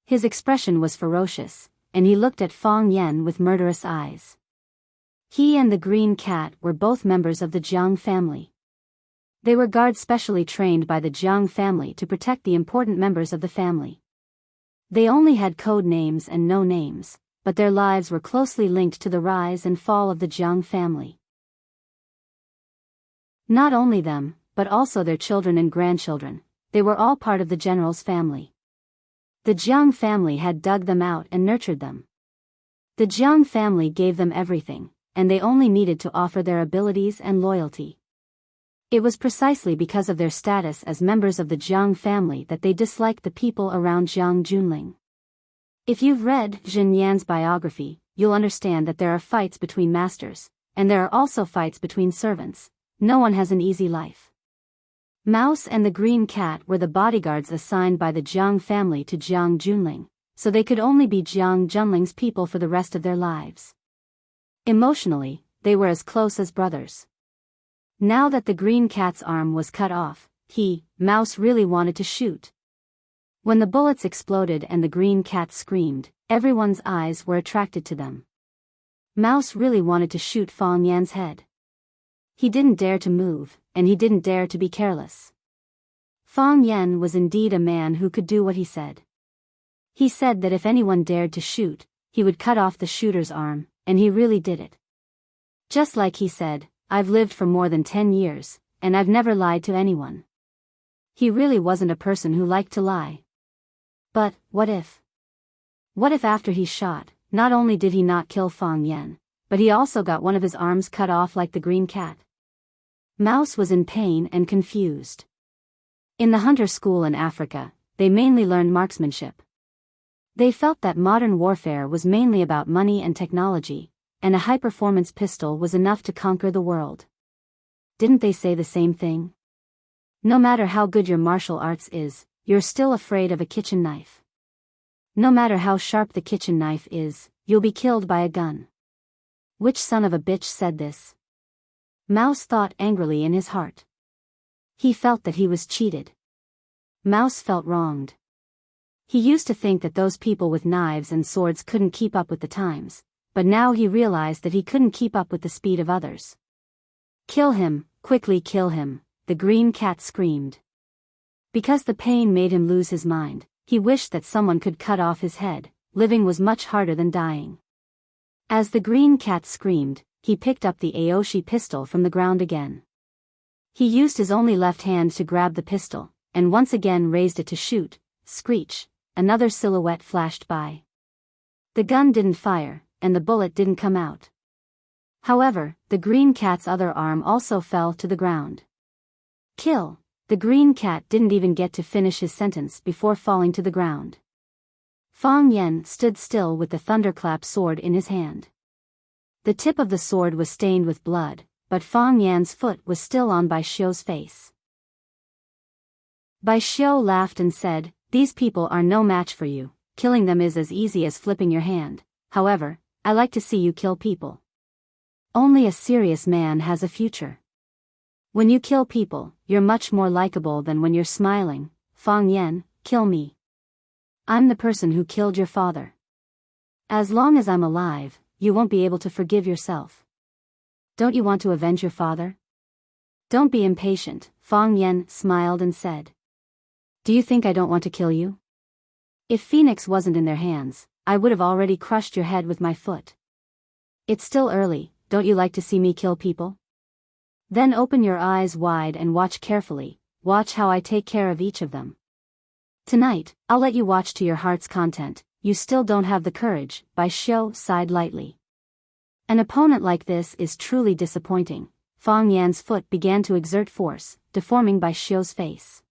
His expression was ferocious, and he looked at Fong Yan with murderous eyes. He and the Green Cat were both members of the Jiang family. They were guards specially trained by the Jiang family to protect the important members of the family. They only had code names and no names, but their lives were closely linked to the rise and fall of the Jiang family. Not only them, but also their children and grandchildren, they were all part of the general's family. The Jiang family had dug them out and nurtured them. The Jiang family gave them everything, and they only needed to offer their abilities and loyalty. It was precisely because of their status as members of the Jiang family that they disliked the people around Jiang Junling. If you've read Jin Yan's biography, you'll understand that there are fights between masters, and there are also fights between servants. No one has an easy life. Mouse and the Green Cat were the bodyguards assigned by the Jiang family to Jiang Junling, so they could only be Jiang Junling's people for the rest of their lives. Emotionally, they were as close as brothers. Now that the Green Cat's arm was cut off, Mouse really wanted to shoot. When the bullets exploded and the Green Cat screamed, everyone's eyes were attracted to them. Mouse really wanted to shoot Fong Yan's head. He didn't dare to move, and he didn't dare to be careless. Fong Yan was indeed a man who could do what he said. He said that if anyone dared to shoot, he would cut off the shooter's arm, and he really did it. Just like he said, I've lived for more than 10 years, and I've never lied to anyone. He really wasn't a person who liked to lie. But, what if? What if after he shot, not only did he not kill Fong Yan, but he also got one of his arms cut off like the Green Cat? Mouse was in pain and confused. In the hunter school in Africa, they mainly learned marksmanship. They felt that modern warfare was mainly about money and technology, and a high-performance pistol was enough to conquer the world. Didn't they say the same thing? No matter how good your martial arts is, you're still afraid of a kitchen knife. No matter how sharp the kitchen knife is, you'll be killed by a gun. Which son of a bitch said this? Mouse thought angrily in his heart. He felt that he was cheated. Mouse felt wronged. He used to think that those people with knives and swords couldn't keep up with the times, but now he realized that he couldn't keep up with the speed of others. Kill him, quickly kill him, the Green Cat screamed. Because the pain made him lose his mind, he wished that someone could cut off his head. Living was much harder than dying. As the Green Cat screamed, he picked up the Aoshi pistol from the ground again. He used his only left hand to grab the pistol, and once again raised it to shoot. Screech, another silhouette flashed by. The gun didn't fire, and the bullet didn't come out. However, the Green Cat's other arm also fell to the ground. Kill! The Green Cat didn't even get to finish his sentence before falling to the ground. Fong Yan stood still with the thunderclap sword in his hand. The tip of the sword was stained with blood, but Fong Yan's foot was still on Bai Xiu's face. Bai Xiu laughed and said, "These people are no match for you, killing them is as easy as flipping your hand. However, I like to see you kill people. Only a serious man has a future. When you kill people, you're much more likable than when you're smiling. Fang Yan, kill me. I'm the person who killed your father. As long as I'm alive, you won't be able to forgive yourself. Don't you want to avenge your father? Don't be impatient, Fang Yan smiled and said. Do you think I don't want to kill you? If Phoenix wasn't in their hands, I would have already crushed your head with my foot. It's still early, don't you like to see me kill people? Then open your eyes wide and watch carefully, watch how I take care of each of them. Tonight, I'll let you watch to your heart's content. You still don't have the courage, Bai Xiu sighed lightly. An opponent like this is truly disappointing. Fang Yan's foot began to exert force, deforming Bai Xiu's face.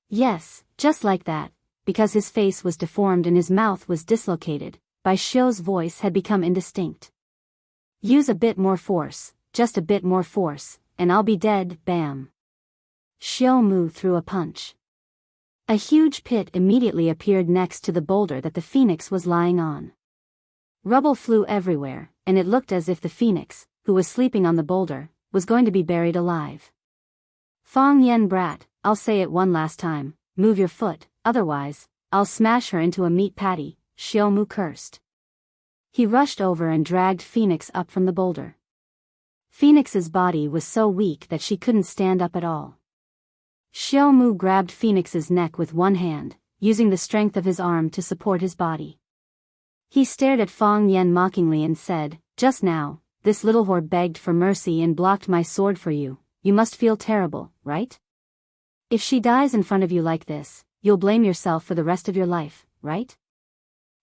Yes, just like that, because his face was deformed and his mouth was dislocated, Bai Xiu's voice had become indistinct. Use a bit more force, just a bit more force, and I'll be dead, bam. Xiu Mu threw a punch. A huge pit immediately appeared next to the boulder that the phoenix was lying on. Rubble flew everywhere, and it looked as if the phoenix, who was sleeping on the boulder, was going to be buried alive. Fang Yan brat, I'll say it one last time, move your foot, otherwise, I'll smash her into a meat patty, Xiu Mu cursed. He rushed over and dragged Phoenix up from the boulder. Phoenix's body was so weak that she couldn't stand up at all. Xiu Mu grabbed Phoenix's neck with one hand, using the strength of his arm to support his body. He stared at Fang Yan mockingly and said, just now, this little whore begged for mercy and blocked my sword for you. You must feel terrible, right? If she dies in front of you like this, you'll blame yourself for the rest of your life, right?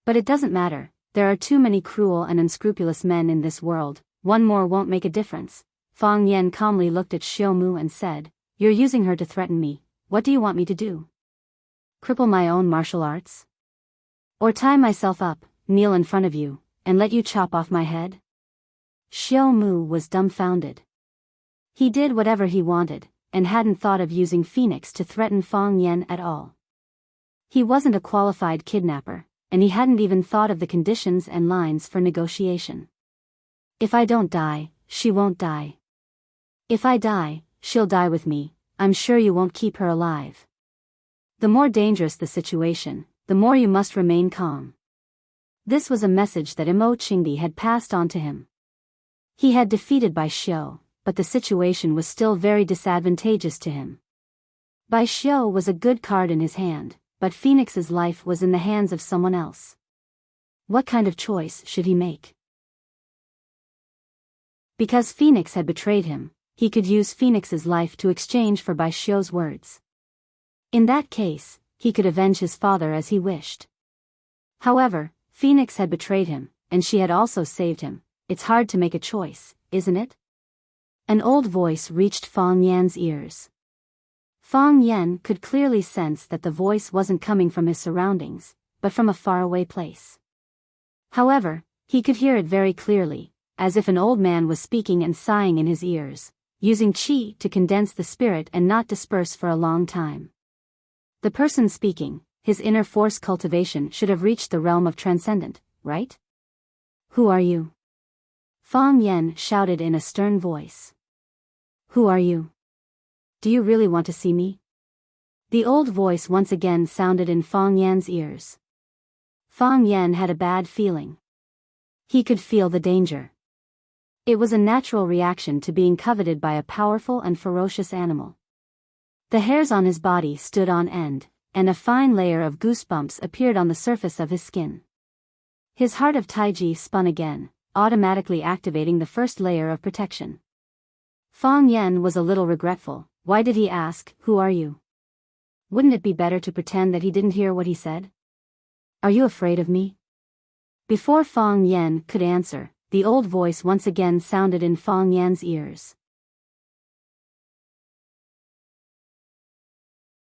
But it doesn't matter, there are too many cruel and unscrupulous men in this world, one more won't make a difference. Fang Yan calmly looked at Xiu Mu and said, you're using her to threaten me, what do you want me to do? Cripple my own martial arts? Or tie myself up, kneel in front of you, and let you chop off my head? Xiu Mu was dumbfounded. He did whatever he wanted, and hadn't thought of using Phoenix to threaten Fang Yan at all. He wasn't a qualified kidnapper, and he hadn't even thought of the conditions and lines for negotiation. If I don't die, she won't die. If I die, she'll die with me, I'm sure you won't keep her alive. The more dangerous the situation, the more you must remain calm. This was a message that Imo Qingdi had passed on to him. He had defeated Bai Xiu, but the situation was still very disadvantageous to him. Bai Xiu was a good card in his hand, but Phoenix's life was in the hands of someone else. What kind of choice should he make? Because Phoenix had betrayed him, he could use Phoenix's life to exchange for Bai Xiu's words. In that case, he could avenge his father as he wished. However, Phoenix had betrayed him, and she had also saved him. It's hard to make a choice, isn't it? An old voice reached Fang Yan's ears. Fang Yan could clearly sense that the voice wasn't coming from his surroundings, but from a faraway place. However, he could hear it very clearly, as if an old man was speaking and sighing in his ears, using qi to condense the spirit and not disperse for a long time. The person speaking, his inner force cultivation should have reached the realm of transcendent, right? Who are you? Fang Yan shouted in a stern voice. Who are you? Do you really want to see me? The old voice once again sounded in Fang Yan's ears. Fang Yan had a bad feeling. He could feel the danger. It was a natural reaction to being coveted by a powerful and ferocious animal. The hairs on his body stood on end, and a fine layer of goosebumps appeared on the surface of his skin. His heart of Taiji spun again, automatically activating the first layer of protection. Fang Yan was a little regretful. Why did he ask, who are you? Wouldn't it be better to pretend that he didn't hear what he said? Are you afraid of me? Before Fang Yan could answer, the old voice once again sounded in Fang Yan's ears.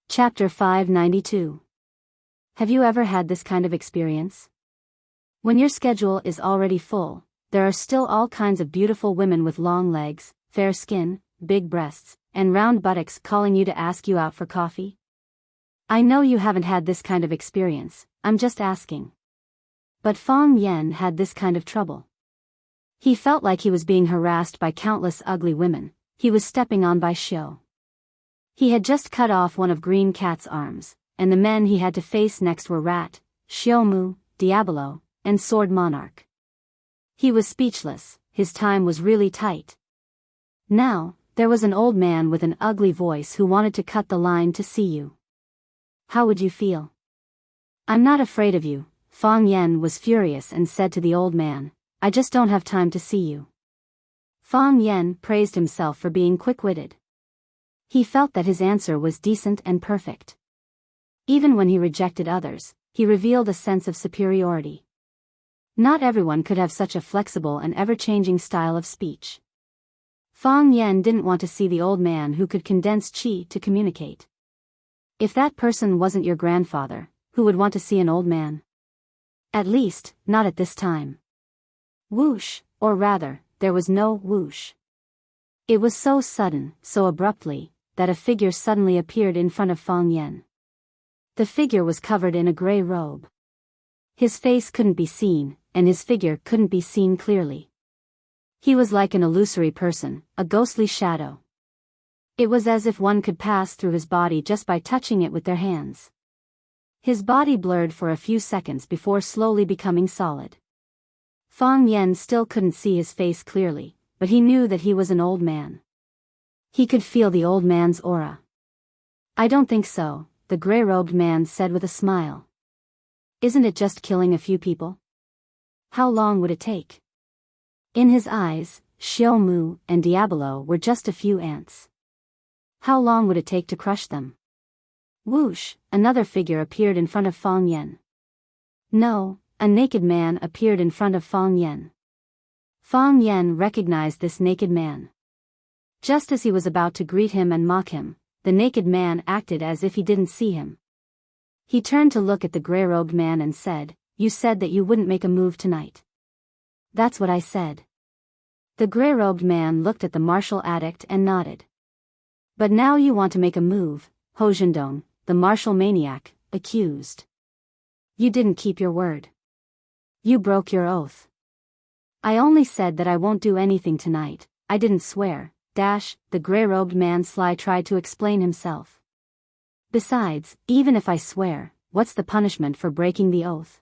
Chapter 592. Have you ever had this kind of experience? When your schedule is already full, there are still all kinds of beautiful women with long legs, fair skin, big breasts, and round buttocks calling you to ask you out for coffee? I know you haven't had this kind of experience, I'm just asking. But Fang Yen had this kind of trouble. He felt like he was being harassed by countless ugly women. He was stepping on by Xiao. He had just cut off one of Green Cat's arms, and the men he had to face next were Rat, Xiaomu, Diablo, and Sword Monarch. He was speechless, his time was really tight. Now, there was an old man with an ugly voice who wanted to cut the line to see you. How would you feel? I'm not afraid of you, Fang Yen was furious and said to the old man, I just don't have time to see you. Fang Yen praised himself for being quick-witted. He felt that his answer was decent and perfect. Even when he rejected others, he revealed a sense of superiority. Not everyone could have such a flexible and ever-changing style of speech. Fang Yen didn't want to see the old man who could condense qi to communicate. If that person wasn't your grandfather, who would want to see an old man? At least, not at this time. Whoosh, or rather, there was no whoosh. It was so sudden, so abruptly, that a figure suddenly appeared in front of Fang Yen. The figure was covered in a gray robe. His face couldn't be seen, and his figure couldn't be seen clearly. He was like an illusory person, a ghostly shadow. It was as if one could pass through his body just by touching it with their hands. His body blurred for a few seconds before slowly becoming solid. Fang Yen still couldn't see his face clearly, but he knew that he was an old man. He could feel the old man's aura. I don't think so, the gray-robed man said with a smile. Isn't it just killing a few people? How long would it take? In his eyes, Xiaomu and Diablo were just a few ants. How long would it take to crush them? Whoosh, another figure appeared in front of Fang Yen. No, a naked man appeared in front of Fang Yen. Fang Yen recognized this naked man. Just as he was about to greet him and mock him, the naked man acted as if he didn't see him. He turned to look at the gray-robed man and said, You said that you wouldn't make a move tonight. That's what I said. The gray-robed man looked at the martial addict and nodded. But now you want to make a move, Ho Zhendong, the martial maniac, accused. You didn't keep your word. You broke your oath. I only said that I won't do anything tonight, I didn't swear, the gray-robed man sly tried to explain himself. Besides, even if I swear, what's the punishment for breaking the oath?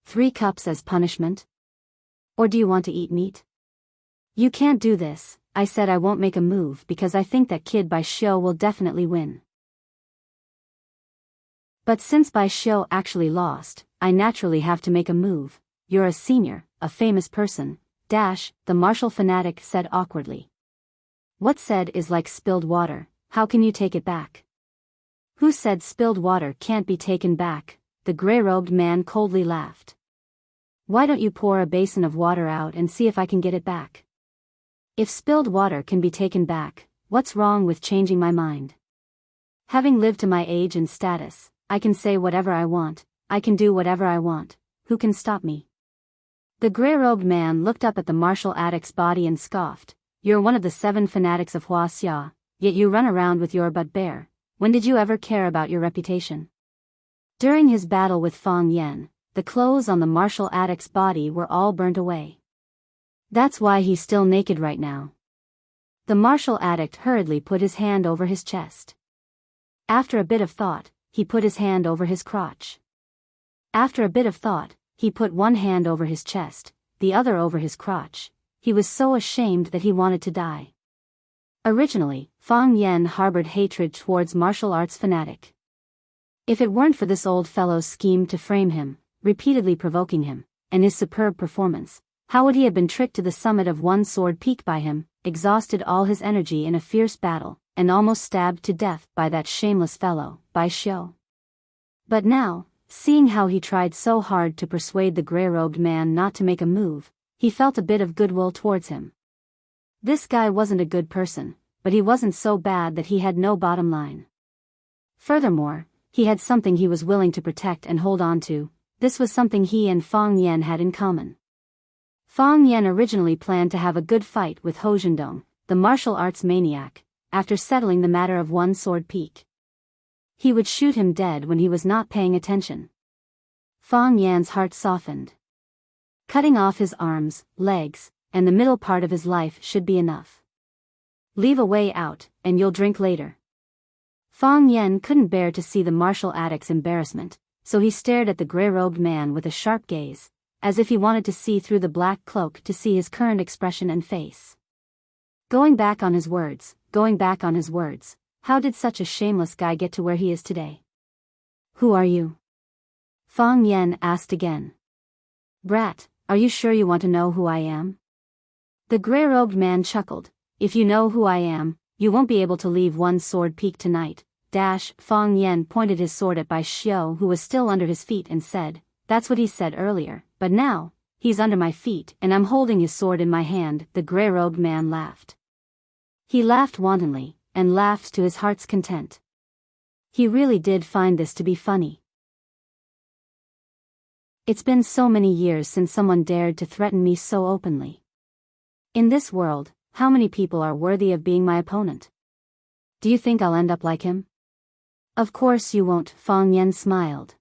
3 cups as punishment? Or do you want to eat meat? You can't do this, I said I won't make a move because I think that kid Bai Xiu will definitely win. But since Bai Xiu actually lost, I naturally have to make a move. You're a senior, a famous person, the martial fanatic said awkwardly. What's said is like spilled water, how can you take it back? Who said spilled water can't be taken back? The gray-robed man coldly laughed. Why don't you pour a basin of water out and see if I can get it back? If spilled water can be taken back, what's wrong with changing my mind? Having lived to my age and status, I can say whatever I want, I can do whatever I want, who can stop me? The gray-robed man looked up at the martial addict's body and scoffed. You're one of the 7 fanatics of Huaxia, yet you run around with your butt bare. When did you ever care about your reputation? During his battle with Fang Yen, the clothes on the martial addict's body were all burnt away. That's why he's still naked right now. The martial addict hurriedly put his hand over his chest. After a bit of thought, he put his hand over his crotch. After a bit of thought, he put one hand over his chest, the other over his crotch. He was so ashamed that he wanted to die. Originally, Fang Yen harbored hatred towards martial arts fanatic. If it weren't for this old fellow's scheme to frame him, repeatedly provoking him, and his superb performance, how would he have been tricked to the summit of one sword peak by him, exhausted all his energy in a fierce battle, and almost stabbed to death by that shameless fellow, Bai Xiu? But now, seeing how he tried so hard to persuade the gray-robed man not to make a move, he felt a bit of goodwill towards him. This guy wasn't a good person, but he wasn't so bad that he had no bottom line. Furthermore, he had something he was willing to protect and hold on to. This was something he and Fang Yen had in common. Fang Yen originally planned to have a good fight with Ho Zhendong, the martial arts maniac, after settling the matter of one sword peak. He would shoot him dead when he was not paying attention. Fang Yan's heart softened. Cutting off his arms, legs, and the middle part of his life should be enough. Leave a way out, and you'll drink later. Fang Yan couldn't bear to see the martial addict's embarrassment, so he stared at the gray-robed man with a sharp gaze, as if he wanted to see through the black cloak to see his current expression and face. Going back on his words, how did such a shameless guy get to where he is today? Who are you? Fang Yan asked again. Brat, are you sure you want to know who I am? The gray-robed man chuckled. If you know who I am, you won't be able to leave one sword peak tonight. Fang Yan pointed his sword at Bai Xiu, who was still under his feet, and said, that's what he said earlier, but now, he's under my feet and I'm holding his sword in my hand. The gray-robed man laughed. He laughed wantonly, and laughed to his heart's content. He really did find this to be funny. It's been so many years since someone dared to threaten me so openly. In this world, how many people are worthy of being my opponent? Do you think I'll end up like him? Of course you won't, Fang Yan smiled.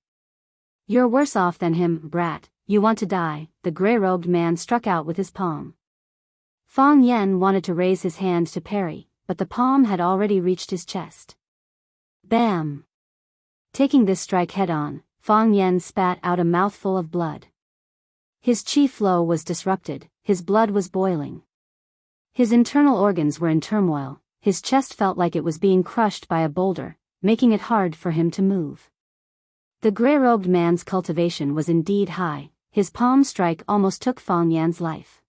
You're worse off than him, brat, you want to die. The gray-robed man struck out with his palm. Fang Yan wanted to raise his hand to parry, but the palm had already reached his chest. Bam! Taking this strike head-on, Fang Yan spat out a mouthful of blood. His chi flow was disrupted, his blood was boiling. His internal organs were in turmoil, his chest felt like it was being crushed by a boulder, making it hard for him to move. The gray-robed man's cultivation was indeed high, his palm strike almost took Fang Yan's life.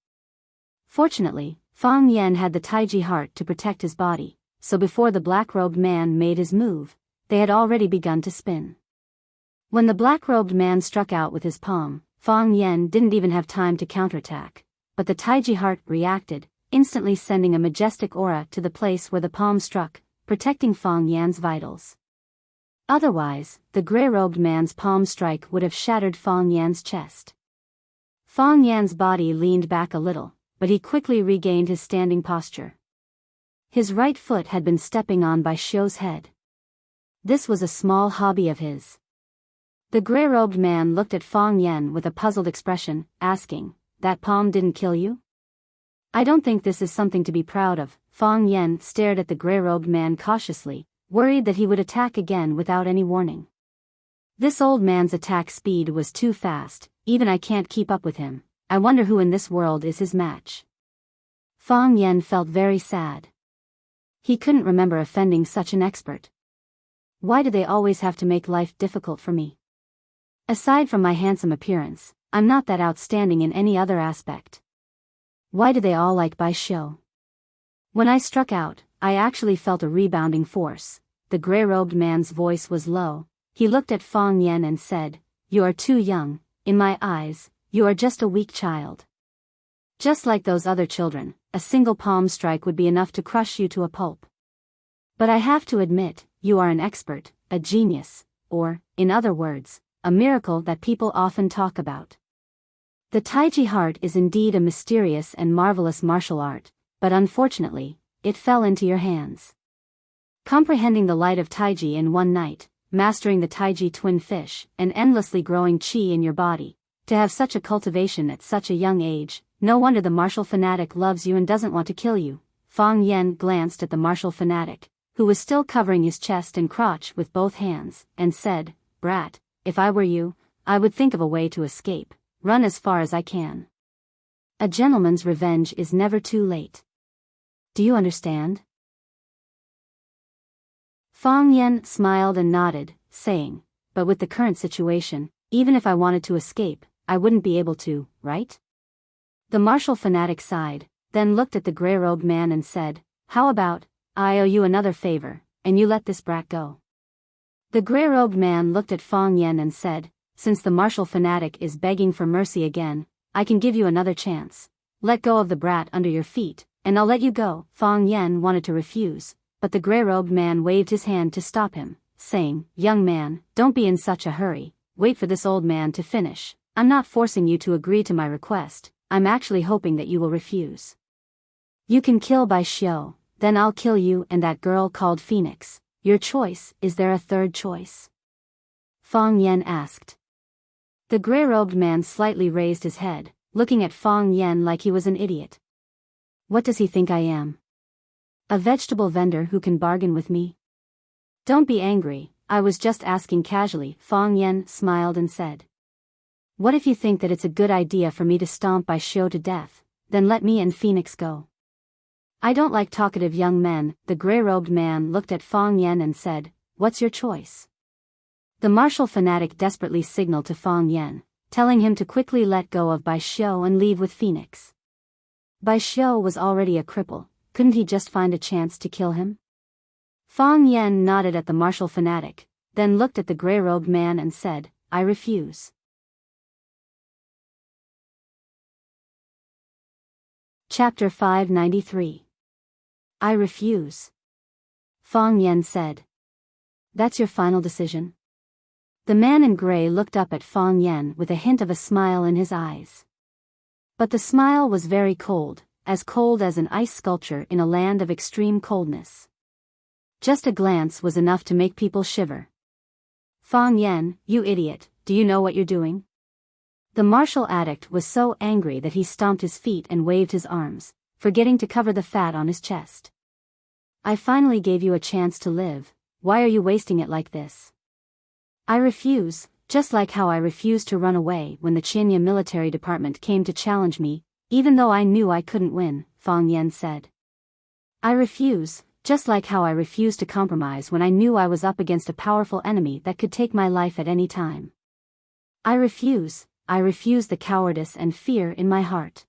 Fortunately, Fang Yan had the Taiji heart to protect his body, so before the black-robed man made his move, they had already begun to spin. When the black-robed man struck out with his palm, Fang Yan didn't even have time to counterattack, but the Taiji heart reacted, instantly sending a majestic aura to the place where the palm struck, protecting Fang Yan's vitals. Otherwise, the gray-robed man's palm strike would have shattered Fang Yan's chest. Fang Yan's body leaned back a little, but he quickly regained his standing posture. His right foot had been stepping on Bai Xiu's head. This was a small hobby of his. The gray-robed man looked at Fang Yan with a puzzled expression, asking, that palm didn't kill you? I don't think this is something to be proud of. Fang Yan stared at the gray-robed man cautiously, worried that he would attack again without any warning. This old man's attack speed was too fast, even I can't keep up with him. I wonder who in this world is his match. Fang Yan felt very sad. He couldn't remember offending such an expert. Why do they always have to make life difficult for me? Aside from my handsome appearance, I'm not that outstanding in any other aspect. Why do they all like Bai Xiu? When I struck out, I actually felt a rebounding force. The gray-robed man's voice was low. He looked at Fang Yan and said, you are too young, in my eyes, you are just a weak child. Just like those other children, a single palm strike would be enough to crush you to a pulp. But I have to admit, you are an expert, a genius, or, in other words, a miracle that people often talk about. The Taiji heart is indeed a mysterious and marvelous martial art, but unfortunately, it fell into your hands. Comprehending the light of Taiji in one night, mastering the Taiji twin fish, and endlessly growing qi in your body, to have such a cultivation at such a young age, no wonder the martial fanatic loves you and doesn't want to kill you. Fang Yan glanced at the martial fanatic, who was still covering his chest and crotch with both hands, and said, brat, if I were you, I would think of a way to escape, run as far as I can. A gentleman's revenge is never too late. Do you understand? Fang Yan smiled and nodded, saying, but with the current situation, even if I wanted to escape, I wouldn't be able to, right? The martial fanatic sighed, then looked at the gray-robed man and said, how about, I owe you another favor, and you let this brat go. The gray-robed man looked at Fang Yan and said, since the martial fanatic is begging for mercy again, I can give you another chance. Let go of the brat under your feet, and I'll let you go. Fang Yan wanted to refuse, but the gray-robed man waved his hand to stop him, saying, young man, don't be in such a hurry, wait for this old man to finish. I'm not forcing you to agree to my request, I'm actually hoping that you will refuse. You can kill Bai Xiu, then I'll kill you and that girl called Phoenix. Your choice, is there a third choice? Fang Yan asked. The gray-robed man slightly raised his head, looking at Fang Yen like he was an idiot. What does he think I am? A vegetable vendor who can bargain with me? Don't be angry, I was just asking casually, Fang Yen smiled and said. What if you think that it's a good idea for me to stomp Bai Xiu to death, then let me and Phoenix go. I don't like talkative young men. The gray-robed man looked at Fang Yen and said, what's your choice? The martial fanatic desperately signaled to Fang Yen, telling him to quickly let go of Bai Xiu and leave with Phoenix. Bai Xiu was already a cripple, couldn't he just find a chance to kill him? Fang Yen nodded at the martial fanatic, then looked at the gray-robed man and said, I refuse. Chapter 593. I refuse. Fang Yen said. That's your final decision? The man in gray looked up at Fang Yen with a hint of a smile in his eyes. But the smile was very cold as an ice sculpture in a land of extreme coldness. Just a glance was enough to make people shiver. Fang Yen, you idiot, do you know what you're doing? The martial addict was so angry that he stomped his feet and waved his arms, forgetting to cover the fat on his chest. I finally gave you a chance to live, why are you wasting it like this? I refuse, just like how I refused to run away when the Qianya military department came to challenge me, even though I knew I couldn't win, Fang Yen said. I refuse, just like how I refused to compromise when I knew I was up against a powerful enemy that could take my life at any time. I refuse the cowardice and fear in my heart.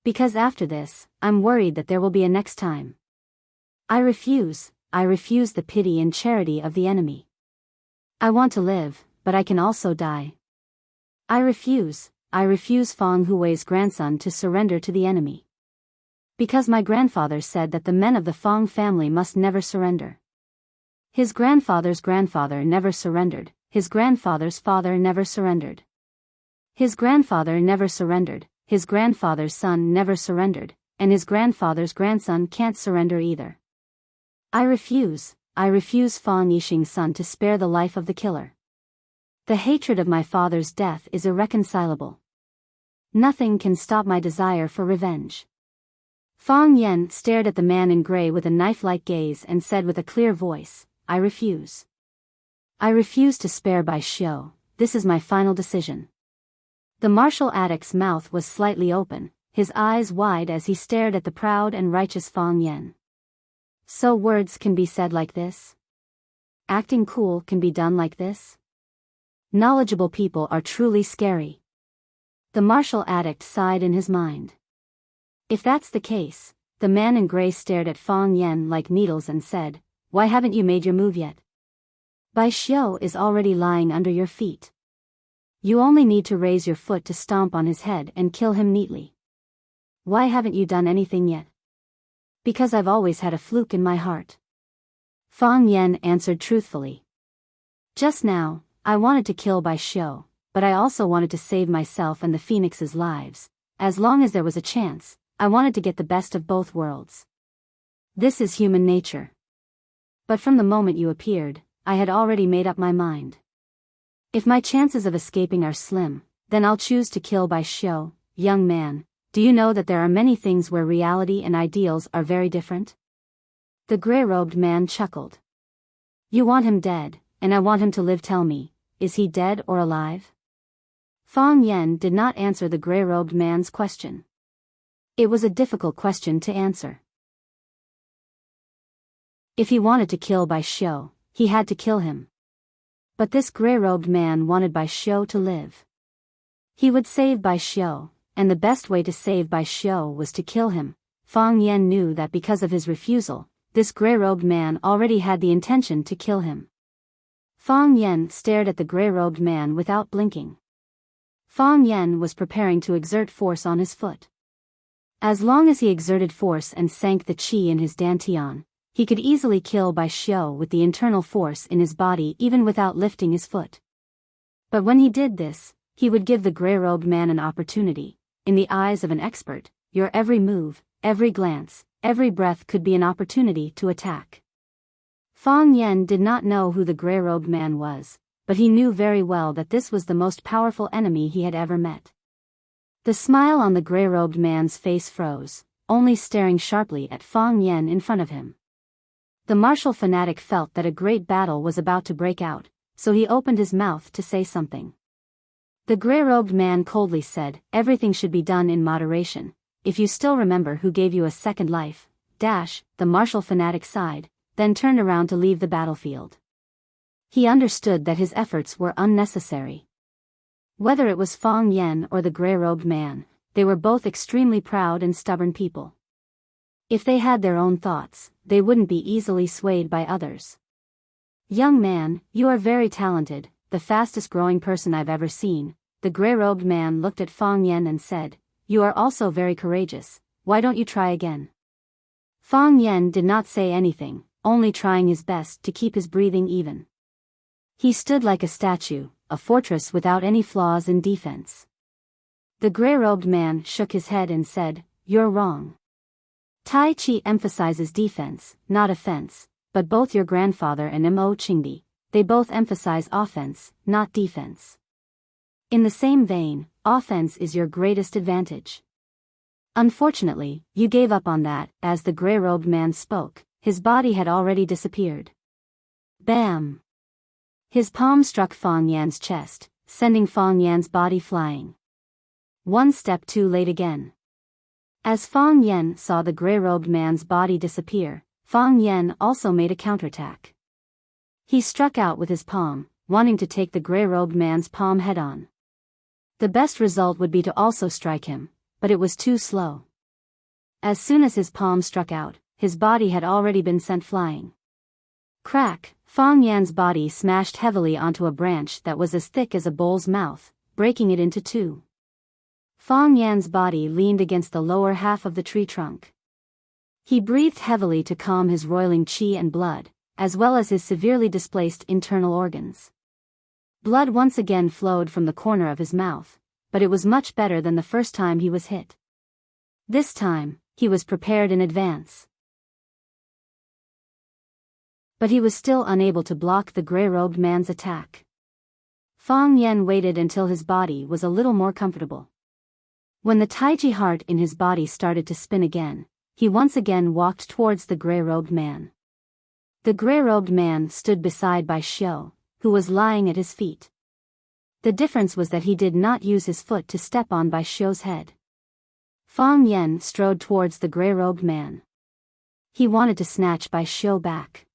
Because after this, I'm worried that there will be a next time. I refuse the pity and charity of the enemy. I want to live, but I can also die. I refuse Fang Hui's grandson to surrender to the enemy. Because my grandfather said that the men of the Fang family must never surrender. His grandfather's grandfather never surrendered, his grandfather's father never surrendered. His grandfather never surrendered, his grandfather's son never surrendered, and his grandfather's grandson can't surrender either. I refuse Fang Yixing's son to spare the life of the killer. The hatred of my father's death is irreconcilable. Nothing can stop my desire for revenge. Fang Yen stared at the man in gray with a knife-like gaze and said with a clear voice, I refuse. I refuse to spare Bai Xiu, this is my final decision. The martial addict's mouth was slightly open, his eyes wide as he stared at the proud and righteous Fang Yen. So words can be said like this? Acting cool can be done like this? Knowledgeable people are truly scary. The martial addict sighed in his mind. If that's the case, the man in gray stared at Fang Yen like needles and said, why haven't you made your move yet? Bai Xiu is already lying under your feet. You only need to raise your foot to stomp on his head and kill him neatly. Why haven't you done anything yet? Because I've always had a fluke in my heart. Fang Yen answered truthfully. Just now, I wanted to kill Bai Xiu, but I also wanted to save myself and the Phoenix's lives. As long as there was a chance, I wanted to get the best of both worlds. This is human nature. But from the moment you appeared, I had already made up my mind. If my chances of escaping are slim, then I'll choose to kill Bai Xiu. Young man, do you know that there are many things where reality and ideals are very different? The gray-robed man chuckled. You want him dead, and I want him to live. Tell me, is he dead or alive? Fang Yen did not answer the gray-robed man's question. It was a difficult question to answer. If he wanted to kill Bai Xiu, he had to kill him. But this gray-robed man wanted Bai Xiu to live. He would save Bai Xiu, and the best way to save Bai Xiu was to kill him. Fang Yen knew that because of his refusal, this gray-robed man already had the intention to kill him. Fang Yen stared at the gray-robed man without blinking. Fang Yen was preparing to exert force on his foot. As long as he exerted force and sank the qi in his dantian, he could easily kill Bai Xiu with the internal force in his body even without lifting his foot. But when he did this, he would give the gray-robed man an opportunity. In the eyes of an expert, your every move, every glance, every breath could be an opportunity to attack. Fang Yen did not know who the gray-robed man was, but he knew very well that this was the most powerful enemy he had ever met. The smile on the gray-robed man's face froze, only staring sharply at Fang Yen in front of him. The martial fanatic felt that a great battle was about to break out, so he opened his mouth to say something. The gray-robed man coldly said, "Everything should be done in moderation. If you still remember who gave you a second life, the martial fanatic sighed, then turned around to leave the battlefield. He understood that his efforts were unnecessary. Whether it was Fang Yen or the gray-robed man, they were both extremely proud and stubborn people. If they had their own thoughts, they wouldn't be easily swayed by others. "Young man, you are very talented, the fastest growing person I've ever seen." The gray-robed man looked at Fang Yen and said, "You are also very courageous, why don't you try again?" Fang Yen did not say anything, only trying his best to keep his breathing even. He stood like a statue, a fortress without any flaws in defense. The gray-robed man shook his head and said, "You're wrong. Tai Chi emphasizes defense, not offense, but both your grandfather and Mo Qingdi, they both emphasize offense, not defense. In the same vein, offense is your greatest advantage. Unfortunately, you gave up on that." As the gray-robed man spoke, his body had already disappeared. Bam! His palm struck Fang Yan's chest, sending Fang Yan's body flying. One step too late again. As Fang Yan saw the gray-robed man's body disappear, Fang Yan also made a counterattack. He struck out with his palm, wanting to take the gray-robed man's palm head-on. The best result would be to also strike him, but it was too slow. As soon as his palm struck out, his body had already been sent flying. Crack! Fang Yan's body smashed heavily onto a branch that was as thick as a bull's mouth, breaking it into two. Fang Yan's body leaned against the lower half of the tree trunk. He breathed heavily to calm his roiling qi and blood, as well as his severely displaced internal organs. Blood once again flowed from the corner of his mouth, but it was much better than the first time he was hit. This time, he was prepared in advance. But he was still unable to block the gray-robed man's attack. Fang Yan waited until his body was a little more comfortable. When the Taiji heart in his body started to spin again, he once again walked towards the gray-robed man. The gray-robed man stood beside Bai Xiu, who was lying at his feet. The difference was that he did not use his foot to step on Bai Xiu's head. Fang Yan strode towards the gray-robed man. He wanted to snatch Bai Xiu back.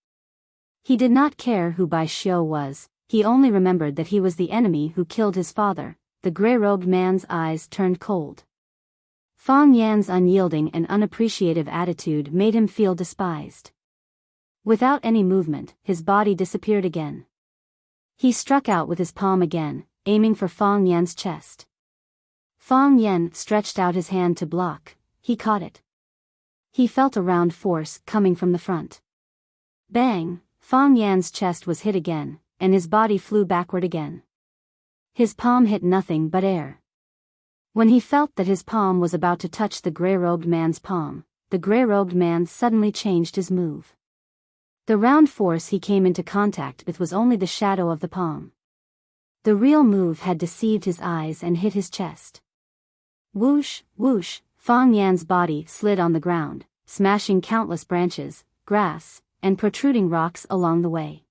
He did not care who Bai Xiu was, he only remembered that he was the enemy who killed his father. The gray-robed man's eyes turned cold. Fang Yan's unyielding and unappreciative attitude made him feel despised. Without any movement, his body disappeared again. He struck out with his palm again, aiming for Fang Yan's chest. Fang Yan stretched out his hand to block, he caught it. He felt a round force coming from the front. Bang! Fang Yan's chest was hit again, and his body flew backward again. His palm hit nothing but air. When he felt that his palm was about to touch the gray-robed man's palm, the gray-robed man suddenly changed his move. The round force he came into contact with was only the shadow of the palm. The real move had deceived his eyes and hit his chest. Whoosh, whoosh, Fang Yan's body slid on the ground, smashing countless branches, grass, and protruding rocks along the way.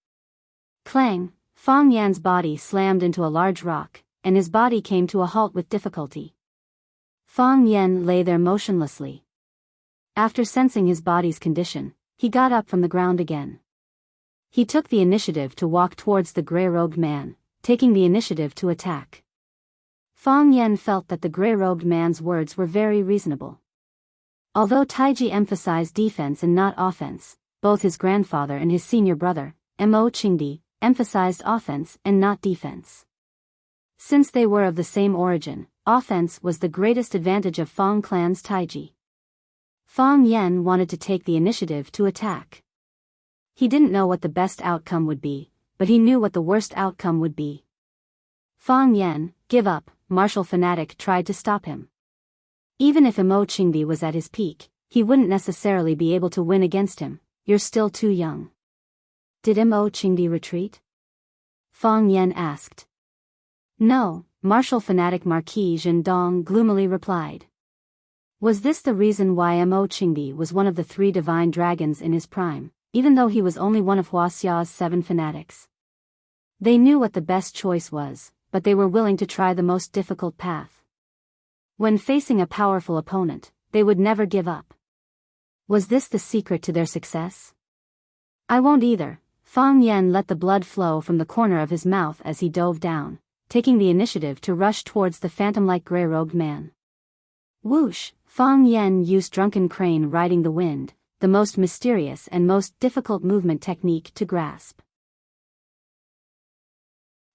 Clang! Fang Yan's body slammed into a large rock, and his body came to a halt with difficulty. Fang Yan lay there motionlessly. After sensing his body's condition, he got up from the ground again. He took the initiative to walk towards the gray-robed man, taking the initiative to attack. Fang Yan felt that the gray-robed man's words were very reasonable. Although Taiji emphasized defense and not offense, both his grandfather and his senior brother, Mo Qingdi, emphasized offense and not defense. Since they were of the same origin, offense was the greatest advantage of Fang clan's Taiji. Fang Yan wanted to take the initiative to attack. He didn't know what the best outcome would be, but he knew what the worst outcome would be. Fang Yan, give up, martial fanatic tried to stop him. Even if Mo Qingdi was at his peak, he wouldn't necessarily be able to win against him. You're still too young. Did Mo Qingdi retreat? Fang Yan asked. No, martial fanatic Marquis Zhen Dong gloomily replied. Was this the reason why Mo Qingdi was one of the 3 divine dragons in his prime, even though he was only one of Huaxia's 7 fanatics? They knew what the best choice was, but they were willing to try the most difficult path. When facing a powerful opponent, they would never give up. Was this the secret to their success? I won't either. Fang Yan let the blood flow from the corner of his mouth as he dove down, taking the initiative to rush towards the phantom-like grey-robed man. Whoosh! Fang Yan used drunken crane riding the wind, the most mysterious and most difficult movement technique to grasp.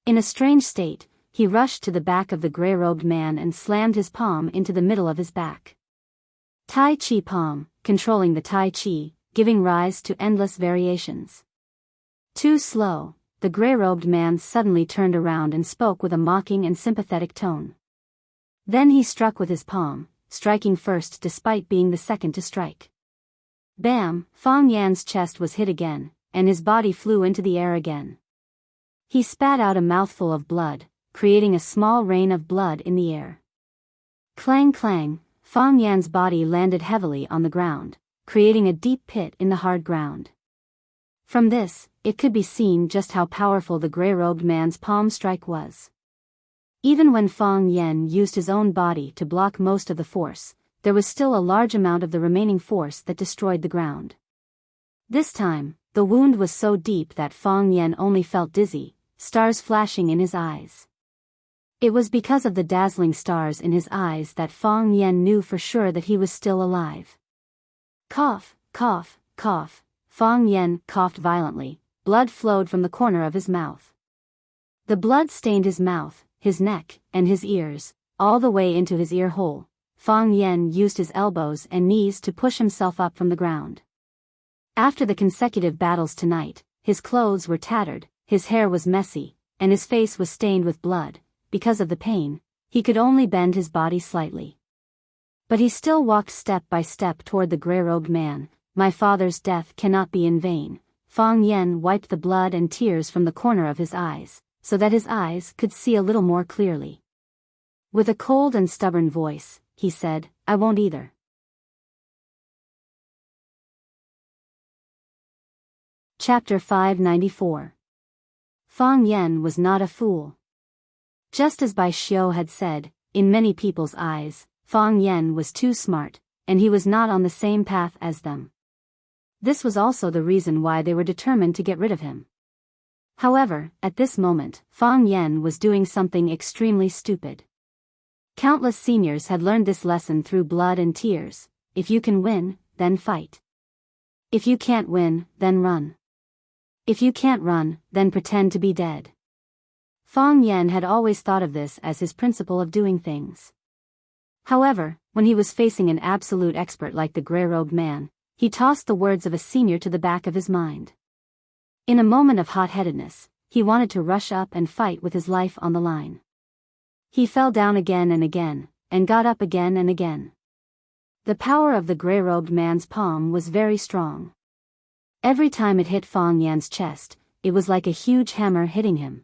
In a strange state, he rushed to the back of the grey-robed man and slammed his palm into the middle of his back. Tai Chi palm, controlling the Tai Chi, giving rise to endless variations. Too slow, the grey-robed man suddenly turned around and spoke with a mocking and sympathetic tone. Then he struck with his palm, striking first despite being the second to strike. Bam! Fang Yan's chest was hit again, and his body flew into the air again. He spat out a mouthful of blood, creating a small rain of blood in the air. Clang clang, Fang Yan's body landed heavily on the ground, creating a deep pit in the hard ground. From this, it could be seen just how powerful the grey-robed man's palm strike was. Even when Fang Yan used his own body to block most of the force, there was still a large amount of the remaining force that destroyed the ground. This time, the wound was so deep that Fang Yan only felt dizzy, stars flashing in his eyes. It was because of the dazzling stars in his eyes that Fang Yan knew for sure that he was still alive. Cough, cough, cough. Fang Yan coughed violently, blood flowed from the corner of his mouth. The blood stained his mouth, his neck, and his ears, all the way into his ear hole. Fang Yan used his elbows and knees to push himself up from the ground. After the consecutive battles tonight, his clothes were tattered, his hair was messy, and his face was stained with blood. Because of the pain, he could only bend his body slightly. But he still walked step by step toward the grey-robed man. My father's death cannot be in vain. Fang Yan wiped the blood and tears from the corner of his eyes, so that his eyes could see a little more clearly. With a cold and stubborn voice, he said, I won't either. Chapter 594. Fang Yan was not a fool. Just as Bai Xiu had said, in many people's eyes, Fang Yan was too smart, and he was not on the same path as them. This was also the reason why they were determined to get rid of him. However, at this moment, Fang Yan was doing something extremely stupid. Countless seniors had learned this lesson through blood and tears. If you can win, then fight. If you can't win, then run. If you can't run, then pretend to be dead. Fang Yan had always thought of this as his principle of doing things. However, when he was facing an absolute expert like the grey-robed man, he tossed the words of a senior to the back of his mind. In a moment of hot-headedness, he wanted to rush up and fight with his life on the line. He fell down again and got up again and again. The power of the grey-robed man's palm was very strong. Every time it hit Fang Yan's chest, it was like a huge hammer hitting him.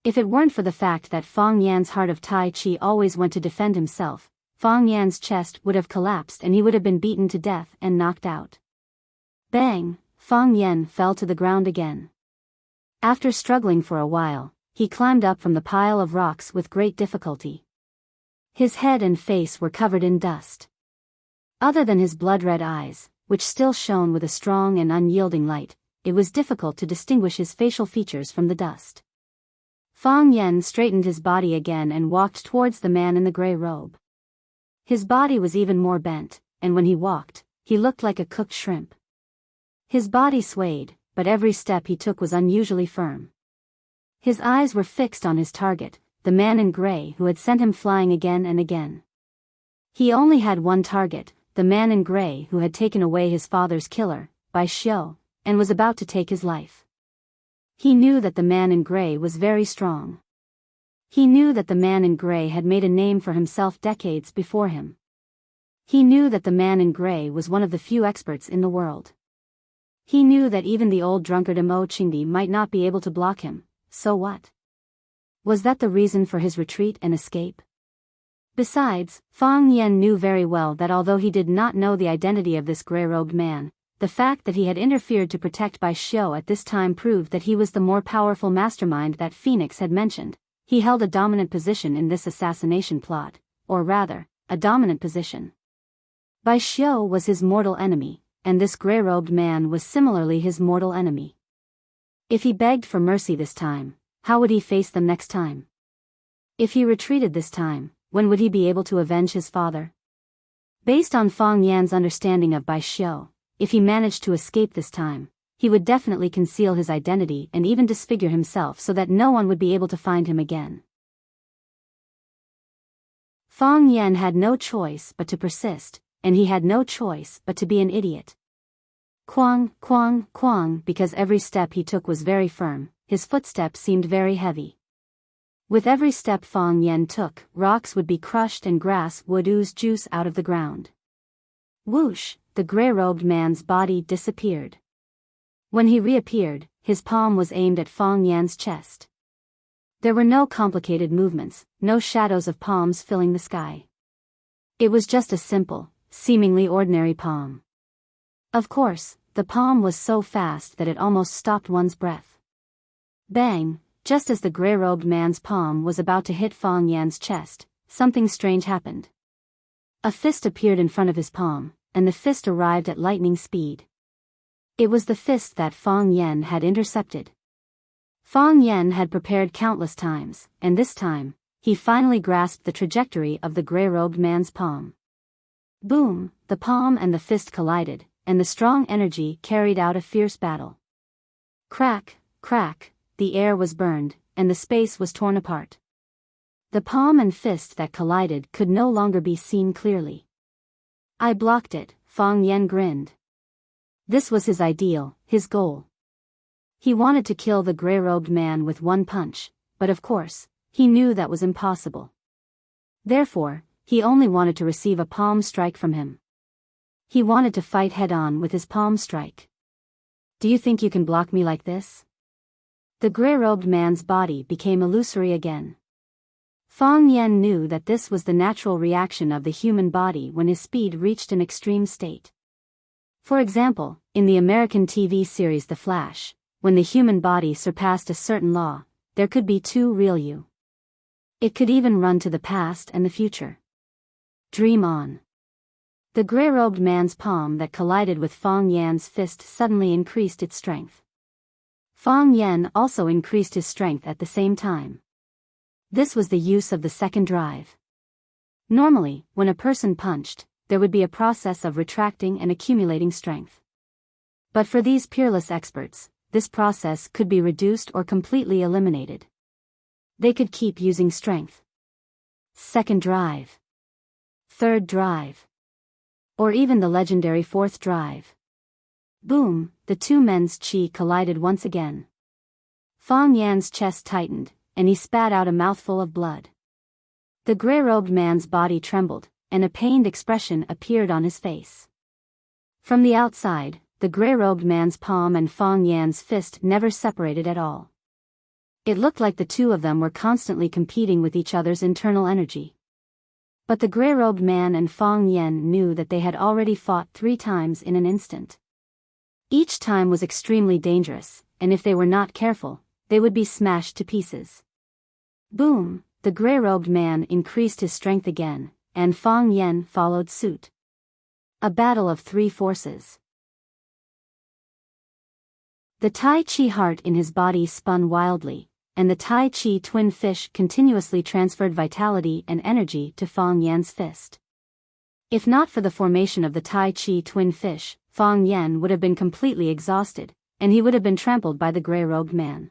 If it weren't for the fact that Fang Yan's heart of Tai Chi always went to defend himself, Fang Yan's chest would have collapsed and he would have been beaten to death and knocked out. Bang! Fang Yan fell to the ground again. After struggling for a while, he climbed up from the pile of rocks with great difficulty. His head and face were covered in dust. Other than his blood-red eyes, which still shone with a strong and unyielding light, it was difficult to distinguish his facial features from the dust. Fang Yan straightened his body again and walked towards the man in the grey robe. His body was even more bent, and when he walked, he looked like a cooked shrimp. His body swayed, but every step he took was unusually firm. His eyes were fixed on his target, the man in grey who had sent him flying again and again. He only had one target, the man in grey who had taken away his father's killer, Bai Xiu, and was about to take his life. He knew that the man in grey was very strong. He knew that the man in grey had made a name for himself decades before him. He knew that the man in grey was one of the few experts in the world. He knew that even the old drunkard Mo Qingdi might not be able to block him, so what? Was that the reason for his retreat and escape? Besides, Fang Yen knew very well that although he did not know the identity of this gray-robed man, the fact that he had interfered to protect Bai Xiu at this time proved that he was the more powerful mastermind that Phoenix had mentioned. He held a dominant position in this assassination plot, or rather, a dominant position. Bai Xiu was his mortal enemy, and this gray-robed man was similarly his mortal enemy. If he begged for mercy this time, how would he face them next time? If he retreated this time, when would he be able to avenge his father? Based on Fang Yan's understanding of Bai Xiu, if he managed to escape this time, he would definitely conceal his identity and even disfigure himself so that no one would be able to find him again. Fang Yan had no choice but to persist, and he had no choice but to be an idiot. Quang, quang, quang, because every step he took was very firm, his footsteps seemed very heavy. With every step Fang Yan took, rocks would be crushed and grass would ooze juice out of the ground. Whoosh, the gray-robed man's body disappeared. When he reappeared, his palm was aimed at Fang Yan's chest. There were no complicated movements, no shadows of palms filling the sky. It was just a simple, seemingly ordinary palm. Of course, the palm was so fast that it almost stopped one's breath. Bang! Just as the gray-robed man's palm was about to hit Fang Yan's chest, something strange happened. A fist appeared in front of his palm, and the fist arrived at lightning speed. It was the fist that Fang Yan had intercepted. Fang Yan had prepared countless times, and this time, he finally grasped the trajectory of the gray-robed man's palm. Boom! The palm and the fist collided, and the strong energy carried out a fierce battle. Crack, crack. The air was burned, and the space was torn apart. The palm and fist that collided could no longer be seen clearly. I blocked it, Fang Yan grinned. This was his ideal, his goal. He wanted to kill the gray-robed man with one punch, but of course, he knew that was impossible. Therefore, he only wanted to receive a palm strike from him. He wanted to fight head-on with his palm strike. Do you think you can block me like this? The gray-robed man's body became illusory again. Fang Yan knew that this was the natural reaction of the human body when his speed reached an extreme state. For example, in the American TV series The Flash, when the human body surpassed a certain law, there could be two real you. It could even run to the past and the future. Dream on. The gray-robed man's palm that collided with Fang Yan's fist suddenly increased its strength. Fang Yan also increased his strength at the same time. This was the use of the second drive. Normally, when a person punched, there would be a process of retracting and accumulating strength. But for these peerless experts, this process could be reduced or completely eliminated. They could keep using strength. Second drive. Third drive. Or even the legendary fourth drive. Boom, the two men's chi collided once again. Fang Yan's chest tightened, and he spat out a mouthful of blood. The gray-robed man's body trembled, and a pained expression appeared on his face. From the outside, the gray-robed man's palm and Fang Yan's fist never separated at all. It looked like the two of them were constantly competing with each other's internal energy. But the gray-robed man and Fang Yan knew that they had already fought 3 times in an instant. Each time was extremely dangerous, and if they were not careful, they would be smashed to pieces. Boom, the gray-robed man increased his strength again, and Fang Yan followed suit. A battle of 3 forces. The Tai Chi heart in his body spun wildly, and the Tai Chi twin fish continuously transferred vitality and energy to Fang Yan's fist. If not for the formation of the Tai Chi twin fish, Fang Yan would have been completely exhausted, and he would have been trampled by the gray-robed man.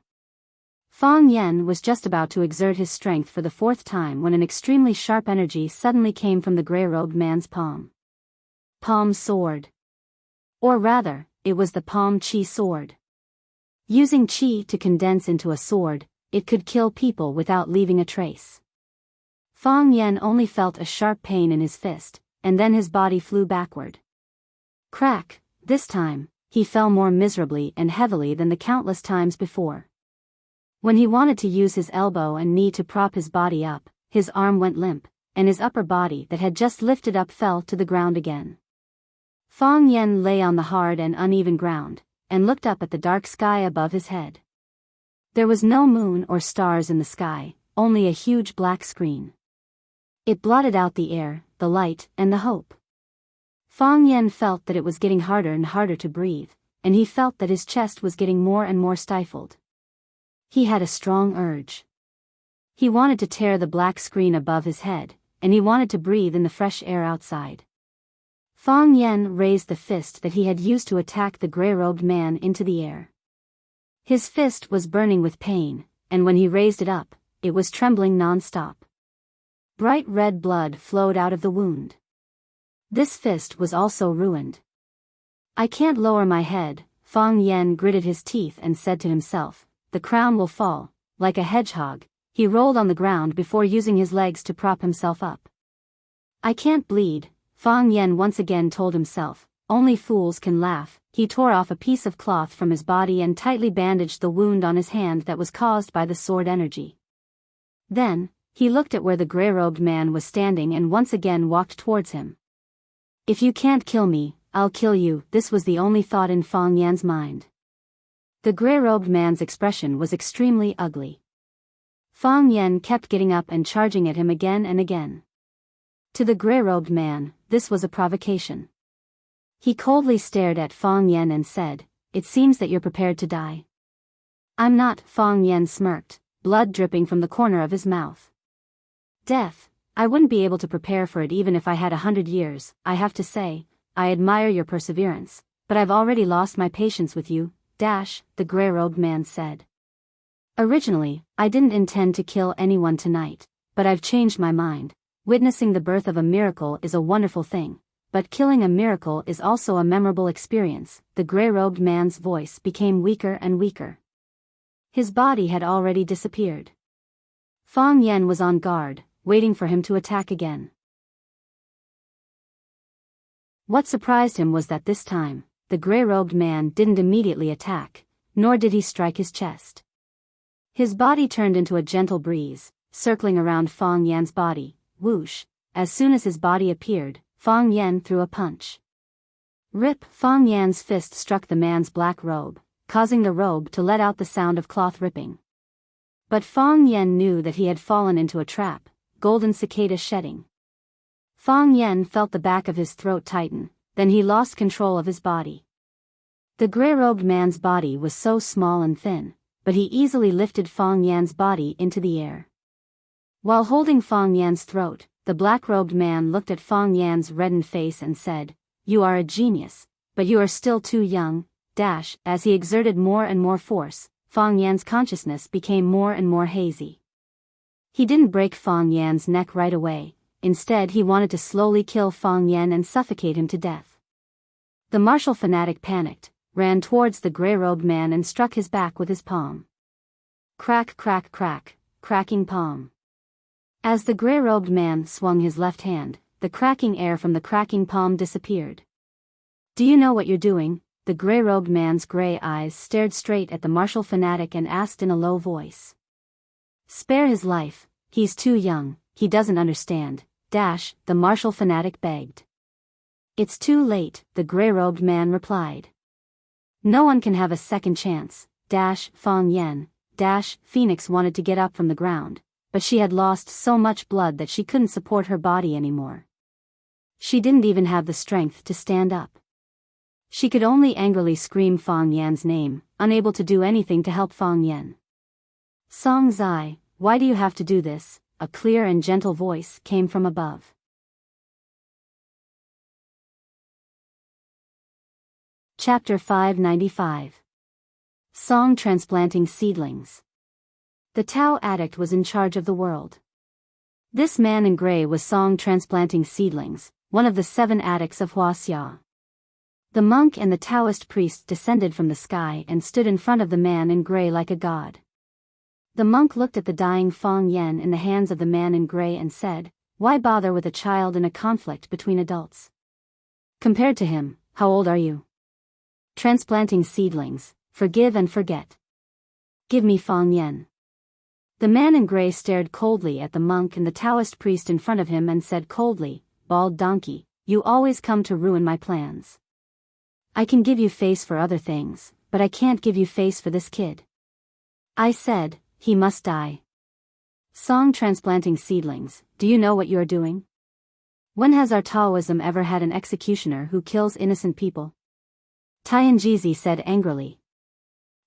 Fang Yan was just about to exert his strength for the 4th time when an extremely sharp energy suddenly came from the gray-robed man's palm. Palm sword. Or rather, it was the palm chi sword. Using chi to condense into a sword, it could kill people without leaving a trace. Fang Yan only felt a sharp pain in his fist, and then his body flew backward. Crack, this time, he fell more miserably and heavily than the countless times before. When he wanted to use his elbow and knee to prop his body up, his arm went limp, and his upper body that had just lifted up fell to the ground again. Fang Yen lay on the hard and uneven ground, and looked up at the dark sky above his head. There was no moon or stars in the sky, only a huge black screen. It blotted out the air, the light, and the hope. Fang Yen felt that it was getting harder and harder to breathe, and he felt that his chest was getting more and more stifled. He had a strong urge. He wanted to tear the black screen above his head, and he wanted to breathe in the fresh air outside. Fang Yen raised the fist that he had used to attack the gray-robed man into the air. His fist was burning with pain, and when he raised it up, it was trembling non-stop. Bright red blood flowed out of the wound. This fist was also ruined. I can't lower my head, Fang Yen gritted his teeth and said to himself, the crown will fall. Like a hedgehog, he rolled on the ground before using his legs to prop himself up. I can't bleed, Fang Yen once again told himself, only fools can laugh. He tore off a piece of cloth from his body and tightly bandaged the wound on his hand that was caused by the sword energy. Then, he looked at where the gray-robed man was standing and once again walked towards him. If you can't kill me, I'll kill you. This was the only thought in Fang Yan's mind. The gray-robed man's expression was extremely ugly. Fang Yen kept getting up and charging at him again and again. To the gray-robed man, this was a provocation. He coldly stared at Fang Yen and said, it seems that you're prepared to die. I'm not, Fang Yen smirked, blood dripping from the corner of his mouth. Death, I wouldn't be able to prepare for it even if I had 100 years. I have to say, I admire your perseverance, but I've already lost my patience with you, the gray-robed man said. Originally, I didn't intend to kill anyone tonight, but I've changed my mind. Witnessing the birth of a miracle is a wonderful thing, but killing a miracle is also a memorable experience. The gray-robed man's voice became weaker and weaker. His body had already disappeared. Fang Yen was on guard, waiting for him to attack again. What surprised him was that this time, the gray-robed man didn't immediately attack, nor did he strike his chest. His body turned into a gentle breeze, circling around Fang Yan's body, whoosh. As soon as his body appeared, Fang Yen threw a punch. Rip! Fang Yan's fist struck the man's black robe, causing the robe to let out the sound of cloth ripping. But Fang Yen knew that he had fallen into a trap, golden cicada shedding. Fang Yen felt the back of his throat tighten, then he lost control of his body. The gray-robed man's body was so small and thin, but he easily lifted Fang Yan's body into the air. While holding Fang Yan's throat, the black-robed man looked at Fang Yan's reddened face and said, you are a genius, but you are still too young. As he exerted more and more force, Fang Yan's consciousness became more and more hazy. He didn't break Fang Yan's neck right away. Instead he wanted to slowly kill Fang Yen and suffocate him to death. The martial fanatic panicked, ran towards the gray-robed man and struck his back with his palm. Crack, crack, crack, cracking palm. As the gray-robed man swung his left hand, the cracking air from the cracking palm disappeared. Do you know what you're doing? The gray-robed man's gray eyes stared straight at the martial fanatic and asked in a low voice. Spare his life, he's too young, he doesn't understand. The martial fanatic begged. It's too late, the gray-robed man replied. No one can have a second chance. Fang Yen. Phoenix wanted to get up from the ground, but she had lost so much blood that she couldn't support her body anymore. She didn't even have the strength to stand up. She could only angrily scream Fang Yan's name, unable to do anything to help Fang Yen. Song Zai, why do you have to do this? A clear and gentle voice came from above. Chapter 595. Song Transplanting Seedlings. The Tao addict was in charge of the world. This man in gray was Song Transplanting Seedlings, one of the 7 addicts of Huaxia. The monk and the Taoist priest descended from the sky and stood in front of the man in gray like a god. The monk looked at the dying Fang Yen in the hands of the man in gray and said, why bother with a child in a conflict between adults? Compared to him, how old are you? Transplanting seedlings, forgive and forget. Give me Fang Yen. The man in gray stared coldly at the monk and the Taoist priest in front of him and said coldly, "Bald donkey, you always come to ruin my plans. I can give you face for other things, but I can't give you face for this kid." I said, "He must die." Song transplanting seedlings, do you know what you are doing? When has our Taoism ever had an executioner who kills innocent people? Tianjizi said angrily.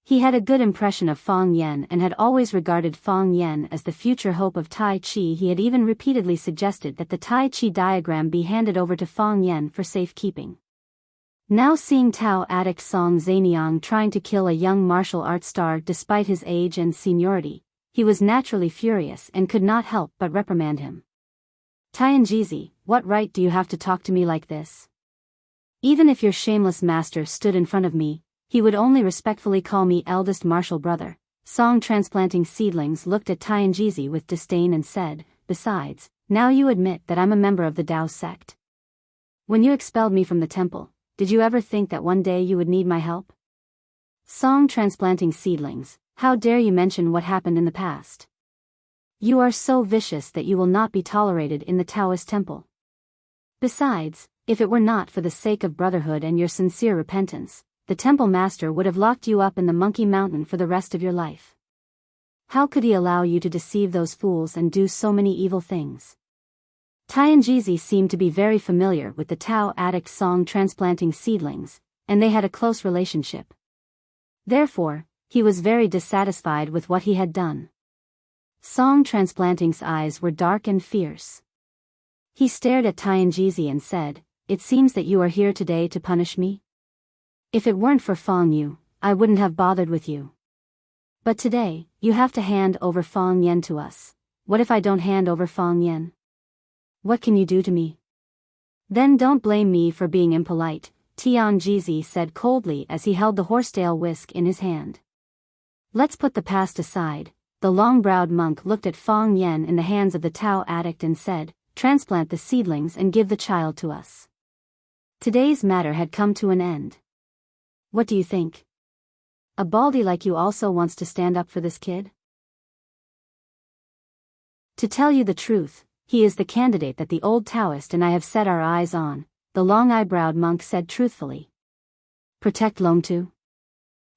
He had a good impression of Fang Yen and had always regarded Fang Yen as the future hope of Tai Chi. He had even repeatedly suggested that the Tai Chi diagram be handed over to Fang Yen for safekeeping. Now seeing Tao addict Song Zaniang trying to kill a young martial arts star despite his age and seniority, he was naturally furious and could not help but reprimand him. "Tianjizi, what right do you have to talk to me like this? Even if your shameless master stood in front of me, he would only respectfully call me eldest martial brother." Song transplanting seedlings looked at Tianjizi with disdain and said, "Besides, now you admit that I'm a member of the Tao sect. When you expelled me from the temple, did you ever think that one day you would need my help? Song transplanting seedlings, how dare you mention what happened in the past? You are so vicious that you will not be tolerated in the Taoist temple. Besides, if it were not for the sake of brotherhood and your sincere repentance, the temple master would have locked you up in the Monkey Mountain for the rest of your life. How could he allow you to deceive those fools and do so many evil things?" Tianjizi seemed to be very familiar with the Tao addict Song transplanting seedlings, and they had a close relationship. Therefore, he was very dissatisfied with what he had done. Song transplanting's eyes were dark and fierce. He stared at Tianjizi and said, "It seems that you are here today to punish me? If it weren't for Fang Yu, I wouldn't have bothered with you. But today, you have to hand over Fang Yen to us. What if I don't hand over Fang Yen? What can you do to me?" "Then don't blame me for being impolite," Tianjizi said coldly as he held the horsetail whisk in his hand. "Let's put the past aside." The long-browed monk looked at Fang Yen in the hands of the Tao addict and said, "Transplant the seedlings and give the child to us." Today's matter had come to an end. What do you think? A baldy like you also wants to stand up for this kid? To tell you the truth, he is the candidate that the old Taoist and I have set our eyes on, the long-eyebrowed monk said truthfully. "Protect Longtu?"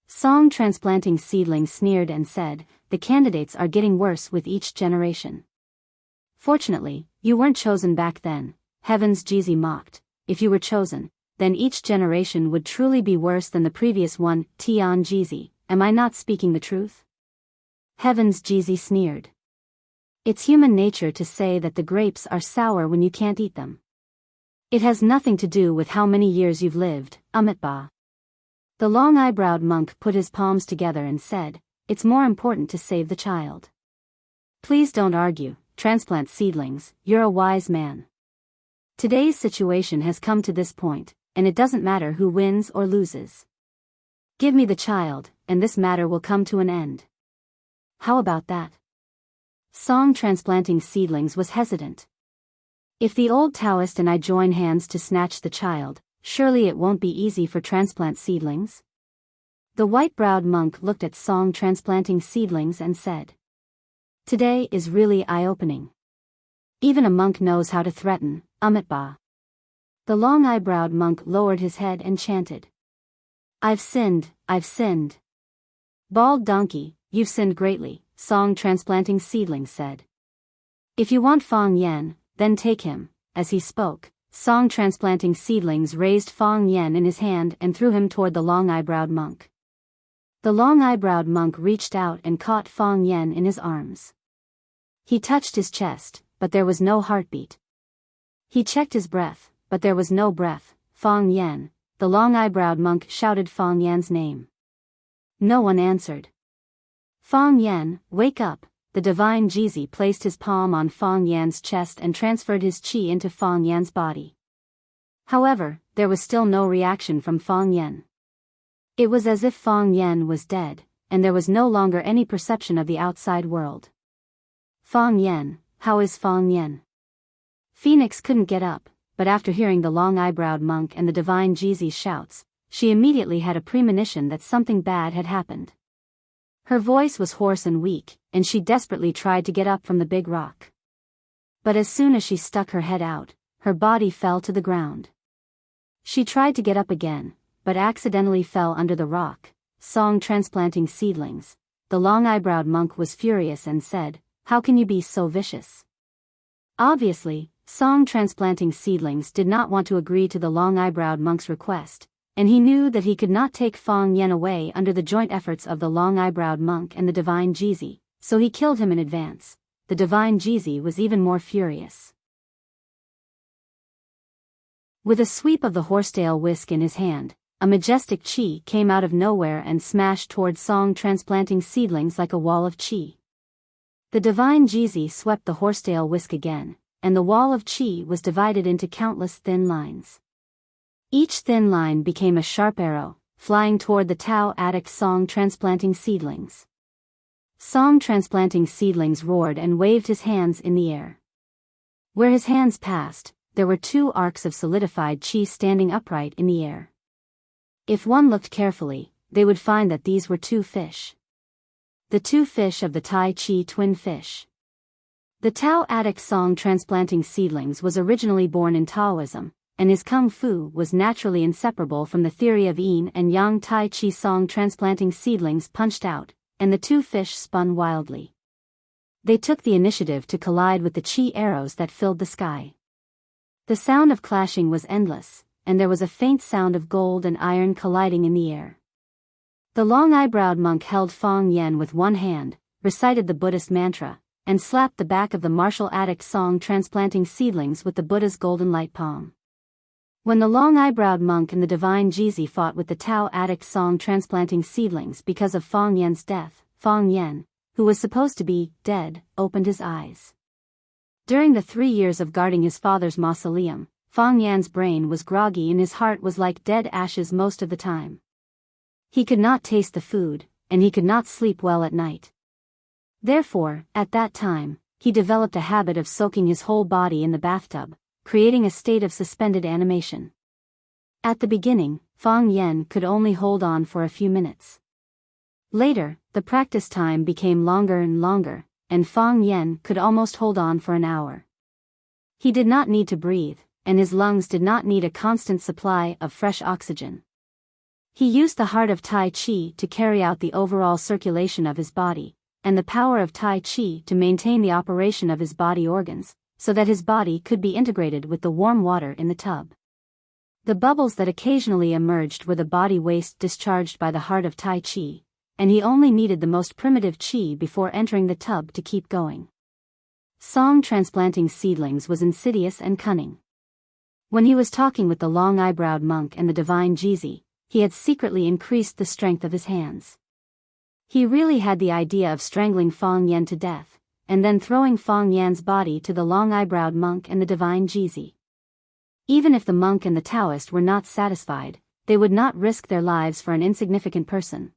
Song transplanting seedling sneered and said, "The candidates are getting worse with each generation. Fortunately, you weren't chosen back then," Heaven's Jizi mocked. "If you were chosen, then each generation would truly be worse than the previous one." Tianjizi, am I not speaking the truth? Heaven's Jizi sneered. "It's human nature to say that the grapes are sour when you can't eat them. It has nothing to do with how many years you've lived, Amitabha." The long-eyebrowed monk put his palms together and said, "It's more important to save the child. Please don't argue, transplant seedlings, you're a wise man. Today's situation has come to this point, and it doesn't matter who wins or loses. Give me the child, and this matter will come to an end. How about that?" Song transplanting seedlings was hesitant. "If the old Taoist and I join hands to snatch the child, surely it won't be easy for transplant seedlings?" The white-browed monk looked at Song transplanting seedlings and said, "Today is really eye-opening. Even a monk knows how to threaten, Amitabha." The long-eyebrowed monk lowered his head and chanted, "I've sinned, I've sinned. Bald donkey, you've sinned greatly," Song transplanting seedlings said. "If you want Fang Yen, then take him." As he spoke, Song transplanting seedlings raised Fang Yen in his hand and threw him toward the long-eyebrowed monk. The long-eyebrowed monk reached out and caught Fang Yen in his arms. He touched his chest, but there was no heartbeat. He checked his breath, but there was no breath. "Fang Yen," the long-eyebrowed monk shouted Fang Yan's name. No one answered. "Fang Yen, wake up." The divine Jizi placed his palm on Fang Yan's chest and transferred his qi into Fang Yan's body. However, there was still no reaction from Fang Yen. It was as if Fang Yen was dead, and there was no longer any perception of the outside world. "Fang Yen, how is Fang Yen?" Phoenix couldn't get up, but after hearing the long-eyebrowed monk and the divine Jizi's shouts, she immediately had a premonition that something bad had happened. Her voice was hoarse and weak, and she desperately tried to get up from the big rock. But as soon as she stuck her head out, her body fell to the ground. She tried to get up again, but accidentally fell under the rock. Song transplanting seedlings. The long-eyebrowed monk was furious and said, "How can you be so vicious?" Obviously, song transplanting seedlings did not want to agree to the long-eyebrowed monk's request, and he knew that he could not take Fang Yen away under the joint efforts of the long-eyebrowed monk and the divine Jizi, so he killed him in advance. The divine Jizi was even more furious. With a sweep of the horsetail whisk in his hand, a majestic chi came out of nowhere and smashed toward song transplanting seedlings like a wall of chi. The divine Jizi swept the horsetail whisk again, and the wall of chi was divided into countless thin lines. Each thin line became a sharp arrow, flying toward the Tao addict song transplanting seedlings. Song transplanting seedlings roared and waved his hands in the air. Where his hands passed, there were two arcs of solidified chi standing upright in the air. If one looked carefully, they would find that these were two fish. The two fish of the Tai Chi twin fish. The Tao addict song transplanting seedlings was originally born in Taoism, and his kung fu was naturally inseparable from the theory of yin and yang. Tai Chi song transplanting seedlings punched out, and the two fish spun wildly. They took the initiative to collide with the chi arrows that filled the sky. The sound of clashing was endless, and there was a faint sound of gold and iron colliding in the air. The long-eyebrowed monk held Fang Yen with one hand, recited the Buddhist mantra, and slapped the back of the martial addict song transplanting seedlings with the Buddha's golden light palm. When the long-eyebrowed monk and the divine Jizi fought with the Tao addict song transplanting seedlings because of Fang Yen's death, Fang Yen, who was supposed to be dead, opened his eyes. During the 3 years of guarding his father's mausoleum, Fang Yan's brain was groggy and his heart was like dead ashes most of the time. He could not taste the food, and he could not sleep well at night. Therefore, at that time, he developed a habit of soaking his whole body in the bathtub, creating a state of suspended animation. At the beginning, Fang Yen could only hold on for a few minutes. Later, the practice time became longer and longer, and Fang Yen could almost hold on for an hour. He did not need to breathe, and his lungs did not need a constant supply of fresh oxygen. He used the heart of Tai Chi to carry out the overall circulation of his body, and the power of Tai Chi to maintain the operation of his body organs, so that his body could be integrated with the warm water in the tub. The bubbles that occasionally emerged were the body waste discharged by the heart of Tai Chi, and he only needed the most primitive chi before entering the tub to keep going. Song transplanting seedlings was insidious and cunning. When he was talking with the long-eyebrowed monk and the divine Jizi, he had secretly increased the strength of his hands. He really had the idea of strangling Fang Yen to death, and then throwing Fang Yan's body to the long-eyebrowed monk and the divine Jizi. Even if the monk and the Taoist were not satisfied, they would not risk their lives for an insignificant person.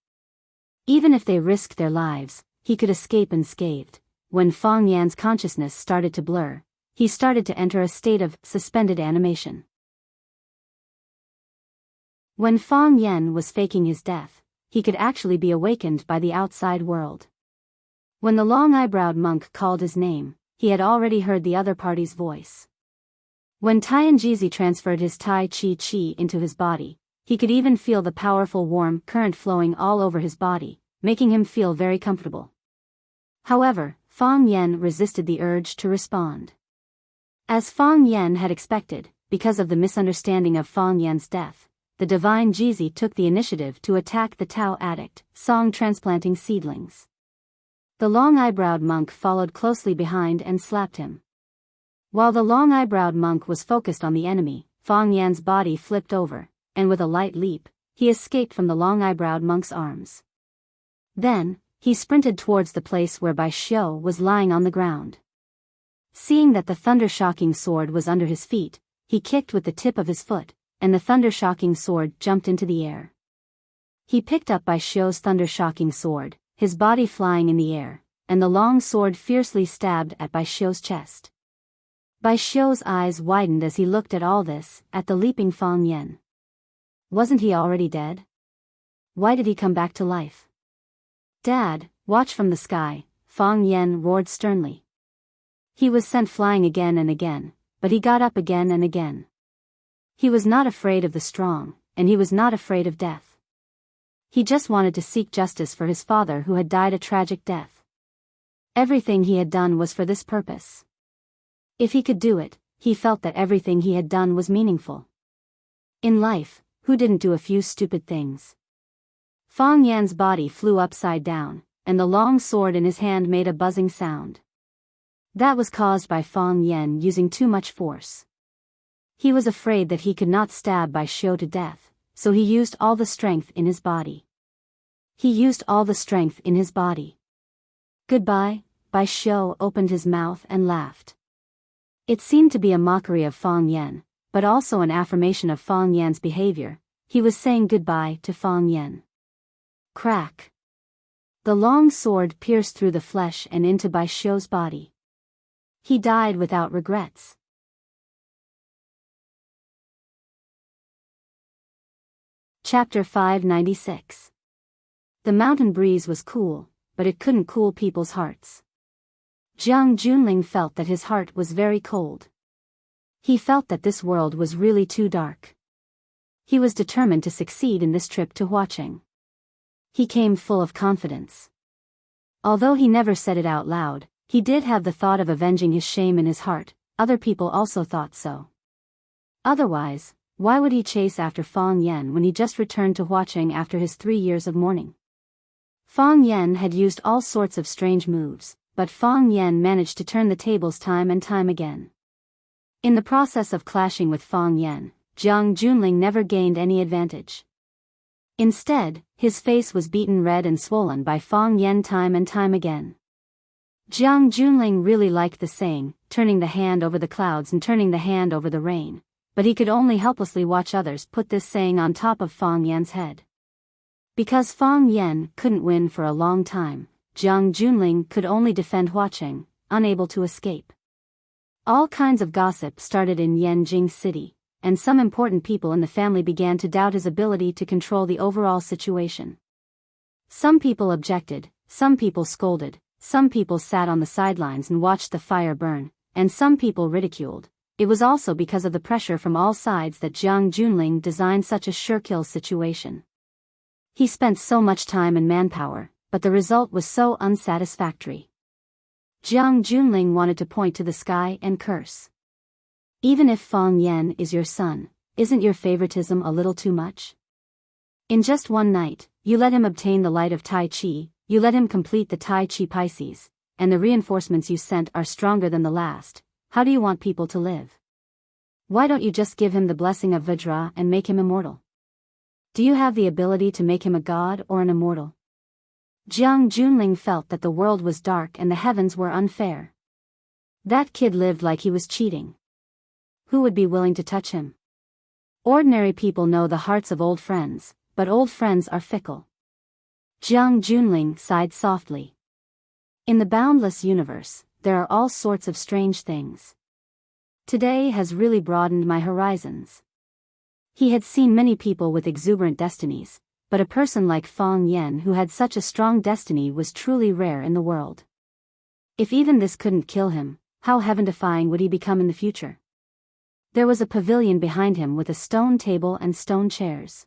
Even if they risked their lives, he could escape unscathed. When Fang Yan's consciousness started to blur, he started to enter a state of suspended animation. When Fang Yen was faking his death, he could actually be awakened by the outside world. When the long-eyebrowed monk called his name, he had already heard the other party's voice. When Tianjizi transferred his Tai Chi into his body, he could even feel the powerful warm current flowing all over his body, making him feel very comfortable. However, Fang Yen resisted the urge to respond. As Fang Yen had expected, because of the misunderstanding of Fang Yen's death, the divine Jizi took the initiative to attack the Tao addict, song transplanting seedlings. The long-eyebrowed monk followed closely behind and slapped him. While the long-eyebrowed monk was focused on the enemy, Fang Yan's body flipped over, and with a light leap, he escaped from the long-eyebrowed monk's arms. Then, he sprinted towards the place where Bai Xiu was lying on the ground. Seeing that the thunder-shocking sword was under his feet, he kicked with the tip of his foot, and the thunder-shocking sword jumped into the air. He picked up Bai Xiu's thunder-shocking sword, his body flying in the air, and the long sword fiercely stabbed at Bai Xiu's chest. Bai Xiu's eyes widened as he looked at all this, at the leaping Fang Yen. Wasn't he already dead? Why did he come back to life? "Dad, watch from the sky," Fang Yen roared sternly. He was sent flying again and again, but he got up again and again. He was not afraid of the strong, and he was not afraid of death. He just wanted to seek justice for his father who had died a tragic death. Everything he had done was for this purpose. If he could do it, he felt that everything he had done was meaningful. In life, who didn't do a few stupid things? Fang Yan's body flew upside down, and the long sword in his hand made a buzzing sound. That was caused by Fang Yan using too much force. He was afraid that he could not stab Bai Xiu to death, so he used all the strength in his body. "Goodbye," Bai Xiu opened his mouth and laughed. It seemed to be a mockery of Fang Yan, but also an affirmation of Fang Yan's behavior. He was saying goodbye to Fang Yan. Crack! The long sword pierced through the flesh and into Bai Xiu's body. He died without regrets. Chapter 596. The mountain breeze was cool, but it couldn't cool people's hearts. Jiang Junling felt that his heart was very cold. He felt that this world was really too dark. He was determined to succeed in this trip to Huaqing. He came full of confidence. Although he never said it out loud, he did have the thought of avenging his shame in his heart. Other people also thought so. Otherwise, why would he chase after Fang Yan when he just returned to Huaqing after his 3 years of mourning? Fang Yan had used all sorts of strange moves, but Fang Yan managed to turn the tables time and time again. In the process of clashing with Fang Yan, Jiang Junling never gained any advantage. Instead, his face was beaten red and swollen by Fang Yan time and time again. Jiang Junling really liked the saying, turning the hand over the clouds and turning the hand over the rain, but he could only helplessly watch others put this saying on top of Fang Yan's head. Because Fang Yan couldn't win for a long time, Jiang Junling could only defend Huaqing, unable to escape. All kinds of gossip started in Yanjing City, and some important people in the family began to doubt his ability to control the overall situation. Some people objected, some people scolded, some people sat on the sidelines and watched the fire burn, and some people ridiculed. It was also because of the pressure from all sides that Jiang Junling designed such a sure-kill situation. He spent so much time and manpower, but the result was so unsatisfactory. Jiang Junling wanted to point to the sky and curse. Even if Fang Yan is your son, isn't your favoritism a little too much? In just one night, you let him obtain the light of Tai Chi, you let him complete the Tai Chi Pisces, and the reinforcements you sent are stronger than the last. How do you want people to live? Why don't you just give him the blessing of Vajra and make him immortal? Do you have the ability to make him a god or an immortal? Jiang Junling felt that the world was dark and the heavens were unfair. That kid lived like he was cheating. Who would be willing to touch him? Ordinary people know the hearts of old friends, but old friends are fickle. Jiang Junling sighed softly. In the boundless universe, there are all sorts of strange things. Today has really broadened my horizons. He had seen many people with exuberant destinies, but a person like Fang Yan who had such a strong destiny was truly rare in the world. If even this couldn't kill him, how heaven-defying would he become in the future? There was a pavilion behind him with a stone table and stone chairs.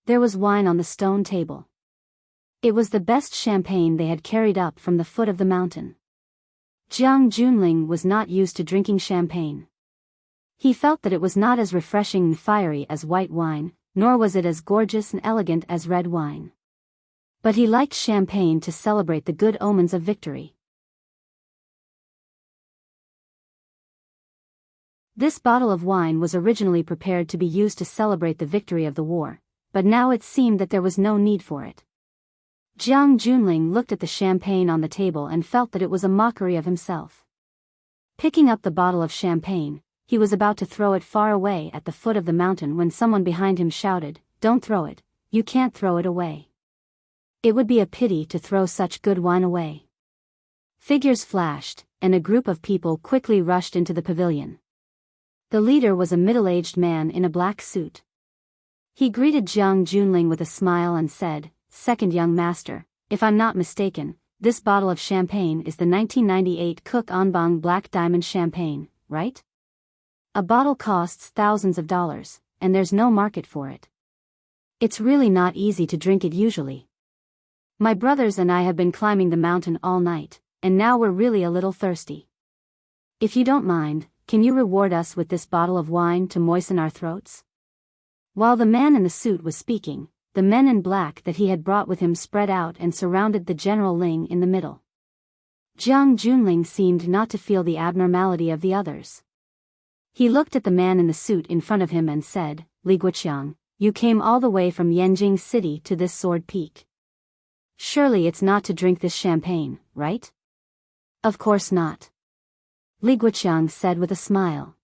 There was wine on the stone table. It was the best champagne they had carried up from the foot of the mountain. Jiang Junling was not used to drinking champagne. He felt that it was not as refreshing and fiery as white wine, nor was it as gorgeous and elegant as red wine. But he liked champagne to celebrate the good omens of victory. This bottle of wine was originally prepared to be used to celebrate the victory of the war, but now it seemed that there was no need for it. Jiang Junling looked at the champagne on the table and felt that it was a mockery of himself. Picking up the bottle of champagne, he was about to throw it far away at the foot of the mountain when someone behind him shouted, "Don't throw it, you can't throw it away. It would be a pity to throw such good wine away." Figures flashed, and a group of people quickly rushed into the pavilion. The leader was a middle-aged man in a black suit. He greeted Jiang Junling with a smile and said, "Second young master, if I'm not mistaken, this bottle of champagne is the 1998 Cook en Bang Black Diamond Champagne, right? A bottle costs thousands of dollars, and there's no market for it. It's really not easy to drink it usually. My brothers and I have been climbing the mountain all night, and now we're really a little thirsty. If you don't mind, can you reward us with this bottle of wine to moisten our throats? While the man in the suit was speaking, the men in black that he had brought with him spread out and surrounded the General Ling in the middle. Jiang Junling seemed not to feel the abnormality of the others. He looked at the man in the suit in front of him and said, "Li Guoqiang, you came all the way from Yanjing City to this Sword Peak. Surely it's not to drink this champagne, right?" "Of course not," Li Guoqiang said with a smile.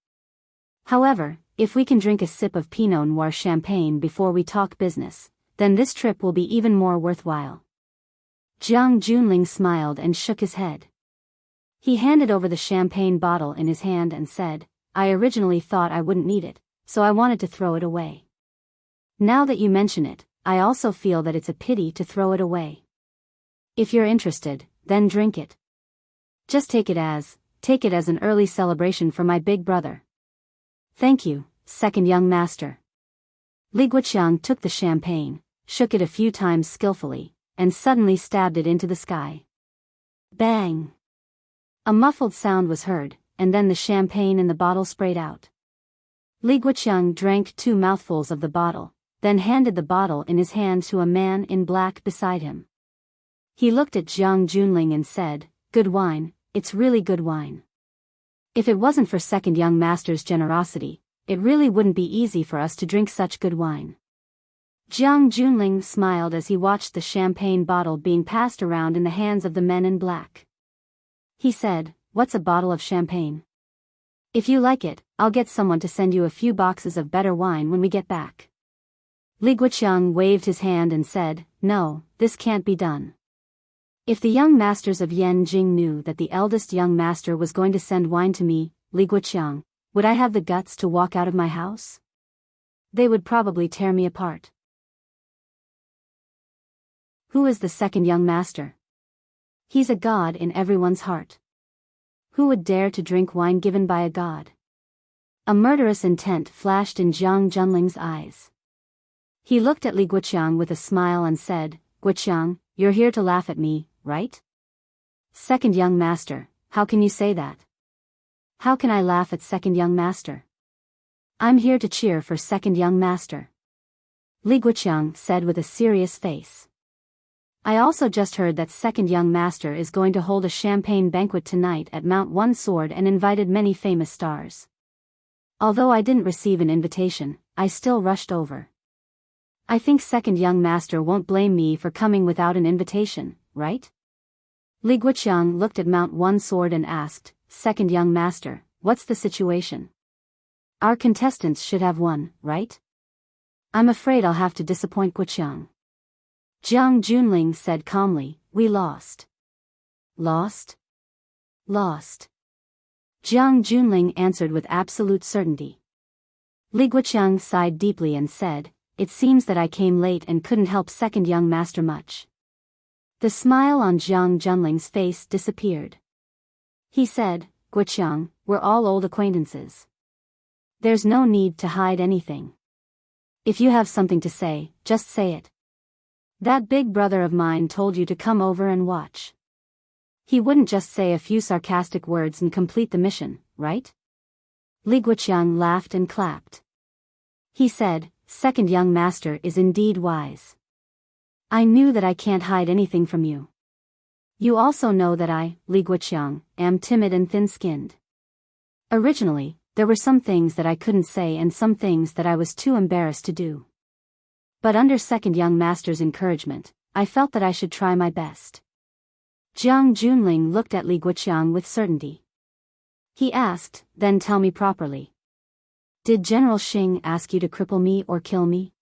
"However, if we can drink a sip of Pinot Noir champagne before we talk business, then this trip will be even more worthwhile." Jiang Junling smiled and shook his head. He handed over the champagne bottle in his hand and said, "I originally thought I wouldn't need it, so I wanted to throw it away. Now that you mention it, I also feel that it's a pity to throw it away. If you're interested, then drink it. Just take it as an early celebration for my big brother." "Thank you, second young master." Li Guoqiang took the champagne, shook it a few times skillfully, and suddenly stabbed it into the sky. Bang! A muffled sound was heard, and then the champagne in the bottle sprayed out. Li Guoqiang drank 2 mouthfuls of the bottle, then handed the bottle in his hand to a man in black beside him. He looked at Jiang Junling and said, "Good wine, it's really good wine. If it wasn't for second young master's generosity, it really wouldn't be easy for us to drink such good wine." Jiang Junling smiled as he watched the champagne bottle being passed around in the hands of the men in black. He said, "What's a bottle of champagne? If you like it, I'll get someone to send you a few boxes of better wine when we get back." Li Guoqiang waved his hand and said, "No, this can't be done. If the young masters of Yanjing knew that the eldest young master was going to send wine to me, Li Guoqiang, would I have the guts to walk out of my house? They would probably tear me apart." Who is the second young master? He's a god in everyone's heart. Who would dare to drink wine given by a god? A murderous intent flashed in Jiang Junling's eyes. He looked at Li Guoqiang with a smile and said, "Guoqiang, you're here to laugh at me, right?" "Second young master, how can you say that? How can I laugh at second young master? I'm here to cheer for second young master," Li Guoqiang said with a serious face. "I also just heard that second young master is going to hold a champagne banquet tonight at Mount One Sword and invited many famous stars. Although I didn't receive an invitation, I still rushed over. I think second young master won't blame me for coming without an invitation, right?" Li Guoqiang looked at Mount One Sword and asked, "Second young master, what's the situation? Our contestants should have won, right? I'm afraid I'll have to disappoint Guoqiang." Jiang Junling said calmly, "We lost." "Lost? Lost?" Jiang Junling answered with absolute certainty. Li Guoqiang sighed deeply and said, "It seems that I came late and couldn't help second young master much." The smile on Jiang Junling's face disappeared. He said, "Guoqiang, we're all old acquaintances. There's no need to hide anything. If you have something to say, just say it. That big brother of mine told you to come over and watch. He wouldn't just say a few sarcastic words and complete the mission, right?" Li Guoqiang laughed and clapped. He said, "Second young master is indeed wise. I knew that I can't hide anything from you. You also know that I, Li Guoqiang, am timid and thin-skinned. Originally, there were some things that I couldn't say and some things that I was too embarrassed to do. But under second young master's encouragement, I felt that I should try my best." Jiang Junling looked at Li Guoqiang with certainty. He asked, "Then tell me properly. Did General Xing ask you to cripple me or kill me?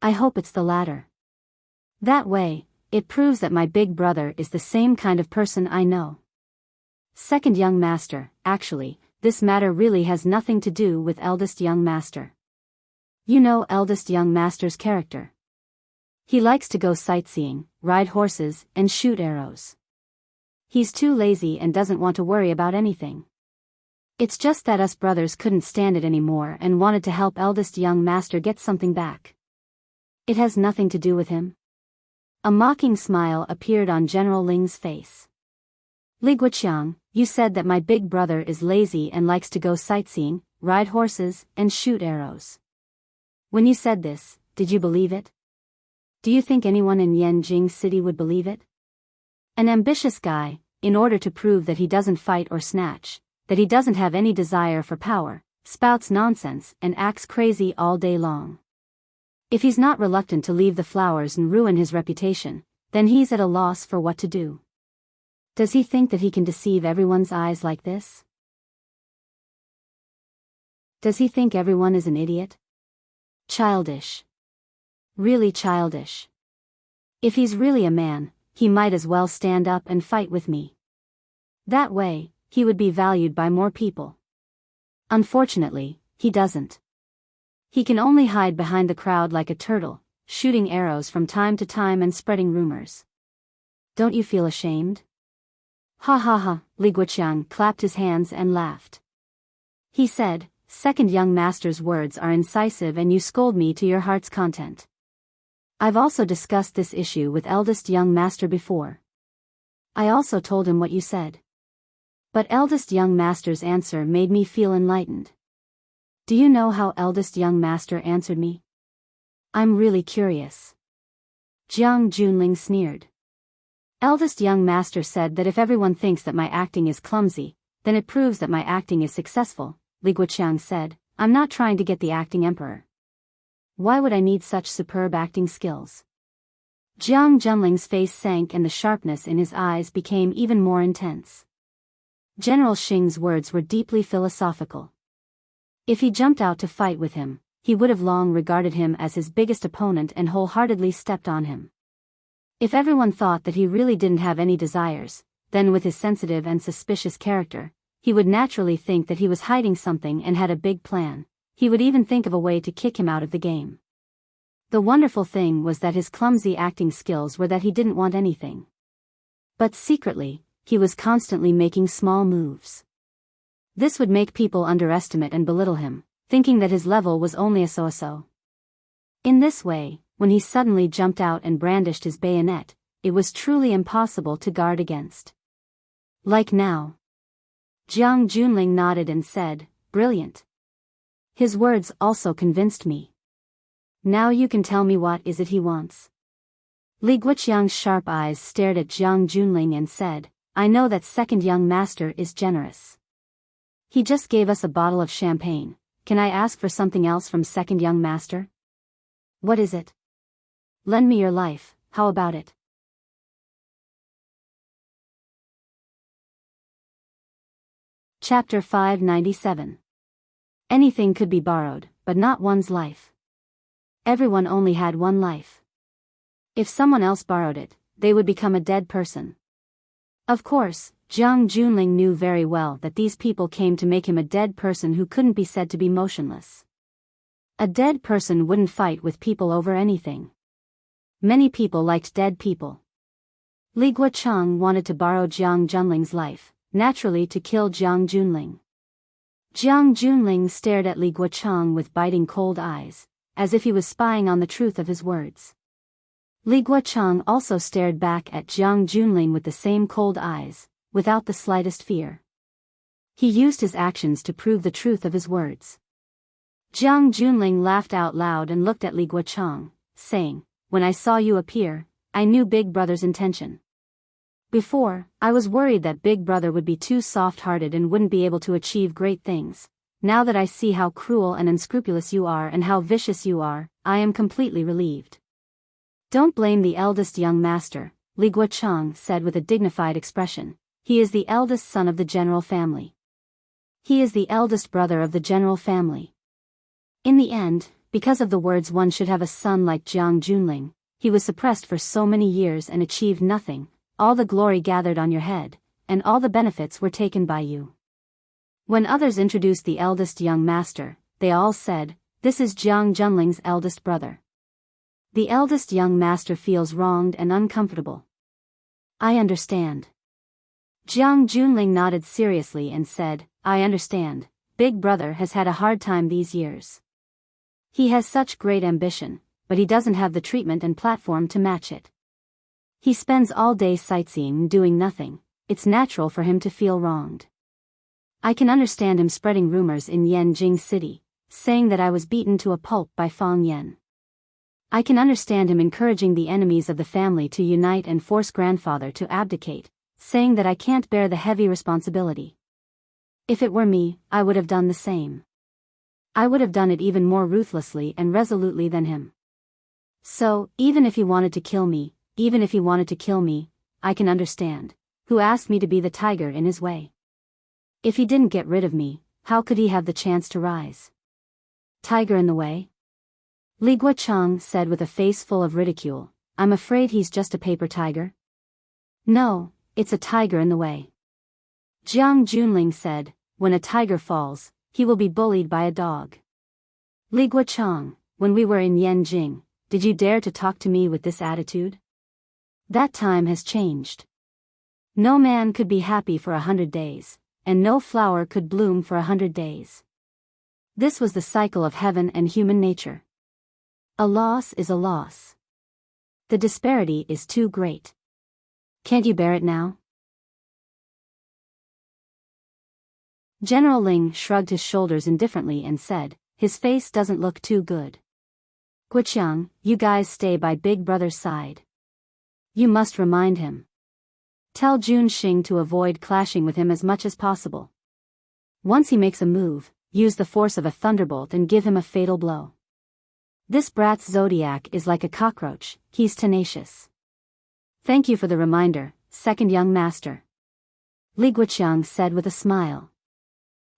I hope it's the latter. That way, it proves that my big brother is the same kind of person I know." "Second young master, actually, this matter really has nothing to do with eldest young master. You know eldest young master's character. He likes to go sightseeing, ride horses, and shoot arrows. He's too lazy and doesn't want to worry about anything. It's just that us brothers couldn't stand it anymore and wanted to help eldest young master get something back. It has nothing to do with him. A mocking smile appeared on General Ling's face. Li Guoqiang, you said that my big brother is lazy and likes to go sightseeing, ride horses, and shoot arrows. When you said this, did you believe it? Do you think anyone in Yanjing City would believe it? An ambitious guy, in order to prove that he doesn't fight or snatch, that he doesn't have any desire for power, spouts nonsense and acts crazy all day long. If he's not reluctant to leave the flowers and ruin his reputation, then he's at a loss for what to do. Does he think that he can deceive everyone's eyes like this? Does he think everyone is an idiot? Childish. Really childish. If he's really a man, he might as well stand up and fight with me. That way, he would be valued by more people. Unfortunately, he doesn't. He can only hide behind the crowd like a turtle, shooting arrows from time to time and spreading rumors. Don't you feel ashamed? Ha ha ha, Li Guoqiang clapped his hands and laughed. He said, second young master's words are incisive and you scold me to your heart's content. I've also discussed this issue with eldest young master before. I also told him what you said. But eldest young master's answer made me feel enlightened. Do you know how eldest young master answered me? I'm really curious. Jiang Junling sneered. Eldest young master said that if everyone thinks that my acting is clumsy, then it proves that my acting is successful. Li Guoqiang said, I'm not trying to get the acting emperor. Why would I need such superb acting skills? Jiang Junling's face sank and the sharpness in his eyes became even more intense. General Xing's words were deeply philosophical. If he jumped out to fight with him, he would have long regarded him as his biggest opponent and wholeheartedly stepped on him. If everyone thought that he really didn't have any desires, then with his sensitive and suspicious character, he would naturally think that he was hiding something and had a big plan. He would even think of a way to kick him out of the game. The wonderful thing was that his clumsy acting skills were that he didn't want anything. But secretly, he was constantly making small moves. This would make people underestimate and belittle him, thinking that his level was only a so-so. In this way, when he suddenly jumped out and brandished his bayonet, it was truly impossible to guard against. Like now. Jiang Junling nodded and said, brilliant. His words also convinced me. Now you can tell me what is it he wants. Li Guoqiang's sharp eyes stared at Jiang Junling and said, I know that second young master is generous. He just gave us a bottle of champagne. Can I ask for something else from second young master? What is it? Lend me your life, how about it? Chapter 597. Anything could be borrowed, but not one's life. Everyone only had one life. If someone else borrowed it, they would become a dead person. Of course, Jiang Junling knew very well that these people came to make him a dead person who couldn't be said to be motionless. A dead person wouldn't fight with people over anything. Many people liked dead people. Li Guoqiang wanted to borrow Jiang Junling's life, naturally to kill Jiang Junling. Jiang Junling stared at Li Guoqiang with biting cold eyes, as if he was spying on the truth of his words. Li Guoqiang also stared back at Jiang Junling with the same cold eyes, without the slightest fear. He used his actions to prove the truth of his words. Jiang Junling laughed out loud and looked at Li Guoqiang, saying, when I saw you appear, I knew Big Brother's intention. Before, I was worried that Big Brother would be too soft-hearted and wouldn't be able to achieve great things. Now that I see how cruel and unscrupulous you are and how vicious you are, I am completely relieved. Don't blame the eldest young master, Li Guoqiang said with a dignified expression. He is the eldest son of the general family. He is the eldest brother of the general family. In the end, because of the words one should have a son like Jiang Junling, he was suppressed for so many years and achieved nothing. All the glory gathered on your head, and all the benefits were taken by you. When others introduced the eldest young master, they all said, this is Jiang Junling's eldest brother. The eldest young master feels wronged and uncomfortable. I understand. Jiang Junling nodded seriously and said, I understand. Big brother has had a hard time these years. He has such great ambition, but he doesn't have the treatment and platform to match it. He spends all day sightseeing and doing nothing. It's natural for him to feel wronged. I can understand him spreading rumors in Yanjing City, saying that I was beaten to a pulp by Fang Yan. I can understand him encouraging the enemies of the family to unite and force grandfather to abdicate, saying that I can't bear the heavy responsibility. If it were me, I would have done the same. I would have done it even more ruthlessly and resolutely than him. So, even if he wanted to kill me, I can understand. Who asked me to be the tiger in his way? If he didn't get rid of me, how could he have the chance to rise? Tiger in the way? Li Guochang said with a face full of ridicule, I'm afraid he's just a paper tiger. No, it's a tiger in the way. Jiang Junling said, when a tiger falls, he will be bullied by a dog. Li Guochang, when we were in Yanjing, did you dare to talk to me with this attitude? That time has changed. No man could be happy for 100 days, and no flower could bloom for 100 days. This was the cycle of heaven and human nature. A loss is a loss. The disparity is too great. Can't you bear it now? General Ling shrugged his shoulders indifferently and said, his face doesn't look too good. Guoqiang, you guys stay by Big Brother's side. You must remind him. Tell Jun Xing to avoid clashing with him as much as possible. Once he makes a move, use the force of a thunderbolt and give him a fatal blow. This brat's zodiac is like a cockroach, he's tenacious. Thank you for the reminder, second young master. Li Guoqiang said with a smile.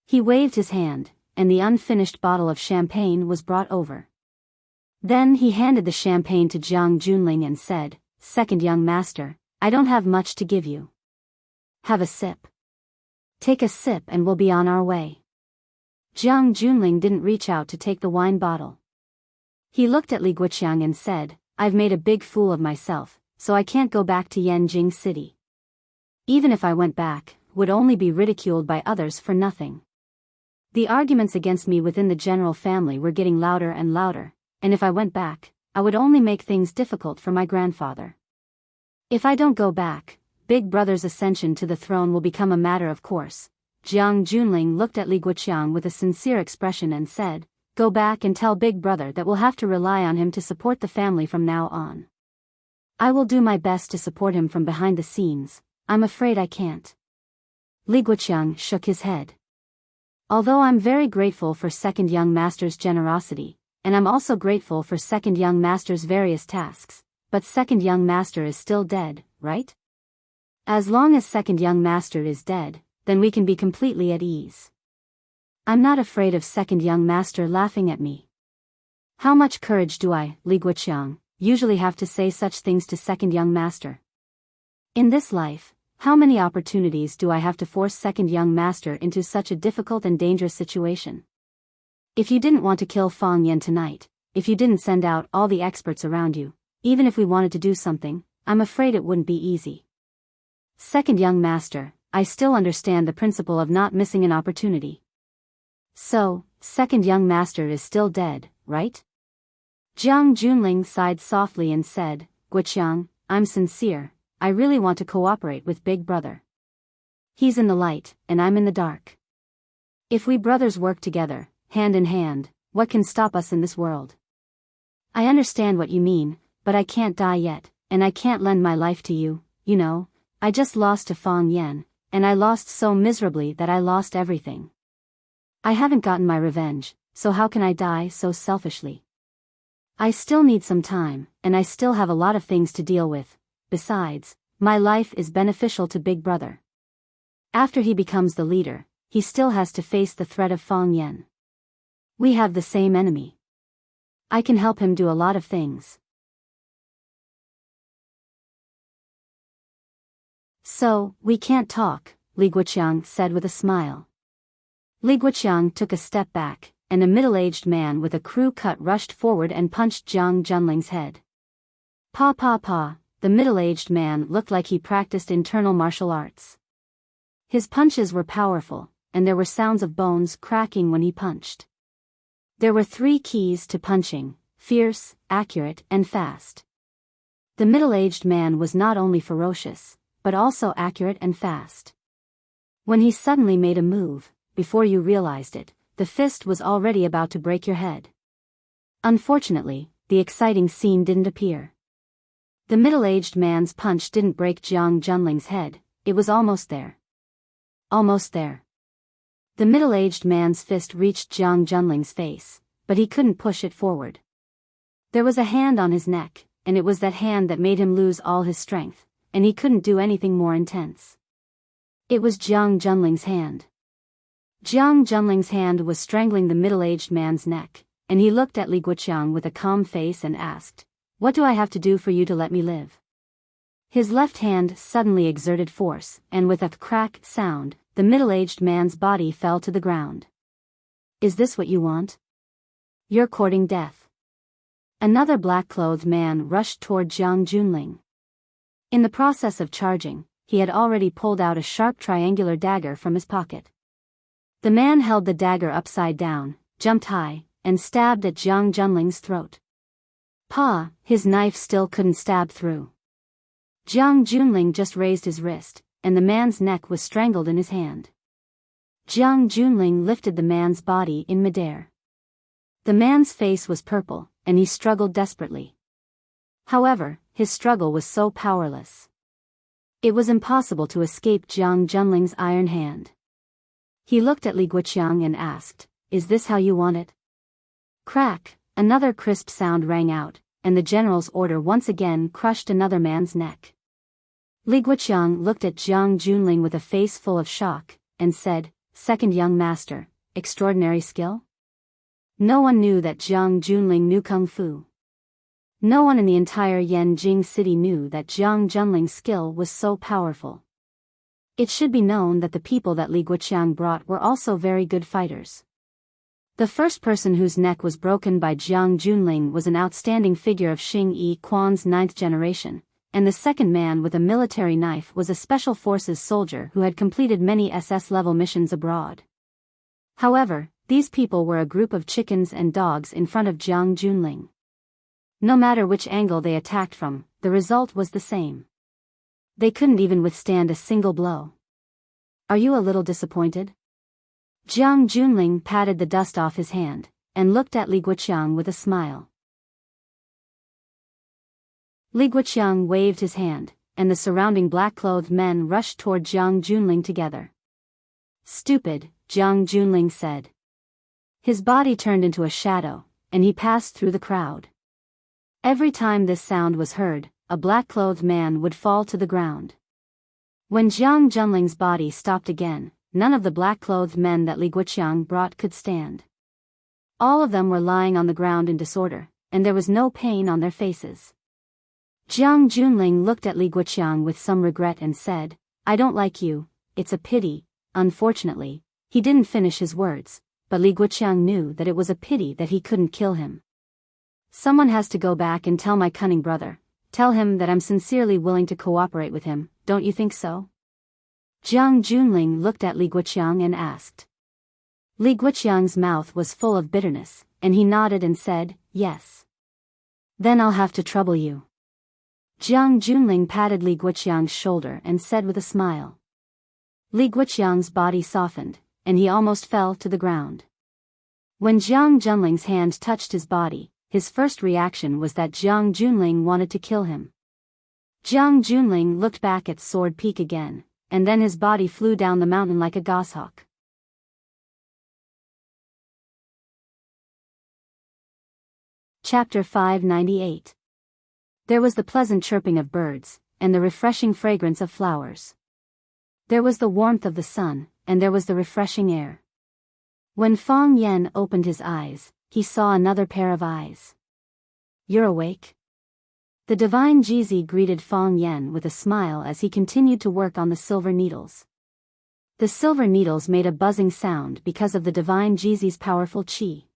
He waved his hand, and the unfinished bottle of champagne was brought over. Then he handed the champagne to Jiang Junling and said, second young master, I don't have much to give you. Have a sip. Take a sip and we'll be on our way. Jiang Junling didn't reach out to take the wine bottle. He looked at Li Guoqiang and said, I've made a big fool of myself, so I can't go back to Yanjing City. Even if I went back, would only be ridiculed by others for nothing. The arguments against me within the general family were getting louder and louder, and if I went back, I would only make things difficult for my grandfather. If I don't go back, Big Brother's ascension to the throne will become a matter of course. Jiang Junling looked at Li Guoqiang with a sincere expression and said, go back and tell Big Brother that we'll have to rely on him to support the family from now on. I will do my best to support him from behind the scenes, I'm afraid I can't. Li Guoqiang shook his head. Although I'm very grateful for second young master's generosity, and I'm also grateful for second young master's various tasks, but second young master is still dead, right? As long as second young master is dead, then we can be completely at ease. I'm not afraid of second young master laughing at me. How much courage do I, Li Guoqiang, usually have to say such things to second young master? In this life, how many opportunities do I have to force second young master into such a difficult and dangerous situation? If you didn't want to kill Fang Yan tonight, if you didn't send out all the experts around you, even if we wanted to do something, I'm afraid it wouldn't be easy. Second young master, I still understand the principle of not missing an opportunity. So, second young master is still dead, right? Jiang Junling sighed softly and said, Guoqiang, I'm sincere, I really want to cooperate with Big Brother. He's in the light, and I'm in the dark. If we brothers work together, hand in hand, what can stop us in this world? I understand what you mean, but I can't die yet, and I can't lend my life to you, you know, I just lost to Fang Yan, and I lost so miserably that I lost everything. I haven't gotten my revenge, so how can I die so selfishly? I still need some time, and I still have a lot of things to deal with. Besides, my life is beneficial to Big Brother. After he becomes the leader, he still has to face the threat of Fang Yan. We have the same enemy. I can help him do a lot of things. So, we can't talk, Li Guoqiang said with a smile. Li Guoqiang took a step back, and a middle-aged man with a crew cut rushed forward and punched Jiang Junling's head. Pa. The middle-aged man looked like he practiced internal martial arts. His punches were powerful, and there were sounds of bones cracking when he punched. There were 3 keys to punching: fierce, accurate, and fast. The middle-aged man was not only ferocious, but also accurate and fast. When he suddenly made a move, before you realized it, the fist was already about to break your head. Unfortunately, the exciting scene didn't appear. The middle-aged man's punch didn't break Jiang Junling's head, it was almost there. Almost there. The middle-aged man's fist reached Jiang Junling's face, but he couldn't push it forward. There was a hand on his neck, and it was that hand that made him lose all his strength, and he couldn't do anything more intense. It was Jiang Junling's hand. Jiang Junling's hand was strangling the middle-aged man's neck, and he looked at Li Guoqiang with a calm face and asked, "What do I have to do for you to let me live?" His left hand suddenly exerted force, and with a crack sound, the middle-aged man's body fell to the ground. "Is this what you want? You're courting death." Another black-clothed man rushed toward Jiang Junling. In the process of charging, he had already pulled out a sharp triangular dagger from his pocket. The man held the dagger upside down, jumped high, and stabbed at Jiang Junling's throat. Pa, his knife still couldn't stab through. Jiang Junling just raised his wrist, and the man's neck was strangled in his hand. Jiang Junling lifted the man's body in midair. The man's face was purple, and he struggled desperately. However, his struggle was so powerless. It was impossible to escape Jiang Junling's iron hand. He looked at Li Guoqiang and asked, "Is this how you want it?" Crack, another crisp sound rang out, and the general's order once again crushed another man's neck. Li Guoqiang looked at Jiang Junling with a face full of shock, and said, "Second young master, extraordinary skill?" No one knew that Jiang Junling knew Kung Fu. No one in the entire Yanjing city knew that Jiang Junling's skill was so powerful. It should be known that the people that Li Guoqiang brought were also very good fighters. The first person whose neck was broken by Jiang Junling was an outstanding figure of Xing Yi Quan's 9th generation, and the second man with a military knife was a special forces soldier who had completed many SS-level missions abroad. However, these people were a group of chickens and dogs in front of Jiang Junling. No matter which angle they attacked from, the result was the same. They couldn't even withstand a single blow. "Are you a little disappointed?" Jiang Junling patted the dust off his hand, and looked at Li Guoqiang with a smile. Li Guoqiang waved his hand, and the surrounding black-clothed men rushed toward Jiang Junling together. "Stupid," Jiang Junling said. His body turned into a shadow, and he passed through the crowd. Every time this sound was heard, a black-clothed man would fall to the ground. When Jiang Junling's body stopped again, none of the black-clothed men that Li Guoqiang brought could stand. All of them were lying on the ground in disorder, and there was no pain on their faces. Jiang Junling looked at Li Guoqiang with some regret and said, "I don't like you, it's a pity." Unfortunately, he didn't finish his words, but Li Guoqiang knew that it was a pity that he couldn't kill him. "Someone has to go back and tell my cunning brother. Tell him that I'm sincerely willing to cooperate with him, don't you think so?" Jiang Junling looked at Li Guoqiang and asked. Li Guoqiang's mouth was full of bitterness, and he nodded and said, "Yes." "Then I'll have to trouble you." Jiang Junling patted Li Guoqiang's shoulder and said with a smile. Li Guoqiang's body softened, and he almost fell to the ground. When Jiang Junling's hand touched his body, his first reaction was that Jiang Junling wanted to kill him. Jiang Junling looked back at Sword Peak again, and then his body flew down the mountain like a goshawk. Chapter 598. There was the pleasant chirping of birds, and the refreshing fragrance of flowers. There was the warmth of the sun, and there was the refreshing air. When Fang Yen opened his eyes, he saw another pair of eyes. "You're awake?" The divine Jizi greeted Fang Yen with a smile as he continued to work on the silver needles. The silver needles made a buzzing sound because of the divine Jizi's powerful qi.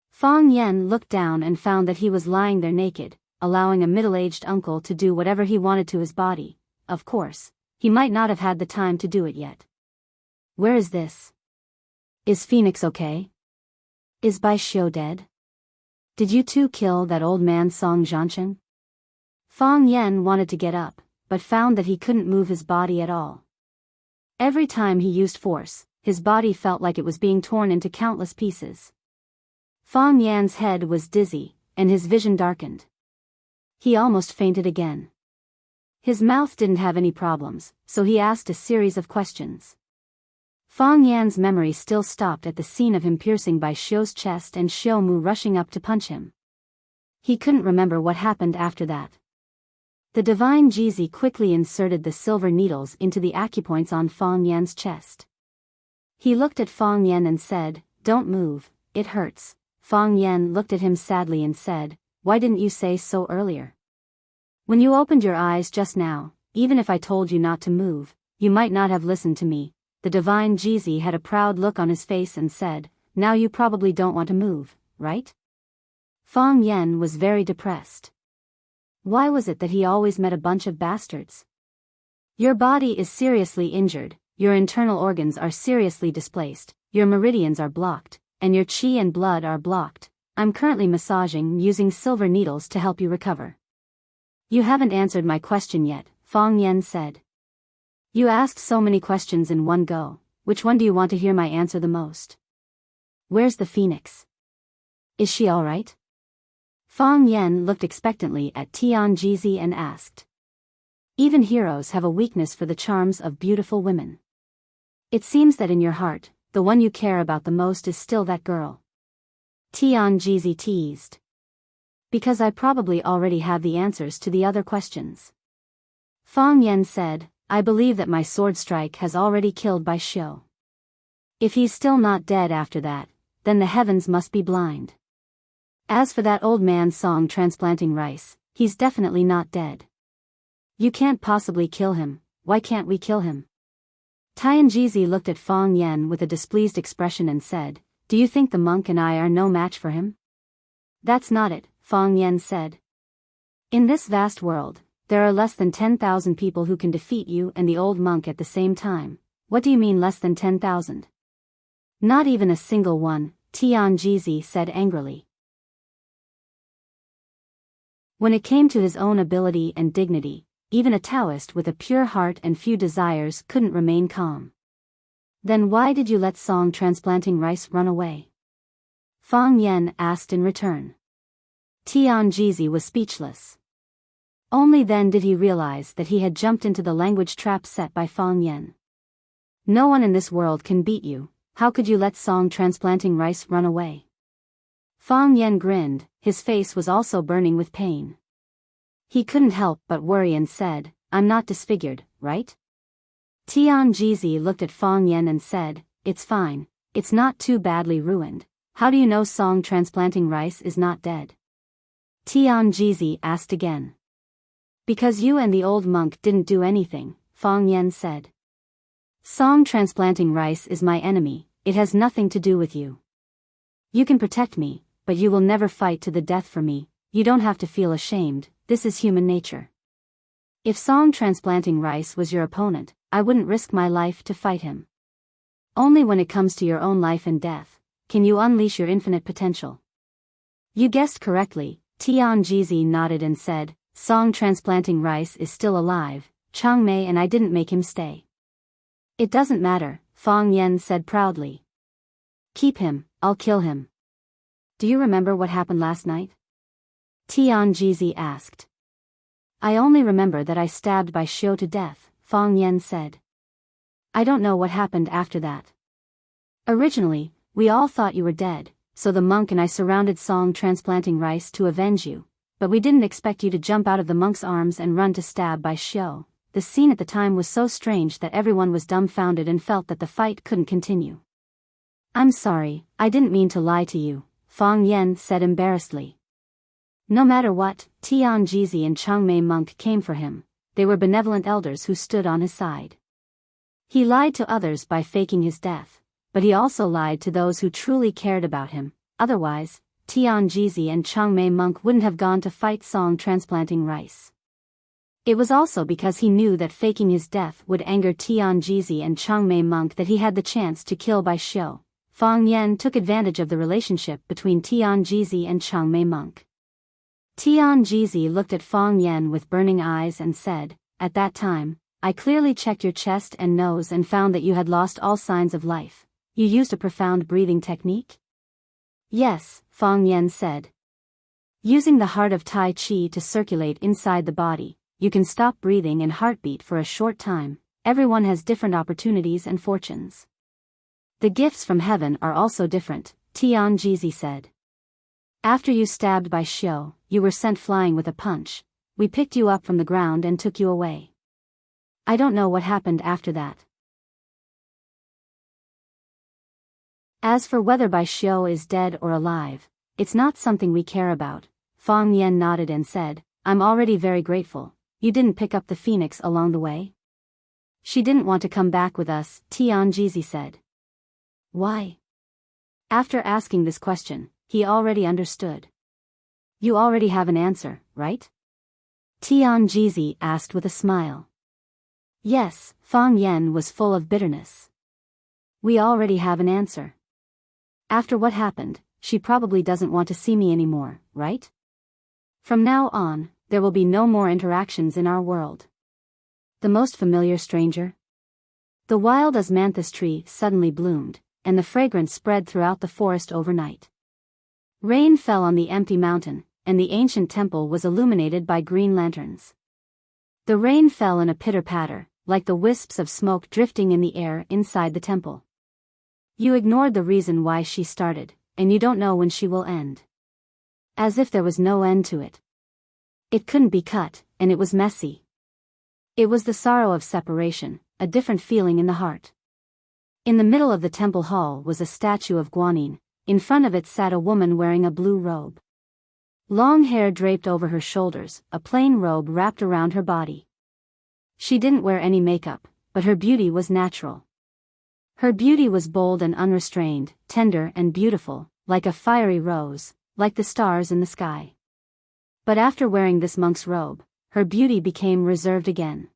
Fang Yen looked down and found that he was lying there naked, allowing a middle-aged uncle to do whatever he wanted to his body. Of course, he might not have had the time to do it yet. Where is this? Is Phoenix okay? Is Bai Xiu dead? Did you two kill that old man Song Zhanchen? Fang Yan wanted to get up, but found that he couldn't move his body at all. Every time he used force, his body felt like it was being torn into countless pieces. Fang Yan's head was dizzy, and his vision darkened. He almost fainted again. His mouth didn't have any problems, so he asked a series of questions. Fang Yan's memory still stopped at the scene of him piercing Bai Xiu's chest and Xiu Mu rushing up to punch him. He couldn't remember what happened after that. The divine Jizi quickly inserted the silver needles into the acupoints on Fang Yan's chest. He looked at Fang Yan and said, "Don't move, it hurts." Fang Yan looked at him sadly and said, "Why didn't you say so earlier? When you opened your eyes just now, even if I told you not to move, you might not have listened to me." The divine Jizi had a proud look on his face and said, "Now you probably don't want to move, right?" Fang Yan was very depressed. Why was it that he always met a bunch of bastards? Your body is seriously injured, your internal organs are seriously displaced, your meridians are blocked, and your qi and blood are blocked. I'm currently massaging using silver needles to help you recover. You haven't answered my question yet, Fang Yan said. You asked so many questions in one go, which one do you want to hear my answer the most? Where's the phoenix? Is she alright? Fang Yan looked expectantly at Tian Jizi and asked. Even heroes have a weakness for the charms of beautiful women. It seems that in your heart, the one you care about the most is still that girl. Tian Jizi teased. Because I probably already have the answers to the other questions. Fang Yan said, I believe that my sword strike has already killed Bai Xiu. If he's still not dead after that, then the heavens must be blind. As for that old man Song transplanting rice, he's definitely not dead. You can't possibly kill him, why can't we kill him? Tian Jizi looked at Fang Yan with a displeased expression and said, Do you think the monk and I are no match for him? That's not it, Fang Yan said. In this vast world, there are less than 10,000 people who can defeat you and the old monk at the same time. What do you mean less than 10,000? Not even a single one, Tian Jizi said angrily. When it came to his own ability and dignity, even a Taoist with a pure heart and few desires couldn't remain calm. Then why did you let Song transplanting rice run away? Fang Yan asked in return. Tian Jizi was speechless. Only then did he realize that he had jumped into the language trap set by Fang Yan. No one in this world can beat you, how could you let Song transplanting rice run away? Fang Yan grinned, his face was also burning with pain. He couldn't help but worry and said, I'm not disfigured, right? Tian Jizi looked at Fang Yan and said, It's fine, it's not too badly ruined. How do you know Song transplanting rice is not dead? Tian Jizi asked again. Because you and the old monk didn't do anything, Fang Yan said. Song transplanting rice is my enemy, it has nothing to do with you. You can protect me, but you will never fight to the death for me, you don't have to feel ashamed, this is human nature. If Song transplanting rice was your opponent, I wouldn't risk my life to fight him. Only when it comes to your own life and death, can you unleash your infinite potential. You guessed correctly, Tian Jizi nodded and said, Song transplanting rice is still alive, Chang Mei and I didn't make him stay. It doesn't matter, Fang Yan said proudly. Keep him, I'll kill him. Do you remember what happened last night? Tian Jizi asked. I only remember that I stabbed Bai Xiu to death, Fang Yan said. I don't know what happened after that. Originally, we all thought you were dead, so the monk and I surrounded Song transplanting rice to avenge you, but we didn't expect you to jump out of the monk's arms and run to stab Bai Xiu. The scene at the time was so strange that everyone was dumbfounded and felt that the fight couldn't continue. I'm sorry, I didn't mean to lie to you, Fang Yan said embarrassedly. No matter what, Tian Jizi and Chang Mei monk came for him, they were benevolent elders who stood on his side. He lied to others by faking his death, but he also lied to those who truly cared about him, otherwise, Tianjizi and Changmei monk wouldn't have gone to fight Song transplanting rice. It was also because he knew that faking his death would anger Tianjizi and Changmei monk that he had the chance to kill Bai Xiu. Fang Yan took advantage of the relationship between Tianjizi and Changmei monk. Tianjizi looked at Fang Yan with burning eyes and said, "At that time, I clearly checked your chest and nose and found that you had lost all signs of life. You used a profound breathing technique?" "Yes," Fang Yan said. "Using the heart of Tai Chi to circulate inside the body, you can stop breathing and heartbeat for a short time. Everyone has different opportunities and fortunes. The gifts from heaven are also different," Tianjizi said. "After you stabbed Bai Xiu, you were sent flying with a punch. We picked you up from the ground and took you away. I don't know what happened after that. As for whether Bai Xiu is dead or alive, it's not something we care about." Fang Yan nodded and said, "I'm already very grateful. You didn't pick up the phoenix along the way?" "She didn't want to come back with us," Tianjizi said. "Why?" After asking this question, he already understood. "You already have an answer, right?" Tianjizi asked with a smile. "Yes," Fang Yan was full of bitterness. "We already have an answer. After what happened, she probably doesn't want to see me anymore, right? From now on, there will be no more interactions in our world." The most familiar stranger? The wild osmanthus tree suddenly bloomed, and the fragrance spread throughout the forest overnight. Rain fell on the empty mountain, and the ancient temple was illuminated by green lanterns. The rain fell in a pitter-patter, like the wisps of smoke drifting in the air inside the temple. You ignored the reason why she started, and you don't know when she will end. As if there was no end to it. It couldn't be cut, and it was messy. It was the sorrow of separation, a different feeling in the heart. In the middle of the temple hall was a statue of Guanyin. In front of it sat a woman wearing a blue robe. Long hair draped over her shoulders, a plain robe wrapped around her body. She didn't wear any makeup, but her beauty was natural. Her beauty was bold and unrestrained, tender and beautiful, like a fiery rose, like the stars in the sky. But after wearing this monk's robe, her beauty became reserved again.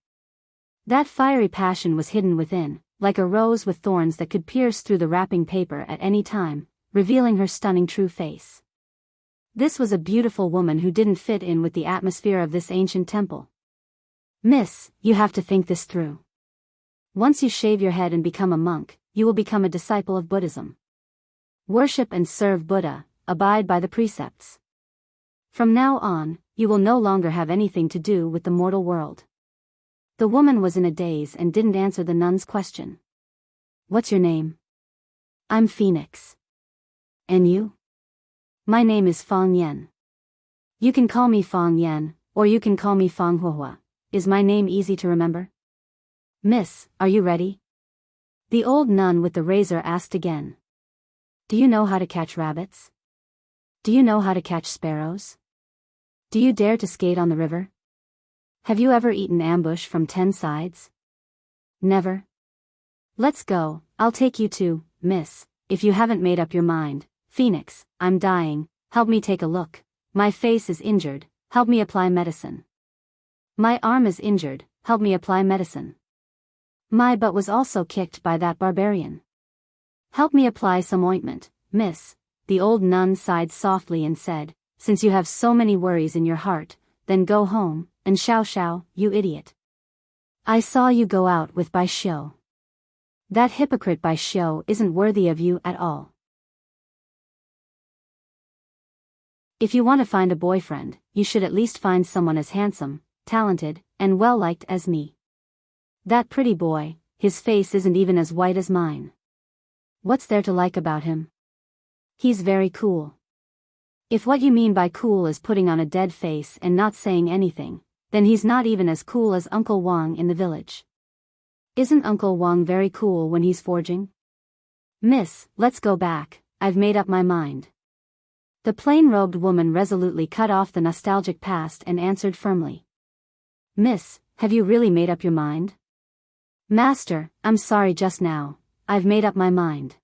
That fiery passion was hidden within, like a rose with thorns that could pierce through the wrapping paper at any time, revealing her stunning true face. This was a beautiful woman who didn't fit in with the atmosphere of this ancient temple. "Miss, you have to think this through. Once you shave your head and become a monk, you will become a disciple of Buddhism. Worship and serve Buddha, abide by the precepts. From now on, you will no longer have anything to do with the mortal world." The woman was in a daze and didn't answer the nun's question. "What's your name?" "I'm Phoenix." "And you?" "My name is Fang Yan." "You can call me Fang Yan, or you can call me Fang Huahua. Is my name easy to remember?" "Miss, are you ready?" The old nun with the razor asked again. "Do you know how to catch rabbits? Do you know how to catch sparrows? Do you dare to skate on the river? Have you ever eaten ambush from 10 sides? Never? Let's go, I'll take you to, miss, if you haven't made up your mind. Phoenix, I'm dying, help me take a look. My face is injured, help me apply medicine. My arm is injured, help me apply medicine. My butt was also kicked by that barbarian. Help me apply some ointment, miss." The old nun sighed softly and said, "Since you have so many worries in your heart, then go home, and shao, you idiot. I saw you go out with Bai Xiu. That hypocrite Bai Xiu isn't worthy of you at all. If you want to find a boyfriend, you should at least find someone as handsome, talented, and well-liked as me. That pretty boy, his face isn't even as white as mine. What's there to like about him? He's very cool. If what you mean by cool is putting on a dead face and not saying anything, then he's not even as cool as Uncle Wang in the village. Isn't Uncle Wang very cool when he's forging?" "Miss, let's go back, I've made up my mind." The plain-robed woman resolutely cut off the nostalgic past and answered firmly. "Miss, have you really made up your mind?" "Master, I'm sorry just now, I've made up my mind."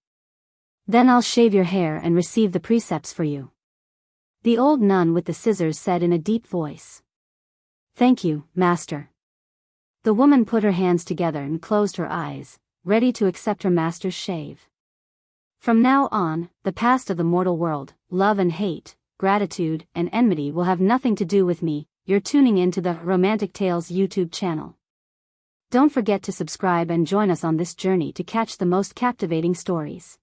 "Then I'll shave your hair and receive the precepts for you." The old nun with the scissors said in a deep voice. Thank you, master. The woman put her hands together and closed her eyes, ready to accept her master's shave. From now on, the past of the mortal world, love and hate, gratitude and enmity will have nothing to do with me. You're tuning in to the Romantic Tales YouTube channel. Don't forget to subscribe and join us on this journey to catch the most captivating stories.